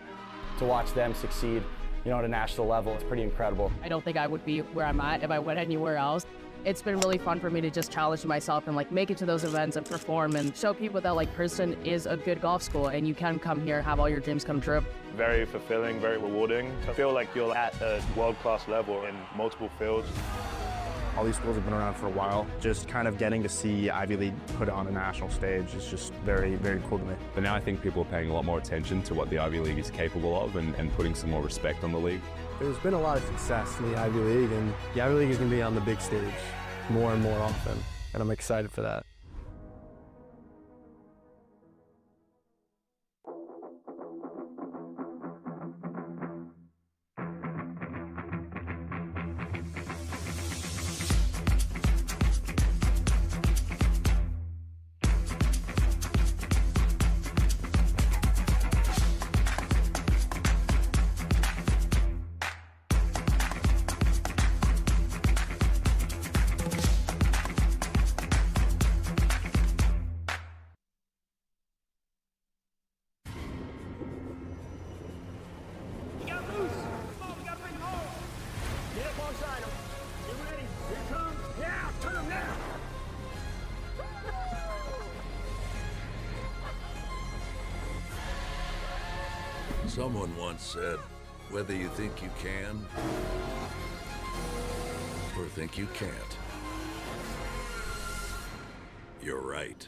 To watch them succeed, at a national level, it's pretty incredible. I don't think I would be where I'm at if I went anywhere else. It's been really fun for me to just challenge myself and make it to those events and perform and show people that Princeton is a good golf school and you can come here and have all your dreams come true. Very fulfilling, very rewarding. I feel like you're at a world-class level in multiple fields. All these schools have been around for a while. Just kind of getting to see Ivy League put on a national stage is just very, very cool to me. But now I think people are paying a lot more attention to what the Ivy League is capable of and putting some more respect on the league. There's been a lot of success in the Ivy League, and the Ivy League is going to be on the big stage more and more often, and I'm excited for that. Someone once said, whether you think you can or think you can't, you're right.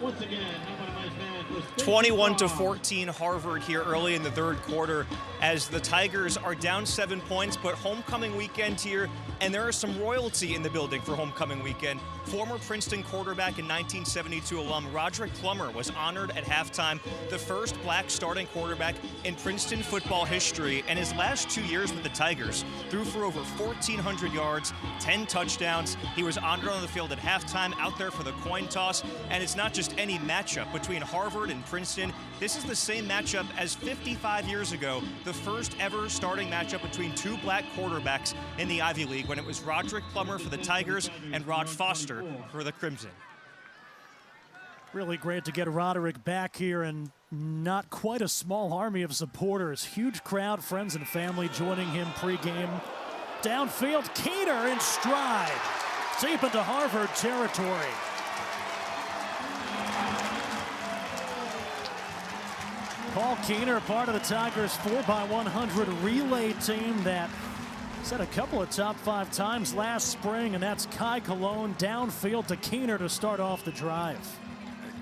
Once again, 21-14 Harvard here early in the third quarter as the Tigers are down 7 points, but homecoming weekend here, and there is some royalty in the building for homecoming weekend. Former Princeton quarterback and 1972 alum Roderick Plummer was honored at halftime, the first black starting quarterback in Princeton football history, and his last 2 years with the Tigers threw for over 1,400 yards, 10 touchdowns. He was honored on the field at halftime, out there for the coin toss, and it's not just any matchup between Harvard and Princeton. This is the same matchup as 55 years ago, the first ever starting matchup between two black quarterbacks in the Ivy League when it was Roderick Plummer for the Tigers and Rod Foster for the Crimson. Really great to get Roderick back here, and not quite a small army of supporters. Huge crowd, friends and family joining him pregame. Downfield, Keener in stride, deep into Harvard territory. Paul Keener, part of the Tigers' 4x100 relay team that set a couple of top 5 times last spring, and that's Kai Cologne downfield to Keener to start off the drive.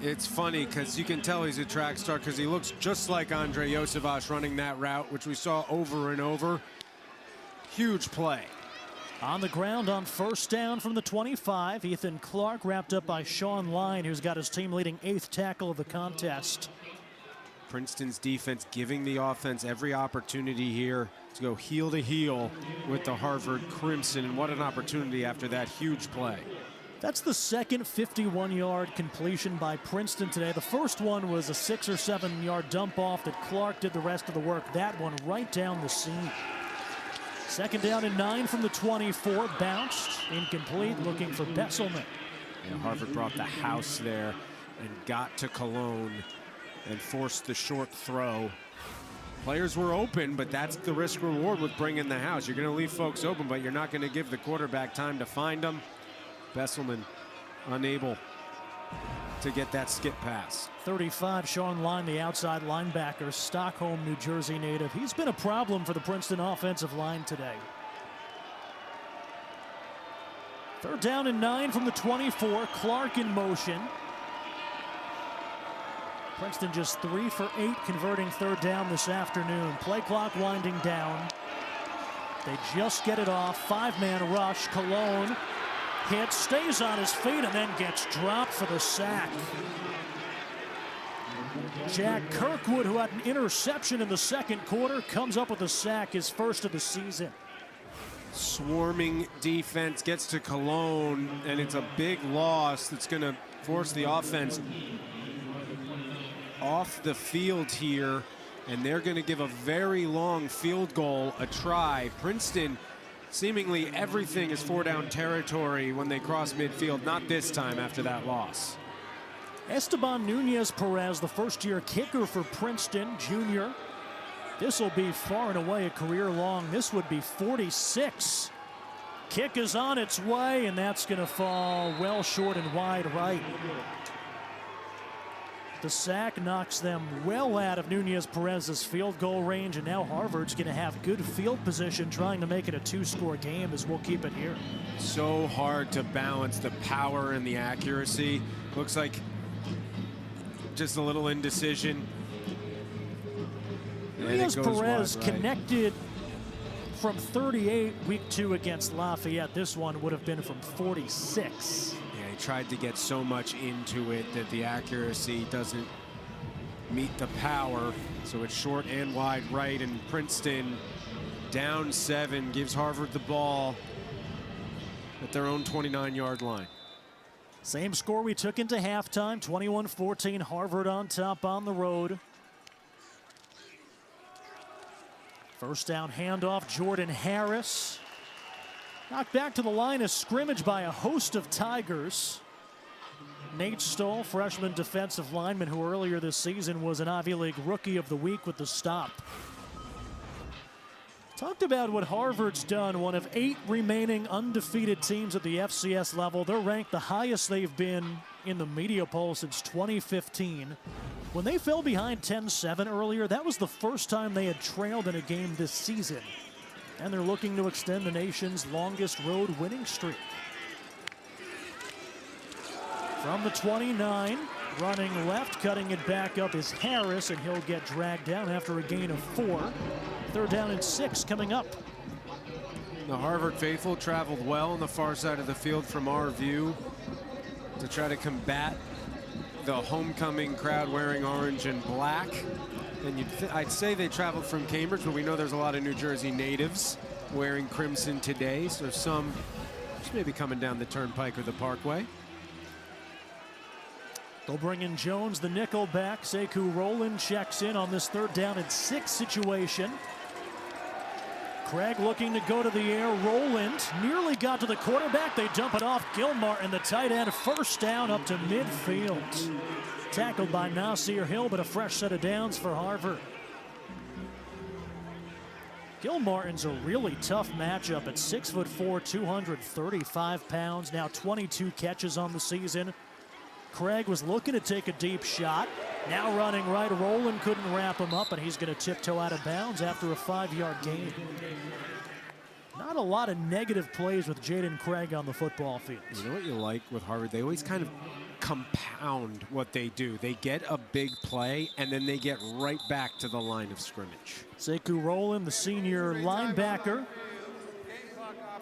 It's funny because you can tell he's a track star because he looks just like Andre Yosevach running that route, which we saw over and over. Huge play. On the ground on first down from the 25, Ethan Clark wrapped up by Sean Line, who's got his team leading 8th tackle of the contest. Princeton's defense giving the offense every opportunity here to go heel to heel with the Harvard Crimson, and what an opportunity after that huge play. That's the second 51-yard completion by Princeton today. The first one was a 6 or 7 yard dump off that Clark did the rest of the work. That one right down the seam. Second down and 9 from the 24, bounced, incomplete, looking for Besselman. Yeah, Harvard brought the house there and got to Cologne and forced the short throw. Players were open, but that's the risk reward with bringing the house. You're going to leave folks open, but you're not going to give the quarterback time to find them. Besselman unable to get that skip pass. 35, Sean Line, the outside linebacker, Stockholm, New Jersey native. He's been a problem for the Princeton offensive line today. Third down and 9 from the 24, Clark in motion. Princeton just 3 for 8 converting third down this afternoon. Play clock winding down. They just get it off. 5-man rush. Cologne hits, stays on his feet, and then gets dropped for the sack. Jack Kirkwood, who had an interception in the second quarter, comes up with a sack, his first of the season. Swarming defense gets to Cologne, and it's a big loss that's going to force the offense off the field here, and they're going to give a very long field goal a try. Princeton, seemingly everything is 4-down territory when they cross midfield. Not this time after that loss. Esteban Nunez-Perez, the first-year kicker for Princeton, junior. This will be far and away a career long. This would be 46. Kick is on its way, and that's going to fall well short and wide right. The sack knocks them well out of Nunez-Perez's field goal range, and now Harvard's going to have good field position trying to make it a 2-score game, as we'll keep it here. So hard to balance the power and the accuracy. Looks like just a little indecision. Nunez-Perez connected from 38 week 2 against Lafayette. This one would have been from 46. Yeah, he tried to get so much into it that the accuracy doesn't meet the power. So it's short and wide right, and Princeton down 7 gives Harvard the ball at their own 29-yard line. Same score we took into halftime, 21-14, Harvard on top on the road. First down handoff, Jordan Harris. Knocked back to the line of scrimmage by a host of Tigers. Nate Stoll, freshman defensive lineman who earlier this season was an Ivy League Rookie of the Week with the stop. Talked about what Harvard's done, one of 8 remaining undefeated teams at the FCS level. They're ranked the highest they've been in the media poll since 2015. When they fell behind 10-7 earlier, that was the first time they had trailed in a game this season. And they're looking to extend the nation's longest road winning streak. From the 29, running left, cutting it back up is Harris, and he'll get dragged down after a gain of 4. Third down and 6 coming up. The Harvard faithful traveled well on the far side of the field from our view to try to combat the homecoming crowd wearing orange and black. And I'd say they traveled from Cambridge, but we know there's a lot of New Jersey natives wearing crimson today, so some just maybe coming down the turnpike or the parkway. They'll bring in Jones, the nickel back. Sekou Rowland checks in on this third down and 6 situation. Craig looking to go to the air. Rowland nearly got to the quarterback. They dump it off Gilmore, and the tight end first down up to midfield. Tackled by Nasir Hill, but a fresh set of downs for Harvard. Gilmartin's a really tough matchup at 6'4", 235 pounds, now 22 catches on the season. Craig was looking to take a deep shot. Now running right, Rowland couldn't wrap him up, and he's going to tiptoe out of bounds after a 5-yard gain. Not a lot of negative plays with Jaden Craig on the football field. You know what you like with Harvard? They always kind of compound what they do. They get a big play, and then they get right back to the line of scrimmage. Sekou Rowland, the senior linebacker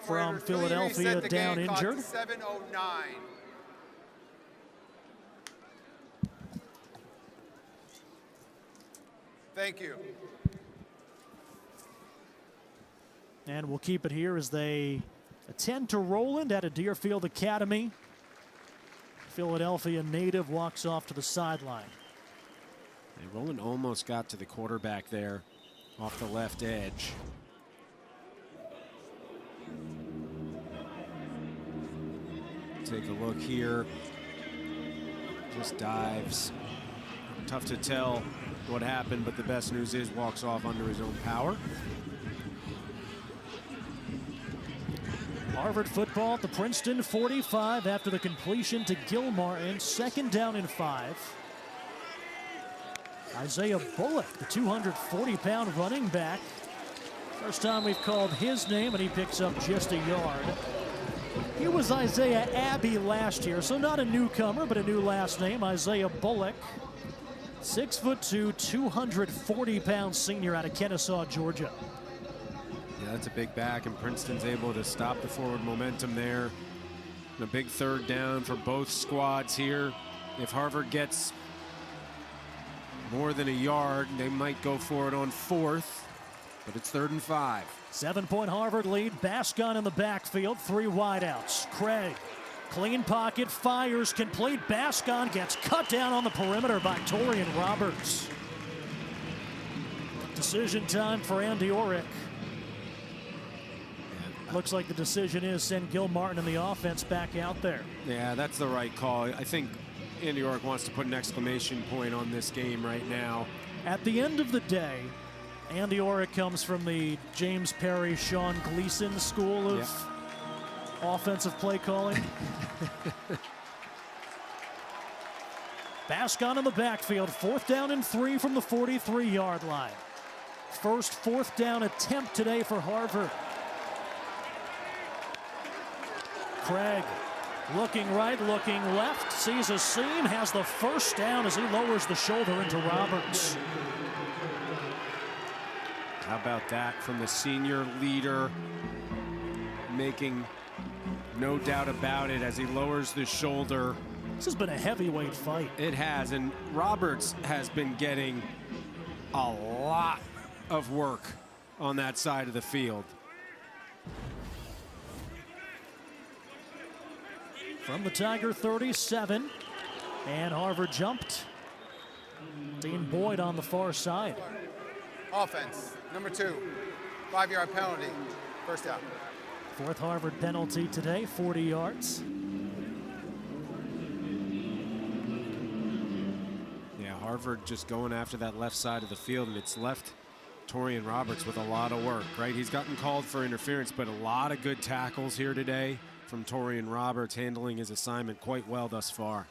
from Philadelphia, down injured. 7:09. Thank you. And we'll keep it here as they attend to Rowland at a Deerfield Academy. Philadelphia native walks off to the sideline. And Rowland almost got to the quarterback there off the left edge. Take a look here. Just dives. Tough to tell what happened, but the best news is walks off under his own power. Harvard football at the Princeton 45 after the completion to Gilmartin. Second down and 5. Isaiah Bullock, the 240-pound running back. First time we've called his name, and he picks up just a yard. He was Isaiah Abbey last year, so not a newcomer, but a new last name, Isaiah Bullock. 6'2", 240-pound senior out of Kennesaw, Georgia. Yeah, that's a big back, and Princeton's able to stop the forward momentum there. And a big third down for both squads here. If Harvard gets more than a yard, they might go for it on 4th, but it's 3rd and 5. 7-point Harvard lead. Bascon in the backfield, 3 wideouts. Craig, clean pocket, fires, complete. Bascon gets cut down on the perimeter by Torian Roberts. Decision time for Andy Orrick. Looks like the decision is send Gil Martin and the offense back out there. Yeah, that's the right call. I think Andy Orrick wants to put an exclamation point on this game right now. At the end of the day, Andy Orrick comes from the James Perry, Sean Gleason school of offensive play calling. Bascon in the backfield, 4th down and 3 from the 43-yard line. First 4th down attempt today for Harvard. Craig looking right, looking left, sees a seam, has the first down as he lowers the shoulder into Roberts. How about that from the senior leader, making no doubt about it as he lowers the shoulder. This has been a heavyweight fight. It has, and Roberts has been getting a lot of work on that side of the field. From the Tiger 37, and Harvard jumped. Dean Boyd on the far side. Offense, number 2, 5-yard penalty, 1st down. 4th Harvard penalty today, 40 yards. Yeah, Harvard just going after that left side of the field, and it's left Torian Roberts with a lot of work, right? He's gotten called for interference, but a lot of good tackles here today from Torian Roberts, handling his assignment quite well thus far.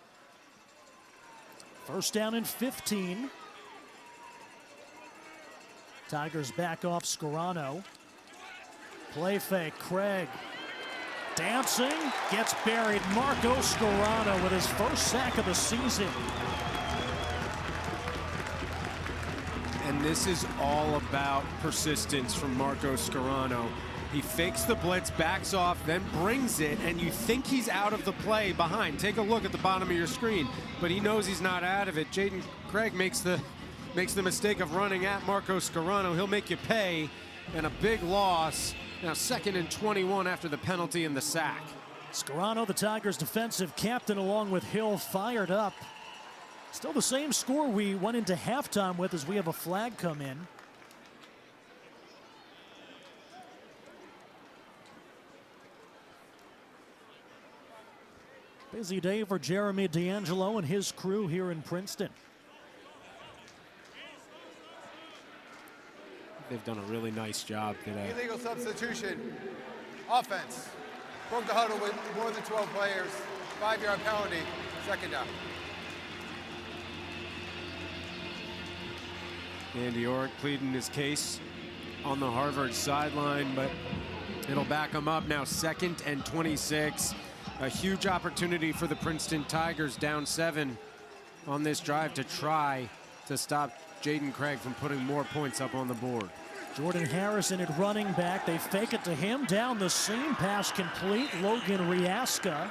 1st down and 15. Tigers back off Scarano. Play fake, Craig. Dancing, gets buried. Marco Scarano with his first sack of the season. And this is all about persistence from Marco Scarano. He fakes the blitz, backs off, then brings it, and you think he's out of the play behind. Take a look at the bottom of your screen, but he knows he's not out of it. Jaden Craig makes the mistake of running at Marco Scarano. He'll make you pay, and a big loss. Now 2nd and 21 after the penalty and the sack. Scarano, the Tigers' defensive captain, along with Hill, fired up. Still the same score we went into halftime with as we have a flag come in. Busy day for Jeremy D'Angelo and his crew here in Princeton. They've done a really nice job today. Illegal substitution. Offense. Broke the huddle with more than 12 players. 5-yard penalty. 2nd down. Andy Orrick pleading his case on the Harvard sideline, but it'll back him up now. 2nd and 26. A huge opportunity for the Princeton Tigers, down 7 on this drive, to try to stop Jaden Craig from putting more points up on the board. Jordan Harrison at running back. They fake it to him. Down the seam. Pass complete. Logan Reska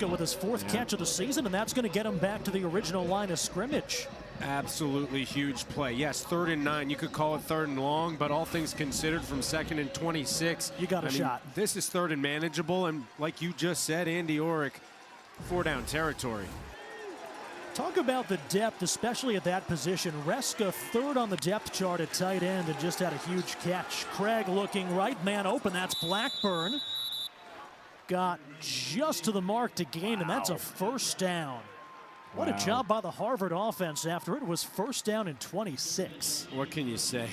with his 4th catch of the season, and that's going to get him back to the original line of scrimmage. Absolutely huge play. Yes, 3rd and 9. You could call it 3rd and long, but all things considered, from 2nd and 26. You got a shot. This is 3rd and manageable, and like you just said, Andy Orrick, 4-down territory. Talk about the depth, especially at that position. Reska 3rd on the depth chart at tight end and just had a huge catch. Craig looking right, man open. That's Blackburn. Got just to the mark to gain, and that's a 1st down. What a job by the Harvard offense after it was 1st down and 26. What can you say?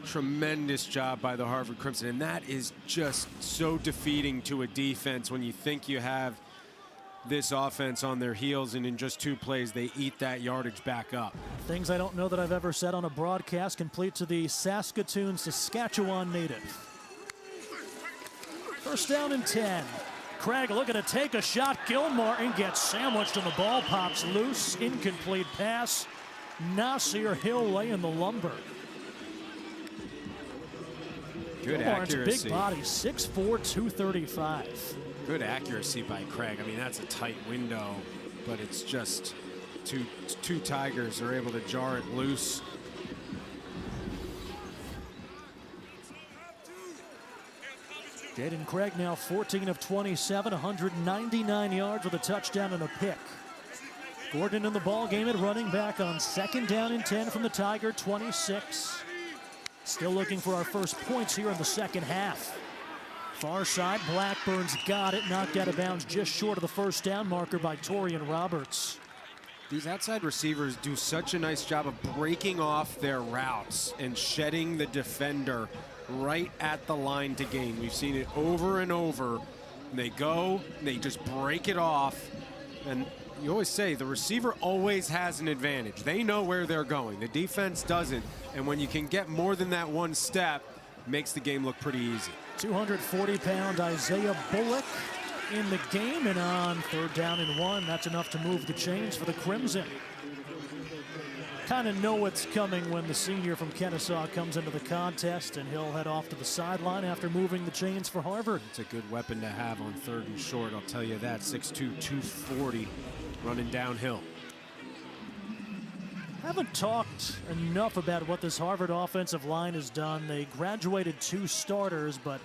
Tremendous job by the Harvard Crimson, and that is just so defeating to a defense when you think you have this offense on their heels, and in just 2 plays they eat that yardage back up. Things I don't know that I've ever said on a broadcast, complete to the Saskatoon, Saskatchewan native. 1st down and 10. Craig looking to take a shot. Gilmartin gets sandwiched and the ball pops loose. Incomplete pass. Nasir Hill laying the lumber. Good Gilmartin's accuracy. big body, 6'4", 235. Good accuracy by Craig. I mean, that's a tight window, but it's just two Tigers are able to jar it loose. Jaden Craig now 14 of 27, 199 yards with a touchdown and a pick. Gordon in the ball game at running back on 2nd down and 10 from the Tiger 26. Still looking for our first points here in the second half. Far side, Blackburn's got it, knocked out of bounds just short of the first down marker by Torian Roberts. These outside receivers do such a nice job of breaking off their routes and shedding the defender right at the line to gain. We've seen it over and over. They go, they just break it off, and you always say the receiver always has an advantage. They know where they're going. The defense doesn't, and when you can get more than that one step, it makes the game look pretty easy. 240-pound Isaiah Bullock in the game, and on 3rd down and 1, that's enough to move the chains for the Crimson. Kind of know what's coming when the senior from Kennesaw comes into the contest, and he'll head off to the sideline after moving the chains for Harvard. It's a good weapon to have on 3rd and short, I'll tell you that. 6'2", 240, running downhill. Haven't talked enough about what this Harvard offensive line has done. They graduated 2 starters, but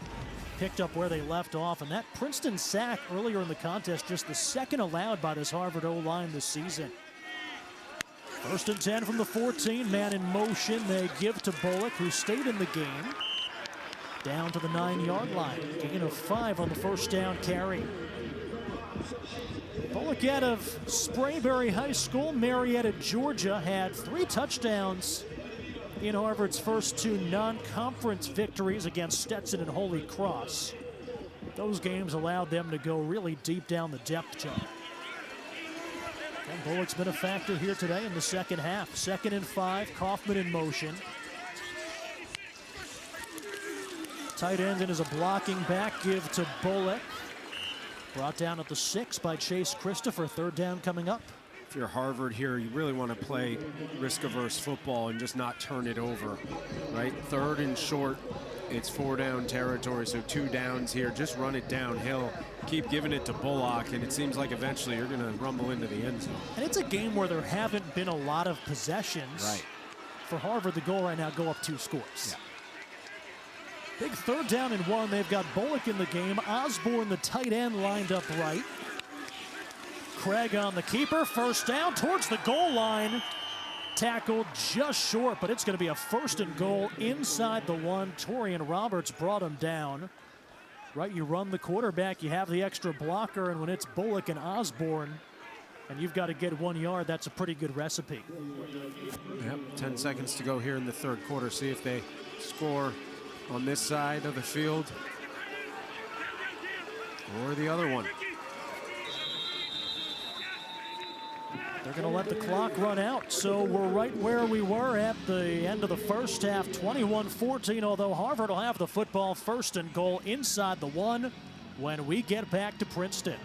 picked up where they left off. And that Princeton sack earlier in the contest, just the 2nd allowed by this Harvard O-line this season. 1st and 10 from the 14, man in motion. They give to Bullock, who stayed in the game. Down to the 9-yard line. Gain of 5 on the first down carry. Bullock out of Sprayberry High School, Marietta, Georgia, had 3 touchdowns in Harvard's first 2 non-conference victories against Stetson and Holy Cross. Those games allowed them to go really deep down the depth chart. And Bullock's been a factor here today in the second half. 2nd and 5, Kaufman in motion. Tight end and as a blocking back, give to Bullock. Brought down at the 6 by Chase Christopher. 3rd down coming up. If you're Harvard here, you really want to play risk-averse football and just not turn it over, right? 3rd and short, it's 4-down territory, so 2 downs here. Just run it downhill. Keep giving it to Bullock, and it seems like eventually you're going to rumble into the end zone. And it's a game where there haven't been a lot of possessions. Right. For Harvard, the goal right now, go up 2 scores. Yeah. Big 3rd down and 1. They've got Bullock in the game. Osborne, the tight end, lined up right. Craig on the keeper. 1st down towards the goal line. Tackled just short, but it's going to be a 1st and goal inside the 1. Torian Roberts brought him down. Right, you run the quarterback, you have the extra blocker, and when it's Bullock and Osborne, and you've got to get 1 yard, that's a pretty good recipe. Yep, 10 seconds to go here in the 3rd quarter. See if they score on this side of the field or the other one. They're going to let the clock run out, so we're right where we were at the end of the first half, 21-14, although Harvard will have the football. 1st and goal inside the 1 when we get back to Princeton.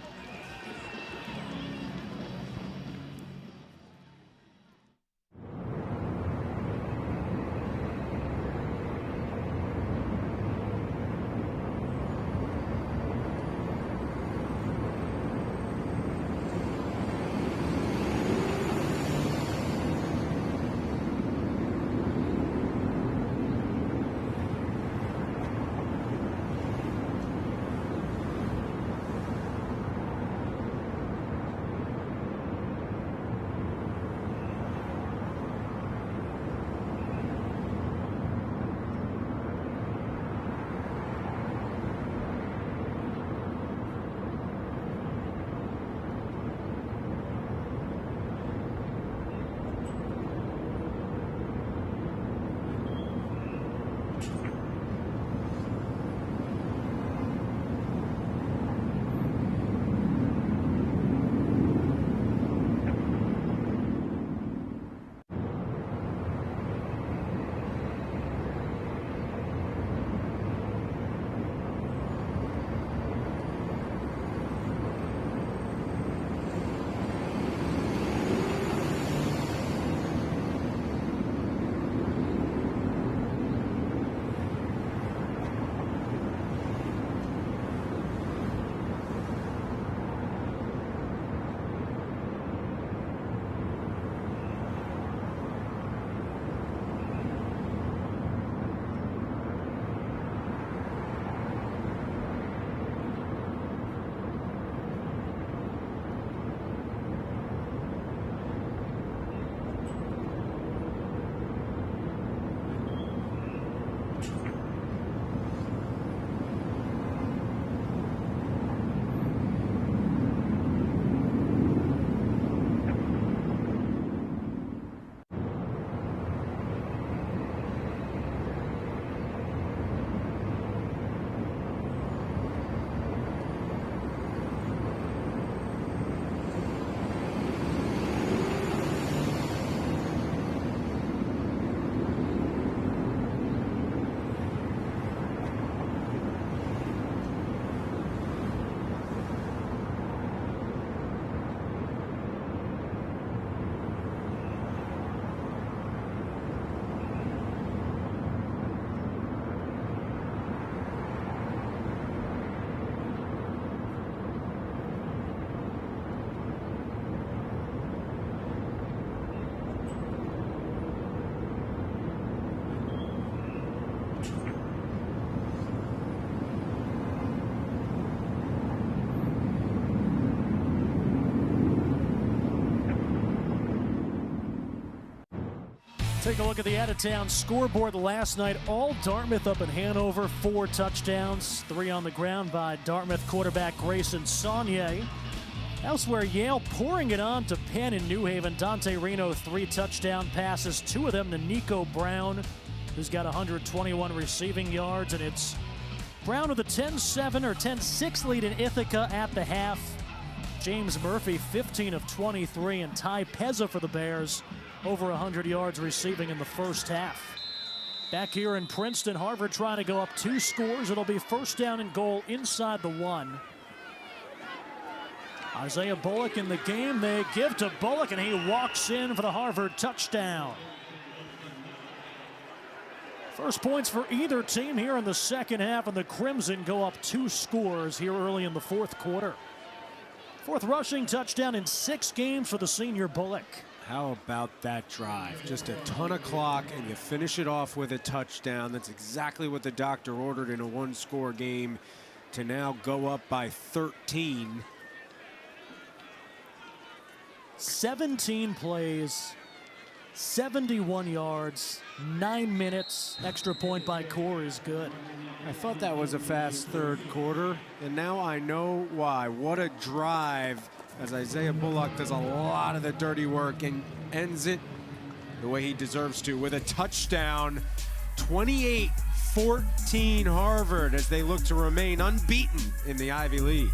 Take a look at the out-of-town scoreboard last night. All Dartmouth up in Hanover, 4 touchdowns, 3 on the ground by Dartmouth quarterback Grayson Saunier. Elsewhere, Yale pouring it on to Penn in New Haven. Dante Reno, 3 touchdown passes, 2 of them to Nico Brown, who's got 121 receiving yards, and it's Brown with a 10-7 or 10-6 lead in Ithaca at the half. James Murphy, 15 of 23, and Ty Pezza for the Bears, over 100 yards receiving in the first half. Back here in Princeton, Harvard trying to go up 2 scores. It'll be first down and goal inside the 1. Isaiah Bullock in the game. They give to Bullock, and he walks in for the Harvard touchdown. First points for either team here in the second half, and the Crimson go up 2 scores here early in the fourth quarter. 4th rushing touchdown in 6 games for the senior Bullock. How about that drive? Just a ton of clock, and you finish it off with a touchdown. That's exactly what the doctor ordered in a 1-score game, to now go up by 13. 17 plays, 71 yards, 9 minutes. Extra point by Core is good. I thought that was a fast third quarter, and now I know why. What a drive, as Isaiah Bullock does a lot of the dirty work and ends it the way he deserves to with a touchdown. 28-14 Harvard as they look to remain unbeaten in the Ivy League.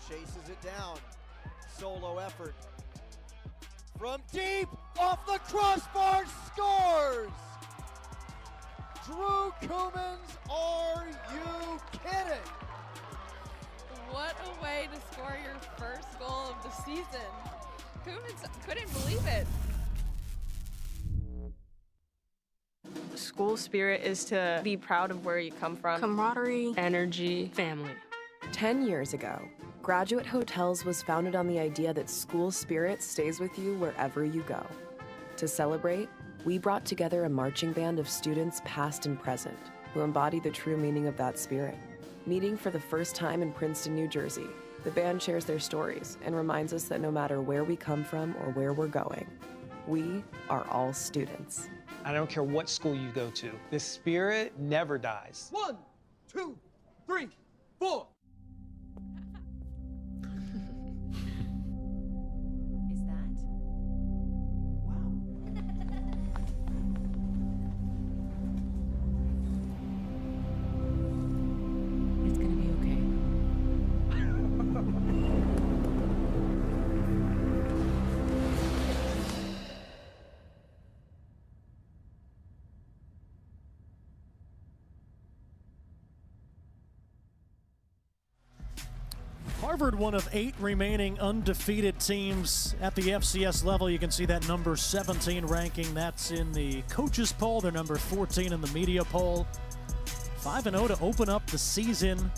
Chases it down. Solo effort. From deep, off the crossbar, scores! Drew Coomans, are you kidding? What a way to score your first goal of the season. Coomans couldn't believe it. School spirit is to be proud of where you come from. Camaraderie, energy, family. 10 years ago, Graduate Hotels was founded on the idea that school spirit stays with you wherever you go. To celebrate, we brought together a marching band of students past and present who embody the true meaning of that spirit. Meeting for the first time in Princeton, New Jersey, the band shares their stories and reminds us that no matter where we come from or where we're going, we are all students. I don't care what school you go to, the spirit never dies. 1, 2, 3, 4. Harvard, one of 8 remaining undefeated teams at the FCS level. You can see that number 17 ranking. That's in the coaches poll. They're number 14 in the media poll. 5-0 to open up the season.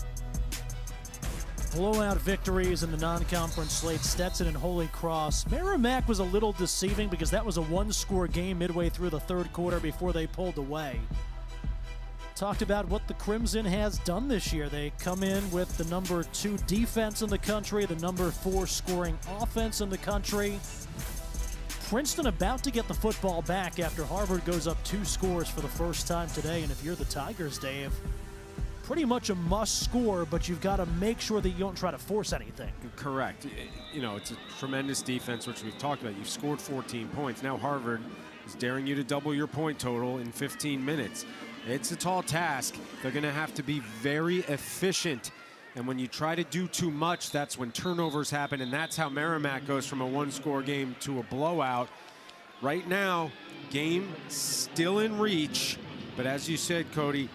Blowout victories in the non-conference slate. Stetson and Holy Cross. Merrimack was a little deceiving because that was a 1-score game midway through the third quarter before they pulled away. Talked about what the Crimson has done this year. They come in with the number 2 defense in the country, the number 4 scoring offense in the country. Princeton about to get the football back after Harvard goes up 2 scores for the first time today. And if you're the Tigers, Dave, pretty much a must score, but you've got to make sure that you don't try to force anything. Correct. You know, it's a tremendous defense, which we've talked about. You've scored 14 points. Now Harvard is daring you to double your point total in 15 minutes. It's a tall task. They're going to have to be very efficient. And when you try to do too much, that's when turnovers happen. And that's how Merrimack goes from a 1-score game to a blowout. Right now, game still in reach. But as you said, Cody,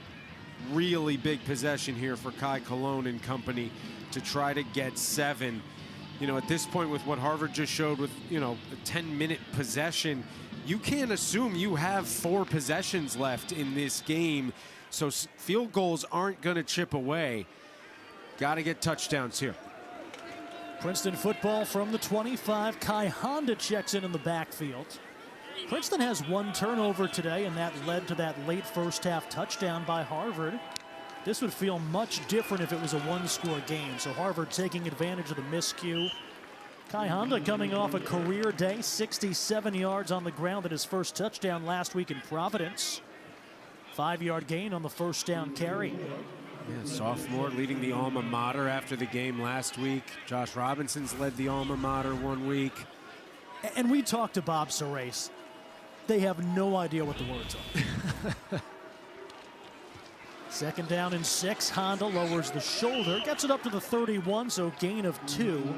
really big possession here for Kai Cologne and company to try to get 7. You know, at this point with what Harvard just showed with, you know, a 10-minute possession, you can't assume you have 4 possessions left in this game. So field goals aren't going to chip away. Got to get touchdowns here. Princeton football from the 25. Kai Honda checks in the backfield. Princeton has 1 turnover today, and that led to that late first half touchdown by Harvard. This would feel much different if it was a 1-score game. So Harvard taking advantage of the miscue. Kai Honda coming off a career day, 67 yards on the ground at his first touchdown last week in Providence. 5-yard gain on the first down carry. Yeah, sophomore leading the alma mater after the game last week. Josh Robinson's led the alma mater 1 week. And we talked to Bob Serace. They have no idea what the words are. 2nd down and 6. Honda lowers the shoulder, gets it up to the 31, so gain of 2.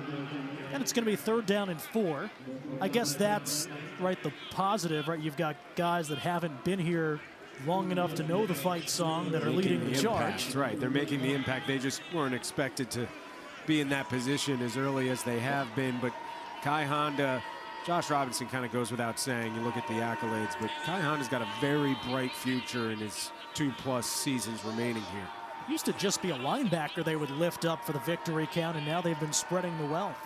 And it's going to be 3rd down and 4. I guess that's right, the positive, right? You've got guys that haven't been here long enough to know the fight song that are leading the charge. That's right, they're making the impact. They just weren't expected to be in that position as early as they have been. But Kai Honda, Josh Robinson kind of goes without saying. You look at the accolades, but Kai Honda's got a very bright future in his 2+ seasons remaining here. Used to just be a linebacker they would lift up for the victory count, and now they've been spreading the wealth.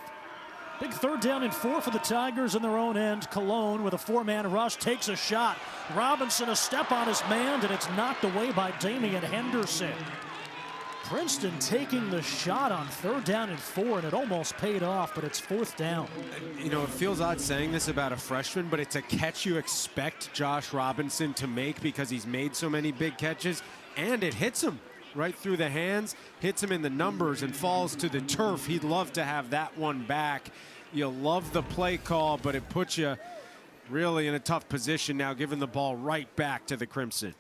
Big 3rd down and 4 for the Tigers in their own end. Cologne with a 4-man rush takes a shot. Robinson a step on his man, and it's knocked away by Damian Henderson. Princeton taking the shot on 3rd down and 4, and it almost paid off, but it's 4th down. You know, it feels odd saying this about a freshman, but it's a catch you expect Josh Robinson to make because he's made so many big catches, and it hits him right through the hands, hits him in the numbers, and falls to the turf. He'd love to have that one back. You love the play call, but it puts you really in a tough position now, giving the ball right back to the Crimson.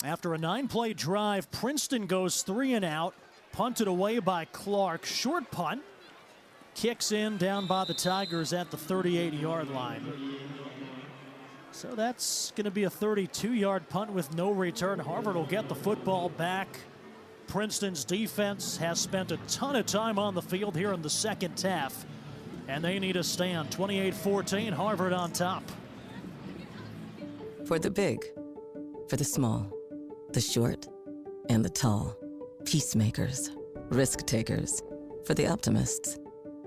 After a 9-play drive, Princeton goes 3 and out. Punted away by Clark. Short punt. Kicks in down by the Tigers at the 38-yard line. So that's going to be a 32-yard punt with no return. Harvard will get the football back. Princeton's defense has spent a ton of time on the field here in the 2nd half, and they need a stand. 28-14, Harvard on top. For the big, for the small, the short, and the tall. Peacemakers, risk takers. For the optimists,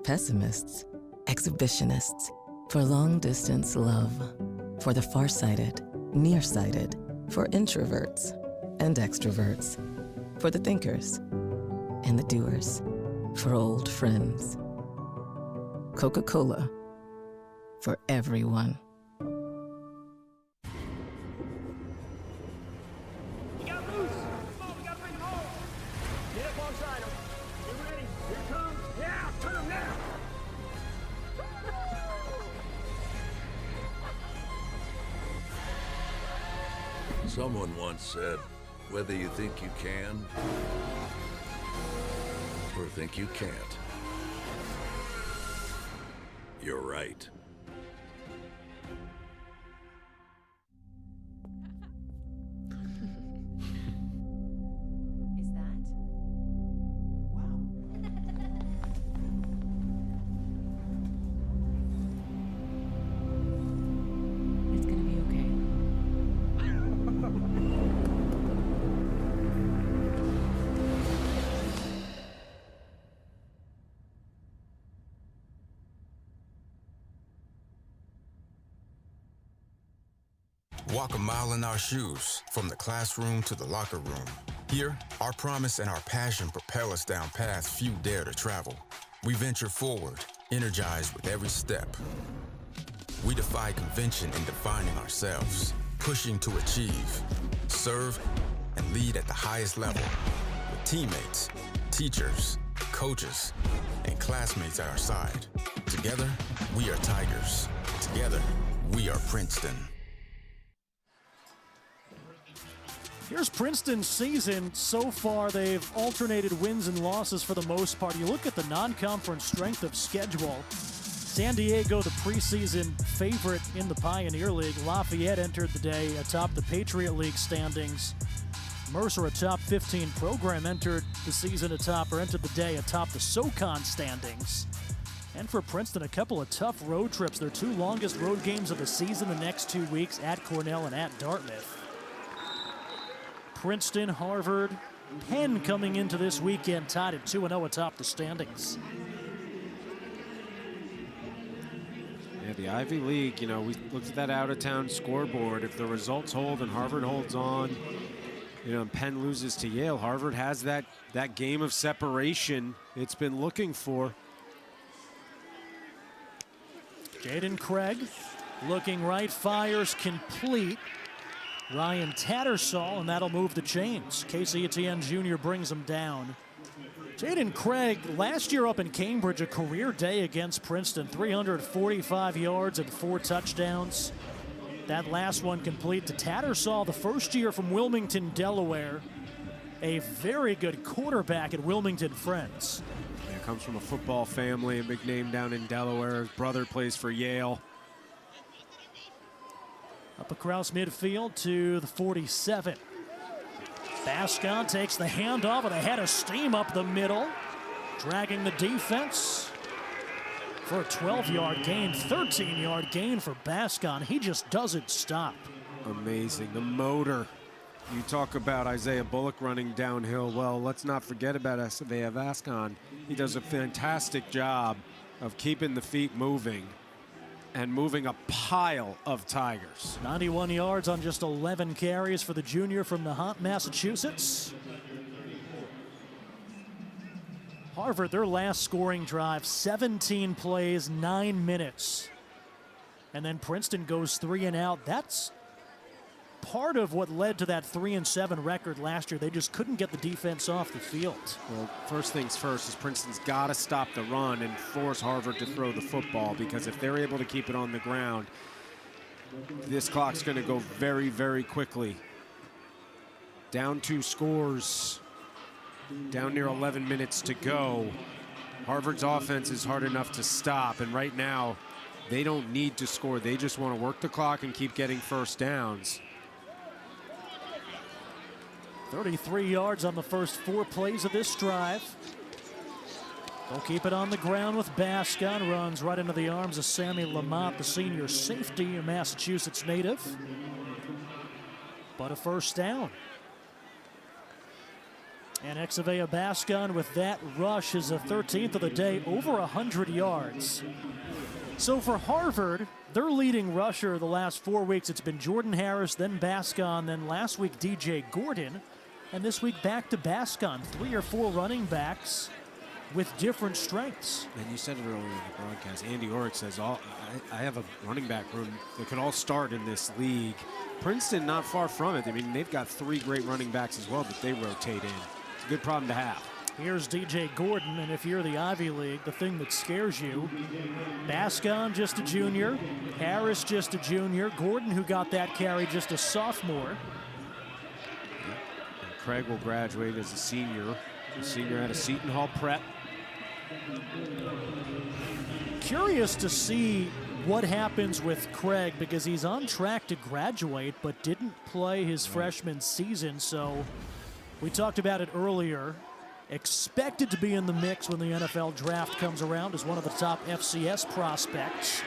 pessimists, exhibitionists. For long distance love. For the farsighted, nearsighted. For introverts and extroverts. For the thinkers and the doers. For old friends. Coca-Cola. For everyone. Someone once said, whether you think you can or think you can't, you're right. Walk a mile in our shoes, from the classroom to the locker room. Here, our promise and our passion propel us down paths few dare to travel. We venture forward, energized with every step. We defy convention in defining ourselves, pushing to achieve, serve, and lead at the highest level. With teammates, teachers, coaches, and classmates at our side. Together, we are Tigers. Together, we are Princeton. Here's Princeton's season. So far, they've alternated wins and losses for the most part. You look at the non-conference strength of schedule. San Diego, the preseason favorite in the Pioneer League. Lafayette entered the day atop the Patriot League standings. Mercer, a top 15 program, entered the day atop the SoCon standings. And for Princeton, a couple of tough road trips. Their two longest road games of the season the next 2 weeks, at Cornell and at Dartmouth. Princeton, Harvard, Penn coming into this weekend tied at 2-0 atop the standings. Yeah, the Ivy League, you know, we looked at that out-of-town scoreboard. If the results hold and Harvard holds on, you know, and Penn loses to Yale, Harvard has that game of separation it's been looking for. Jaden Craig looking right, fires complete. Ryan Tattersall, and that'll move the chains. Casey Etienne Jr. brings him down. Jaden Craig, last year up in Cambridge, a career day against Princeton, 345 yards and 4 touchdowns. That last one complete to Tattersall, the first year from Wilmington, Delaware. A very good quarterback at Wilmington Friends. Yeah, comes from a football family, a big name down in Delaware. His brother plays for Yale. Up across midfield to the 47. Bascon takes the handoff with a head of steam up the middle, dragging the defense for a 12-yard gain, 13-yard gain for Bascon. He just doesn't stop. Amazing, the motor. You talk about Isaiah Bullock running downhill. Well, let's not forget about Isaiah Bascon. He does a fantastic job of keeping the feet moving and moving a pile of Tigers. 91 yards on just 11 carries for the junior from Nahant, Massachusetts. Harvard, their last scoring drive, 17 plays, 9 minutes. And then Princeton goes 3 and out. That's part of what led to that 3-7 record last year. They just couldn't get the defense off the field. Well, first things first is Princeton's got to stop the run and force Harvard to throw the football, because if they're able to keep it on the ground, this clock's going to go very, very quickly. Down 2 scores, down near 11 minutes to go. Harvard's offense is hard enough to stop, and right now they don't need to score. They just want to work the clock and keep getting first downs. 33 yards on the first 4 plays of this drive. They'll keep it on the ground with Bascon. Runs right into the arms of Sammy Lamont, the senior safety, a Massachusetts native. But a first down. And Exavea Bascon with that rush is a 13th of the day, over 100 yards. So for Harvard, their leading rusher the last 4 weeks, it's been Jordan Harris, then Bascon, then last week DJ Gordon. And this week back to Bascon, 3 or 4 running backs with different strengths. And you said it earlier in the broadcast, Andy Orrick says, I have a running back room that could all start in this league. Princeton not far from it. I mean, they've got 3 great running backs as well that they rotate in. It's a good problem to have. Here's DJ Gordon, and if you're the Ivy League, the thing that scares you, Bascon just a junior, Harris just a junior, Gordon, who got that carry, just a sophomore. Craig will graduate as a senior. A senior at a Seton Hall prep. Curious to see what happens with Craig, because he's on track to graduate but didn't play his freshman season. So we talked about it earlier. Expected to be in the mix when the NFL draft comes around as one of the top FCS prospects.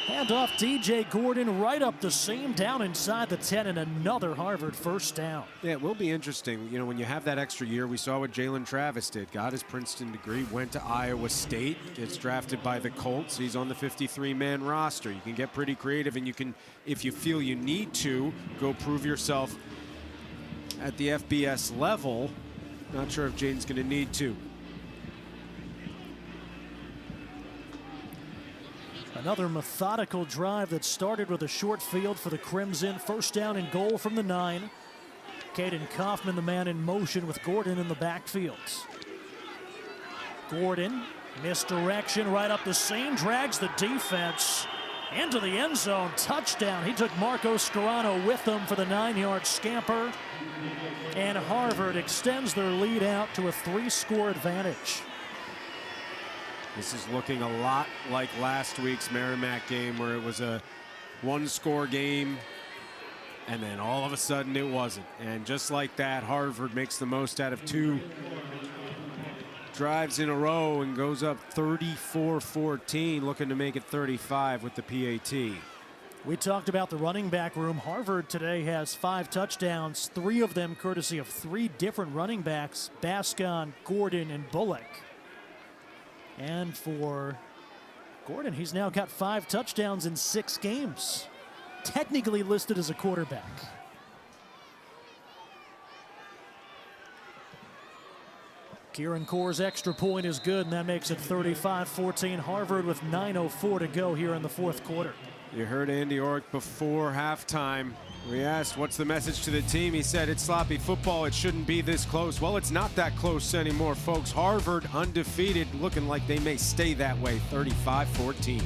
Handoff DJ Gordon right up the seam, down inside the 10, and another Harvard first down. Yeah, it will be interesting. You know, when you have that extra year, we saw what Jalen Travis did. Got his Princeton degree, went to Iowa State, gets drafted by the Colts. He's on the 53-man roster. You can get pretty creative, and you can, if you feel you need to, go prove yourself at the FBS level. Not sure if Jaden's going to need to. Another methodical drive that started with a short field for the Crimson. First down and goal from the 9. Caden Kaufman, the man in motion with Gordon in the backfield. Gordon, misdirection right up the seam, drags the defense into the end zone. Touchdown. He took Marco Scarano with him for the 9-yard scamper. And Harvard extends their lead out to a 3-score advantage. This is looking a lot like last week's Merrimack game, where it was a one-score game, and then all of a sudden it wasn't. And just like that, Harvard makes the most out of 2 drives in a row and goes up 34-14, looking to make it 35 with the PAT. We talked about the running back room. Harvard today has 5 touchdowns, 3 of them courtesy of 3 different running backs, Bascon, Gordon, and Bullock. And for Gordon, he's now got 5 touchdowns in 6 games. Technically listed as a quarterback. Kieran Core's extra point is good, and that makes it 35-14 Harvard with 9:04 to go here in the 4th quarter. You heard Andy Orrick before halftime. We asked, what's the message to the team? He said, it's sloppy football. It shouldn't be this close. Well, it's not that close anymore, folks. Harvard undefeated, looking like they may stay that way, 35-14.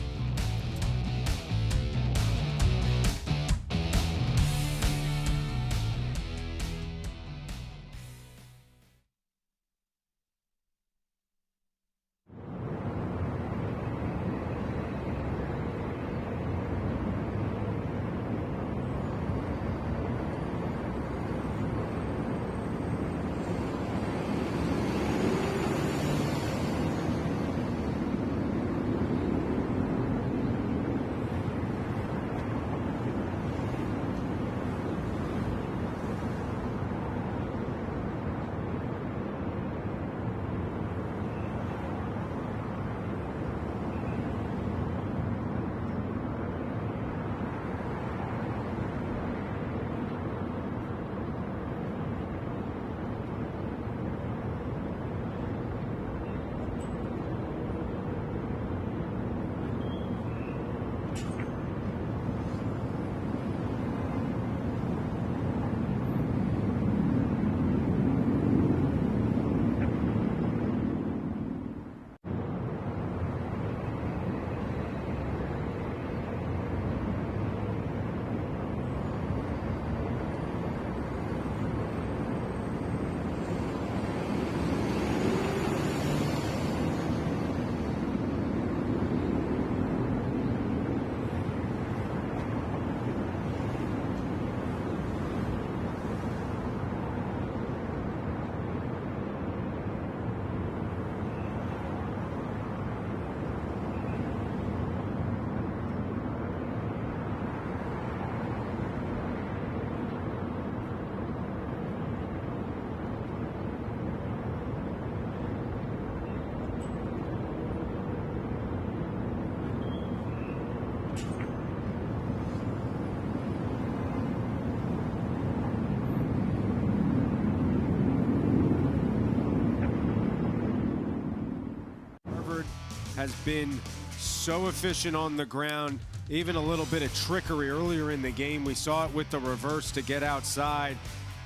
Has been so efficient on the ground, even a little bit of trickery earlier in the game. We saw it with the reverse to get outside.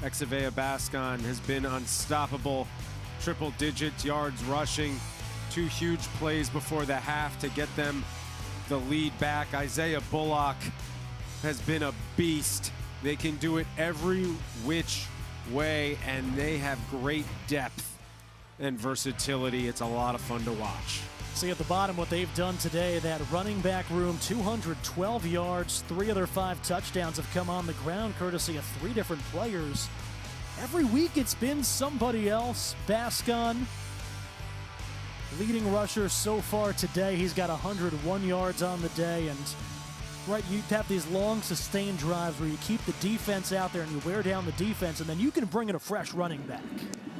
Exavea Bascon has been unstoppable. Triple-digit yards rushing. 2 huge plays before the half to get them the lead back. Isaiah Bullock has been a beast. They can do it every which way, and they have great depth and versatility. It's a lot of fun to watch. See at the bottom what they've done today. That running back room, 212 yards, 3 other 5 touchdowns have come on the ground courtesy of 3 different players. Every week it's been somebody else. Bascon, leading rusher so far today. He's got 101 yards on the day, and right, you have these long sustained drives where you keep the defense out there and you wear down the defense, and then you can bring in a fresh running back.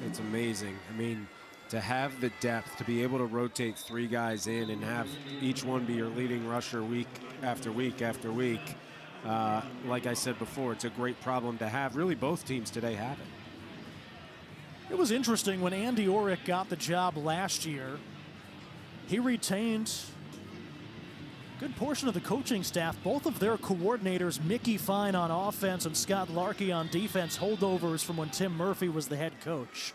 It's amazing. I mean, to have the depth, to be able to rotate 3 guys in and have each one be your leading rusher week after week after week. Like I said before, it's a great problem to have. Really, both teams today have it. It was interesting when Andy Orrick got the job last year. He retained a good portion of the coaching staff. Both of their coordinators, Mickey Fine on offense and Scott Larkey on defense, holdovers from when Tim Murphy was the head coach.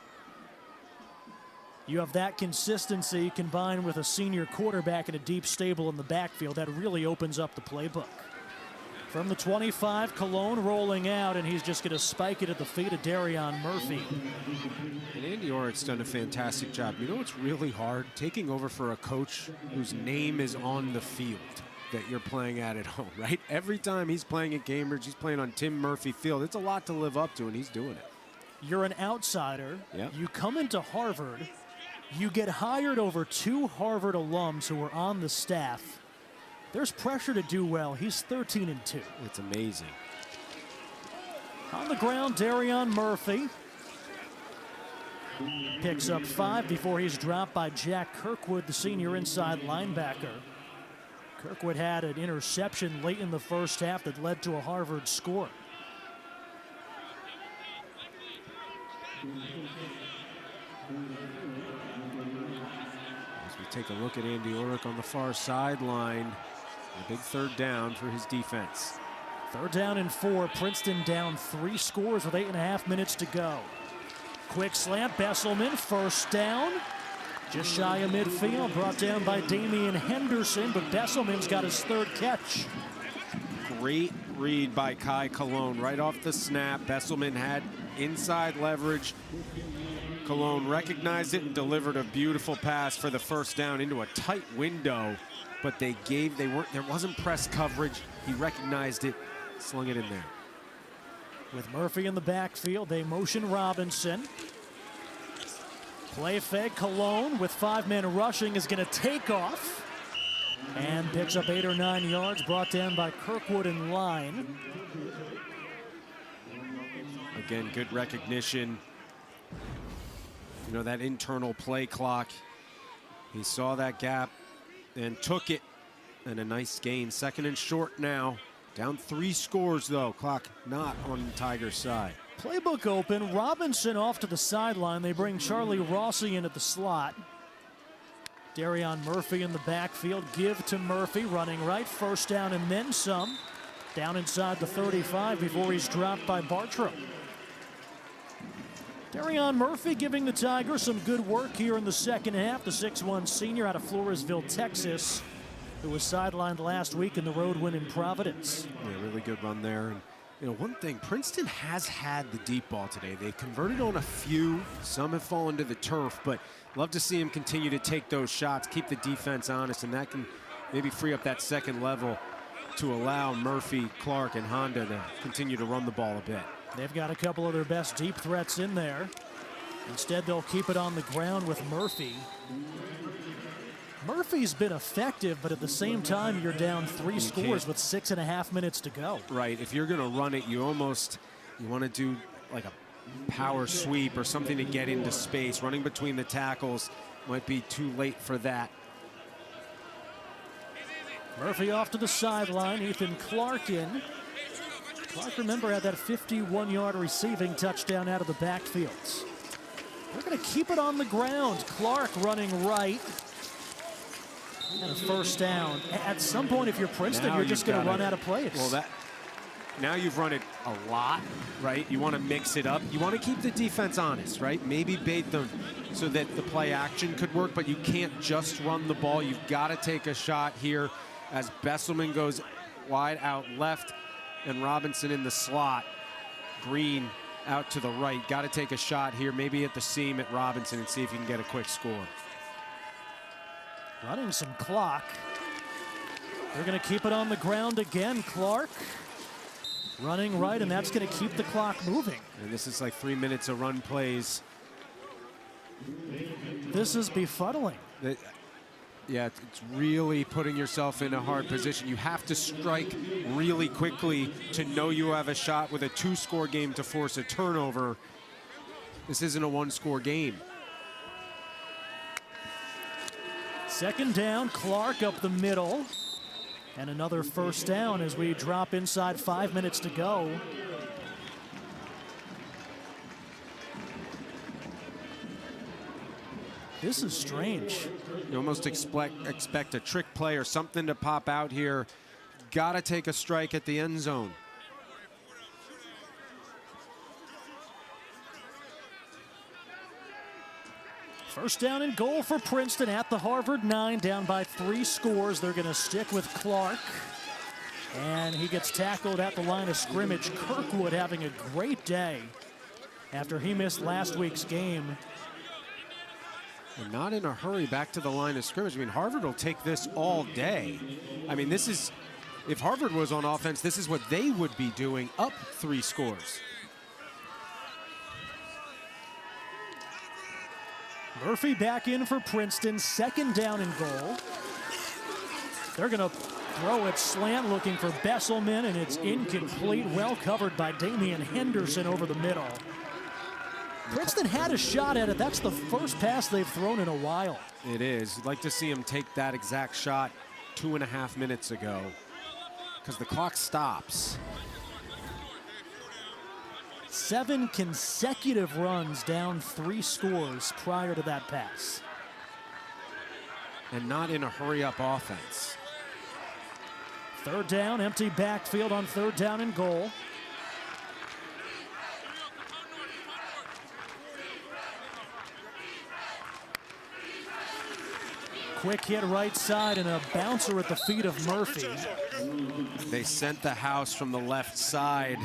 You have that consistency combined with a senior quarterback and a deep stable in the backfield. That really opens up the playbook. From the 25, Cologne rolling out, and he's just going to spike it at the feet of Darion Murphy. And Andy Orrick's done a fantastic job. You know what's really hard? Taking over for a coach whose name is on the field that you're playing at home, right? Every time he's playing at Cambridge, he's playing on Tim Murphy Field. It's a lot to live up to, and he's doing it. You're an outsider. Yep. You come into Harvard. You get hired over 2 Harvard alums who are on the staff. There's pressure to do well. He's 13-2. It's amazing. On the ground, Darion Murphy picks up 5 before he's dropped by Jack Kirkwood, the senior inside linebacker. Kirkwood had an interception late in the first half that led to a Harvard score. As we take a look at Andy Orrick on the far sideline, a big 3rd down for his defense. 3rd down and 4. Princeton down 3 scores with 8.5 minutes to go. Quick slant, Besselman, 1st down. Just shy of midfield, brought down by Damian Henderson, but Besselman's got his 3rd catch. Great read by Kai Cologne right off the snap. Besselman had inside leverage. Cologne recognized it and delivered a beautiful pass for the 1st down into a tight window, but there wasn't press coverage. He recognized it, slung it in there. With Murphy in the backfield, they motion Robinson. Play fake, Cologne with 5 men rushing is going to take off and picks up 8 or 9 yards, brought down by Kirkwood in line. Again, good recognition. You know, that internal play clock. He saw that gap and took it, and a nice gain. 2nd and short now. Down 3 scores, though. Clock not on the Tigers' side. Playbook open. Robinson off to the sideline. They bring Charlie Rossi in at the slot. Darion Murphy in the backfield. Give to Murphy, running right. 1st down and then some. Down inside the 35 before he's dropped by Bartram. Darion Murphy giving the Tigers some good work here in the 2nd half. The 6'1 senior out of Floresville, Texas, who was sidelined last week in the road win in Providence. Yeah, really good run there. And you know, one thing, Princeton has had the deep ball today. They've converted on a few. Some have fallen to the turf, but love to see him continue to take those shots, keep the defense honest, and that can maybe free up that 2nd level to allow Murphy, Clark, and Honda to continue to run the ball a bit. They've got a couple of their best deep threats in there. Instead, they'll keep it on the ground with Murphy. Murphy's been effective, but at the same time, you're down 3 scores with 6.5 minutes to go. Right, if you're gonna run it, you want to do like a power sweep or something to get into space. Running between the tackles might be too late for that. Murphy off to the sideline, Ethan Clark in. Clark, remember, had that 51-yard receiving touchdown out of the backfields. They're going to keep it on the ground. Clark running right. And a 1st down. At some point, if you're Princeton, you're just going to run out of plays. Well, now you've run it a lot, right? You want to mix it up. You want to keep the defense honest, right? Maybe bait them so that the play action could work, but you can't just run the ball. You've got to take a shot here as Besselman goes wide out left and Robinson in the slot. Green out to the right. Got to take a shot here, maybe at the seam at Robinson and see if you can get a quick score. Running some clock. They're going to keep it on the ground again. Clark running right, and that's going to keep the clock moving. And this is like 3 minutes of run plays. This is befuddling. Yeah, it's really putting yourself in a hard position. You have to strike really quickly to know you have a shot with a 2-score game to force a turnover. This isn't a 1-score game. 2nd down, Clark up the middle. And another 1st down as we drop inside 5 minutes to go. This is strange. You almost expect a trick play or something to pop out here. Got to take a strike at the end zone. First down and goal for Princeton at the Harvard 9, down by 3 scores. They're going to stick with Clark. And he gets tackled at the line of scrimmage. Kirkwood having a great day after he missed last week's game. And not in a hurry back to the line of scrimmage. I mean, Harvard will take this all day. I mean, this is, if Harvard was on offense, this is what they would be doing, up 3 scores. Murphy back in for Princeton, 2nd down and goal. They're gonna throw it slant looking for Besselman, and it's incomplete, well covered by Damian Henderson over the middle. Princeton had a shot at it. That's the first pass they've thrown in a while. It is. You'd like to see him take that exact shot 2.5 minutes ago, because the clock stops. 7 consecutive runs down 3 scores prior to that pass. And not in a hurry-up offense. 3rd down, empty backfield on 3rd down and goal. Quick hit right side and a bouncer at the feet of Murphy. They sent the house from the left side.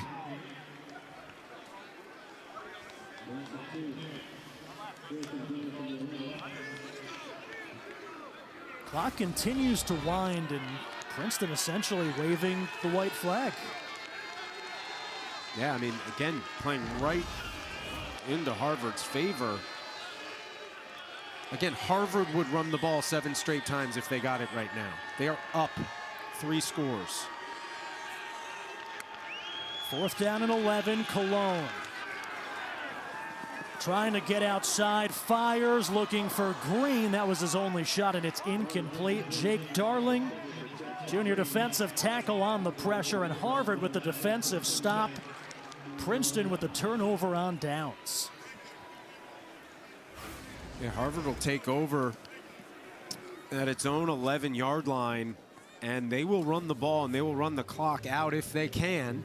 Clock continues to wind, and Princeton essentially waving the white flag. Yeah, I mean, again, playing right into Harvard's favor. Again, Harvard would run the ball 7 straight times if they got it right now. They are up 3 scores. 4th down and 11, Cologne. Trying to get outside, fires, looking for Green. That was his only shot, and it's incomplete. Jake Darling, junior defensive tackle on the pressure, and Harvard with the defensive stop. Princeton with the turnover on downs. Yeah, Harvard will take over at its own 11-yard line, and they will run the ball, and they will run the clock out if they can.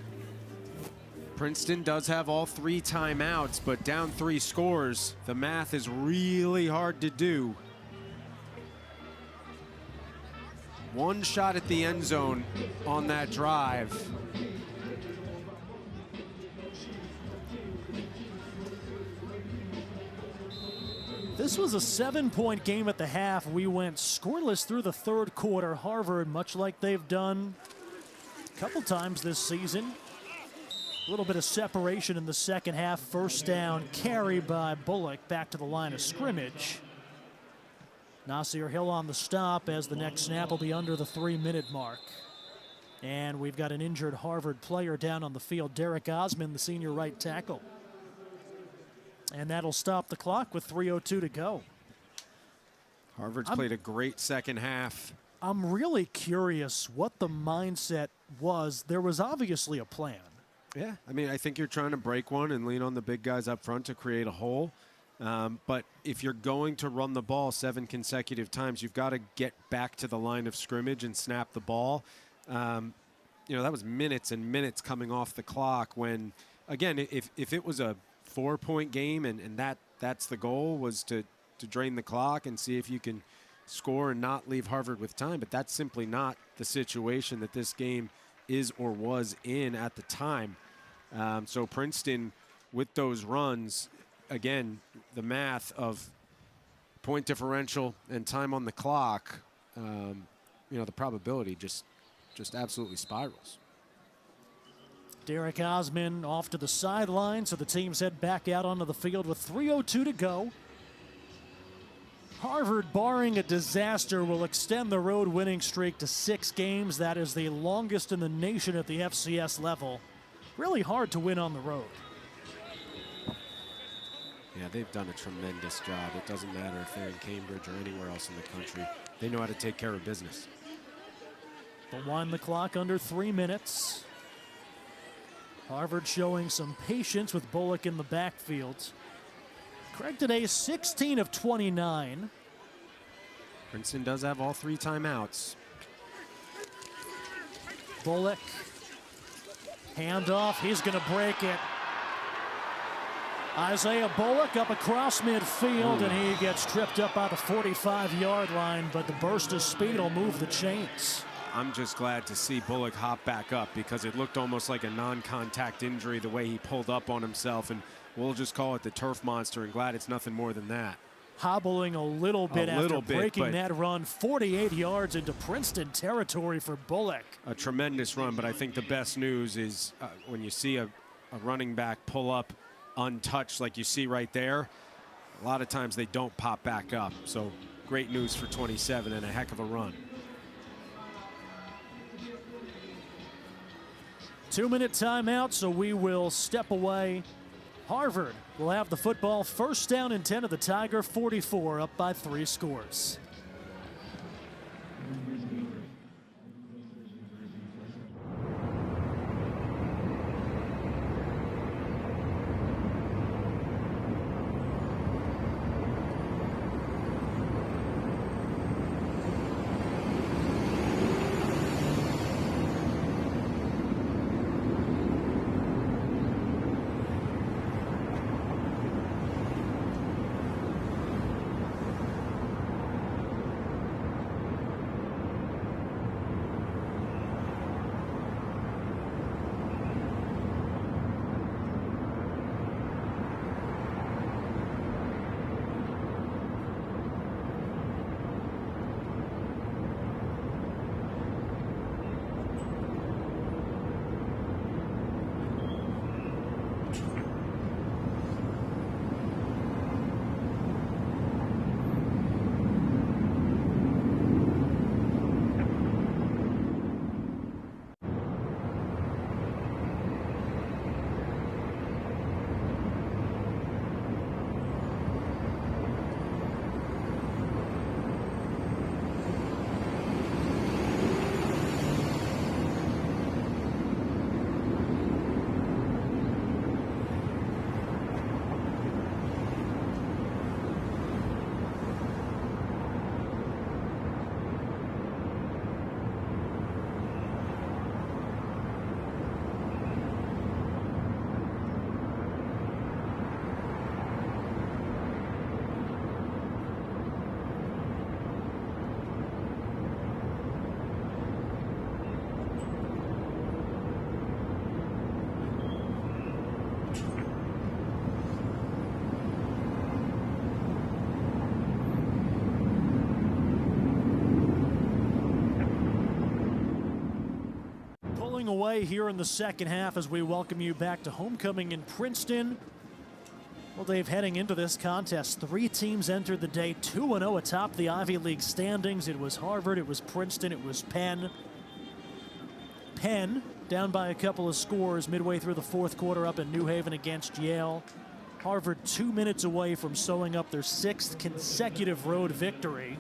Princeton does have all 3 timeouts, but down 3 scores. The math is really hard to do. 1 shot at the end zone on that drive. This was a 7-point game at the half. We went scoreless through the 3rd quarter. Harvard, much like they've done a couple times this season, a little bit of separation in the 2nd half. 1st down, carry by Bullock back to the line of scrimmage. Nasir Hill on the stop as the next snap will be under the 3-minute mark. And we've got an injured Harvard player down on the field, Derek Osman, the senior right tackle. And that'll stop the clock with 3:02 to go. Harvard's played a great 2nd half. I'm really curious what the mindset was. There was obviously a plan. Yeah, I mean, I think you're trying to break one and lean on the big guys up front to create a hole. But if you're going to run the ball 7 consecutive times, you've got to get back to the line of scrimmage and snap the ball. You know, that was minutes and minutes coming off the clock when, again, if it was a 4-point game and that's the goal, was to drain the clock and see if you can score and not leave Harvard with time. But that's simply not the situation that this game is or was in at the time. So Princeton, with those runs, again, the math of point differential and time on the clock, you know, the probability just absolutely spirals. Derek Osman off to the sideline, so the teams head back out onto the field with 3:02 to go. Harvard, barring a disaster, will extend the road winning streak to 6 games. That is the longest in the nation at the FCS level. Really hard to win on the road. Yeah, they've done a tremendous job. It doesn't matter if they're in Cambridge or anywhere else in the country. They know how to take care of business. They'll wind the clock under 3 minutes. Harvard showing some patience with Bullock in the backfield. Craig today 16 of 29. Princeton does have all 3 timeouts. Bullock, handoff, he's gonna break it. Isaiah Bullock up across midfield, and he gets tripped up by the 45-yard line, but the burst of speed will move the chains. I'm just glad to see Bullock hop back up, because it looked almost like a non-contact injury the way he pulled up on himself, and we'll just call it the turf monster, and glad it's nothing more than that. Hobbling a little bit after breaking that run. 48 yards into Princeton territory for Bullock. A tremendous run, but I think the best news is when you see a running back pull up untouched like you see right there, a lot of times they don't pop back up. So great news for 27 and a heck of a run. 2-minute timeout, so we will step away. Harvard will have the football. First down and 10 of the Tiger 44, up by 3 scores. Away here in the second half as we welcome you back to homecoming in Princeton. Well, Dave, heading into this contest, 3 teams entered the day 2-0 atop the Ivy League standings. It was Harvard, it was Princeton, it was Penn. Penn down by a couple of scores midway through the 4th quarter up in New Haven against Yale. Harvard 2 minutes away from sewing up their 6th consecutive road victory.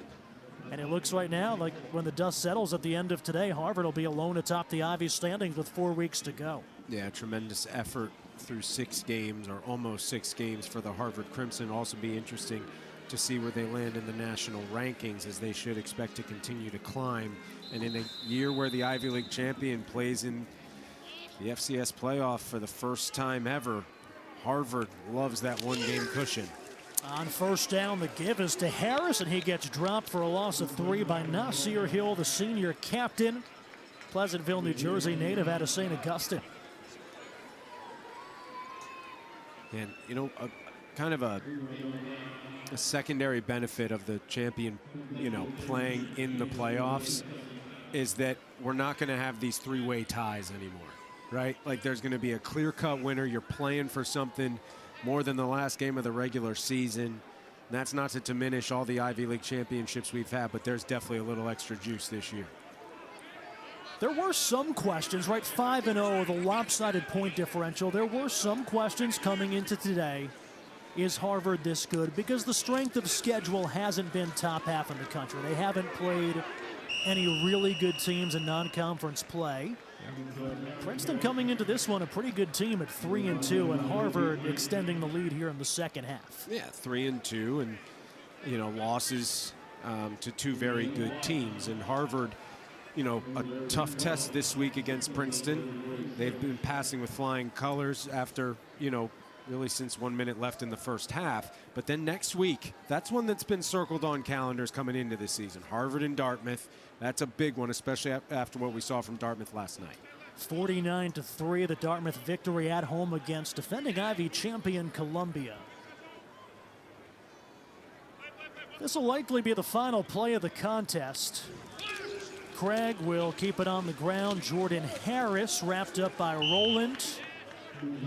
And it looks right now like when the dust settles at the end of today, Harvard will be alone atop the Ivy standings with 4 weeks to go. Yeah, tremendous effort through 6 games, or almost 6 games, for the Harvard Crimson. Also be interesting to see where they land in the national rankings, as they should expect to continue to climb. And in a year where the Ivy League champion plays in the FCS playoff for the first time ever, Harvard loves that 1-game cushion. On first down, the give is to Harris, and he gets dropped for a loss of 3 by Nasir Hill, the senior captain. Pleasantville, New Jersey native out of St. Augustine. And, you know, kind of a secondary benefit of the champion, you know, playing in the playoffs is that we're not going to have these 3-way ties anymore, right? Like, there's going to be a clear-cut winner. You're playing for something more than the last game of the regular season. And that's not to diminish all the Ivy League championships we've had, but there's definitely a little extra juice this year. There were some questions, right? 5-0, the lopsided point differential. There were some questions coming into today. Is Harvard this good? Because the strength of schedule hasn't been top half in the country. They haven't played any really good teams in non-conference play. Princeton coming into this one a pretty good team at 3-2, and Harvard extending the lead here in the second half. Yeah, 3-2, and you know, losses to 2 very good teams. And Harvard, you know, a tough test this week against Princeton. They've been passing with flying colors after, you know, really since 1 minute left in the first half. But then next week, that's one that's been circled on calendars coming into this season. Harvard and Dartmouth. That's a big one, especially after what we saw from Dartmouth last night. 49-3, the Dartmouth victory at home against defending Ivy champion Columbia. This will likely be the final play of the contest. Craig will keep it on the ground. Jordan Harris wrapped up by Rowland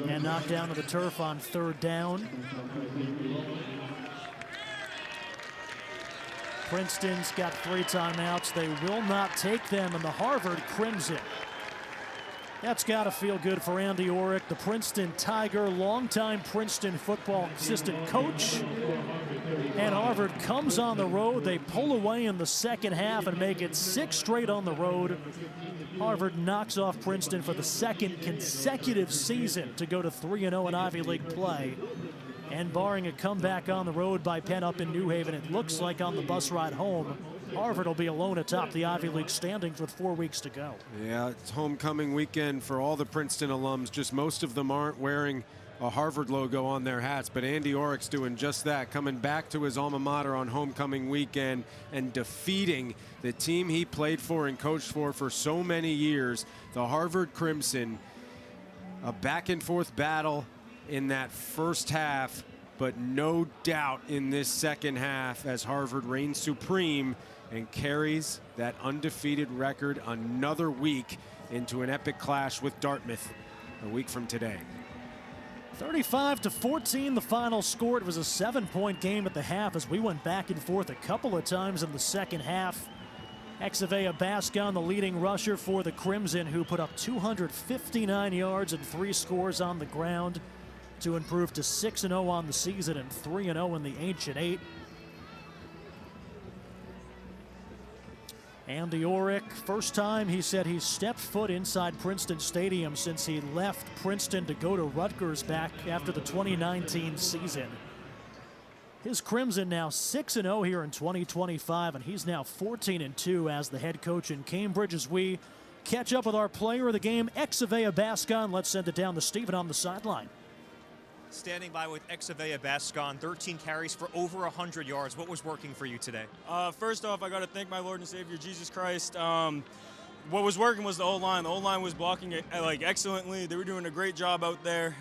and knocked down to the turf on third down. Princeton's got 3 timeouts. They will not take them in the Harvard Crimson. That's got to feel good for Andy Orrick, the Princeton Tiger, longtime Princeton football assistant coach. And Harvard comes on the road. They pull away in the second half and make it 6 straight on the road. Harvard knocks off Princeton for the 2nd consecutive season to go to 3-0 in Ivy League play. And barring a comeback on the road by Penn up in New Haven, it looks like on the bus ride home, Harvard will be alone atop the Ivy League standings with 4 weeks to go. Yeah, it's homecoming weekend for all the Princeton alums. Just most of them aren't wearing a Harvard logo on their hats, but Andy Orrick's doing just that, coming back to his alma mater on homecoming weekend and defeating the team he played for and coached for so many years, the Harvard Crimson. A back and forth battle in that first half, but no doubt in this second half as Harvard reigns supreme and carries that undefeated record another week into an epic clash with Dartmouth a week from today. 35-14 the final score. It was a 7-point game at the half as we went back and forth a couple of times in the second half. Exavea Bascon, the leading rusher for the Crimson, who put up 259 yards and 3 scores on the ground to improve to 6-0 on the season and 3-0 in the Ancient Eight. Andy Orrick, first time he said he stepped foot inside Princeton Stadium since he left Princeton to go to Rutgers back after the 2019 season. His Crimson now 6-0 here in 2025, and he's now 14-2 as the head coach in Cambridge. As we catch up with our player of the game, Exavea Bascon, let's send it down to Stephen on the sideline. Standing by with Exavea Bascon, 13 carries for over 100 yards. What was working for you today? First off, I got to thank my Lord and Savior, Jesus Christ. What was working was the O-line. The O-line was blocking it excellently. They were doing a great job out there.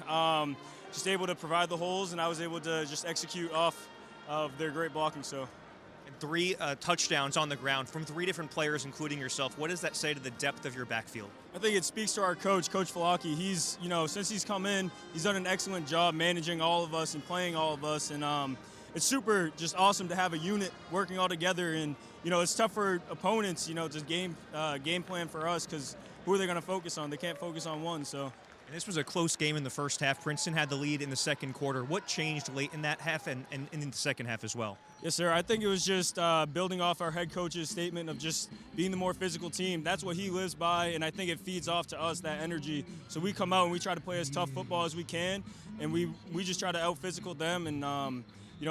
Just able to provide the holes, and I was able to just execute off of their great blocking. So. And 3 touchdowns on the ground from 3 different players, including yourself. What does that say to the depth of your backfield? I think it speaks to our coach, Coach Falaki. He's, since he's come in, he's done an excellent job managing all of us and playing all of us. And it's super just awesome to have a unit working all together. And, it's tough for opponents, to game plan for us, because who are they going to focus on? They can't focus on one, so. And this was a close game in the first half. Princeton had the lead in the second quarter. What changed late in that half and in the second half as well? Yes, sir. I think it was just building off our head coach's statement of just being the more physical team. That's what he lives by, and I think it feeds off to us, that energy. So we come out and we try to play as tough football as we can, and we just try to out-physical them. And,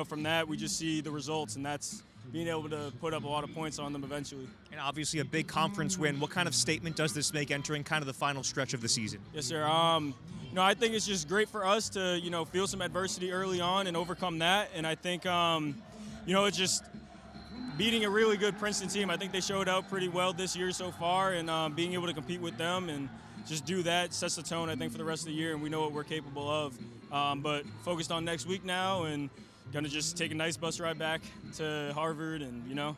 from that, we just see the results, and that's being able to put up a lot of points on them eventually. And obviously a big conference win. What kind of statement does this make entering kind of the final stretch of the season? Yes, sir. I think it's just great for us to, feel some adversity early on and overcome that. And I think, it's just beating a really good Princeton team. I think they showed out pretty well this year so far, and being able to compete with them and just do that sets the tone, I think, for the rest of the year, and we know what we're capable of. But focused on next week now, and going to just take a nice bus ride back to Harvard and,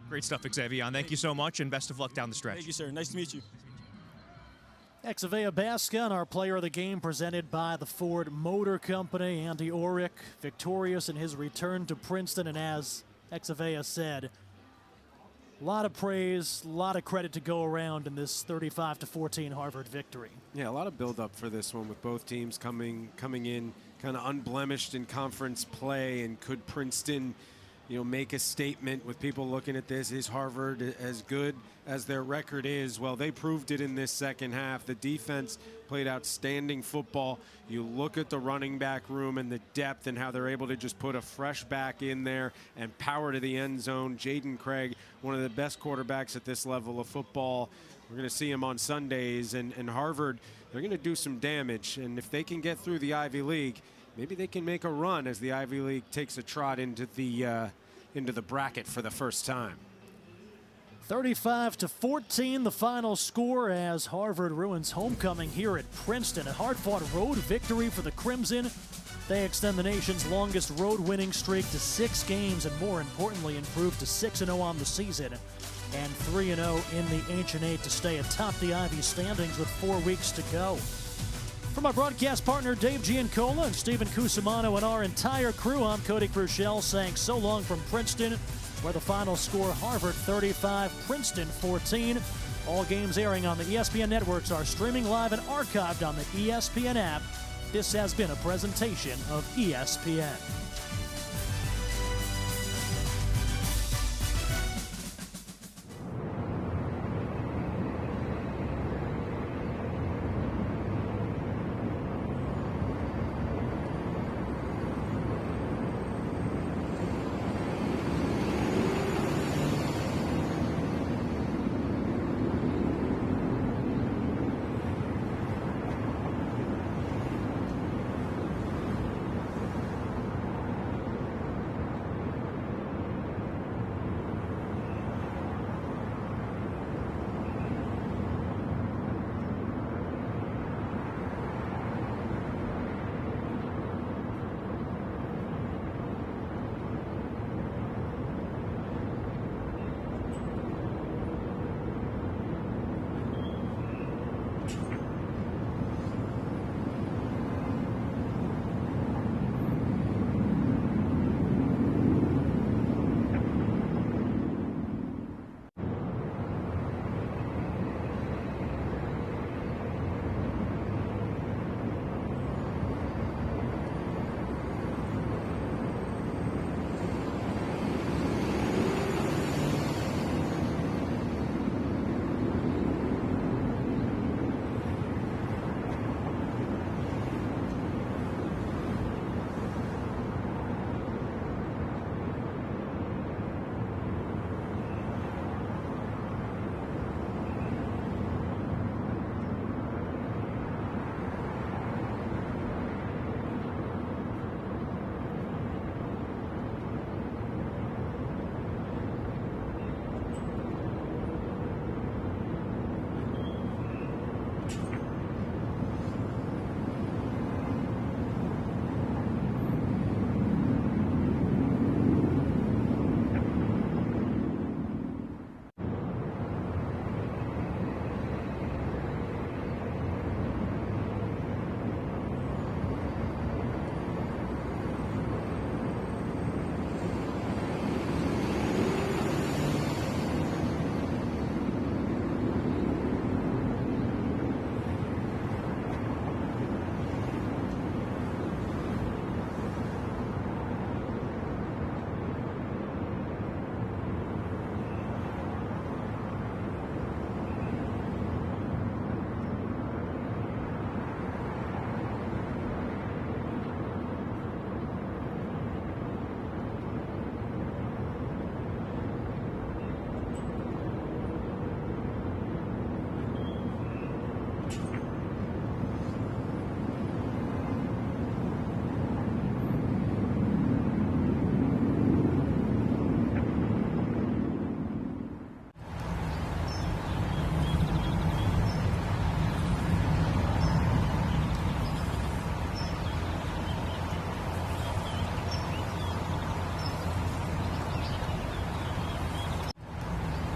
Great stuff, Xavier. Thank you so much, and best of luck down the stretch. Thank you, sir. Nice to meet you. Exavea Bascon, our player of the game, presented by the Ford Motor Company. Andy Orrick, victorious in his return to Princeton, and as Exavea said, a lot of praise, a lot of credit to go around in this 35-14 Harvard victory. Yeah, a lot of build-up for this one with both teams coming in kind of unblemished in conference play. And could Princeton, make a statement with people looking at this? Is Harvard as good as their record is? Well, they proved it in this second half. The defense played outstanding football. You look at the running back room and the depth and how they're able to just put a fresh back in there and power to the end zone. Jaden Craig, one of the best quarterbacks at this level of football, We're going to see them on Sundays, and Harvard, they're going to do some damage. And if they can get through the Ivy League, maybe they can make a run as the Ivy League takes a trot into the bracket for the first time. 35-14, the final score as Harvard ruins homecoming here at Princeton. A hard-fought road victory for the Crimson. They extend the nation's longest road winning streak to 6 games and, more importantly, improve to 6-0 on the season and 3-0 in the Ancient Eight to stay atop the Ivy standings with 4 weeks to go. For my broadcast partner Dave Giancola and Stephen Cusimano and our entire crew, I'm Cody Crushell saying so long from Princeton, where the final score Harvard 35, Princeton 14. All games airing on the ESPN networks are streaming live and archived on the ESPN app. This has been a presentation of ESPN.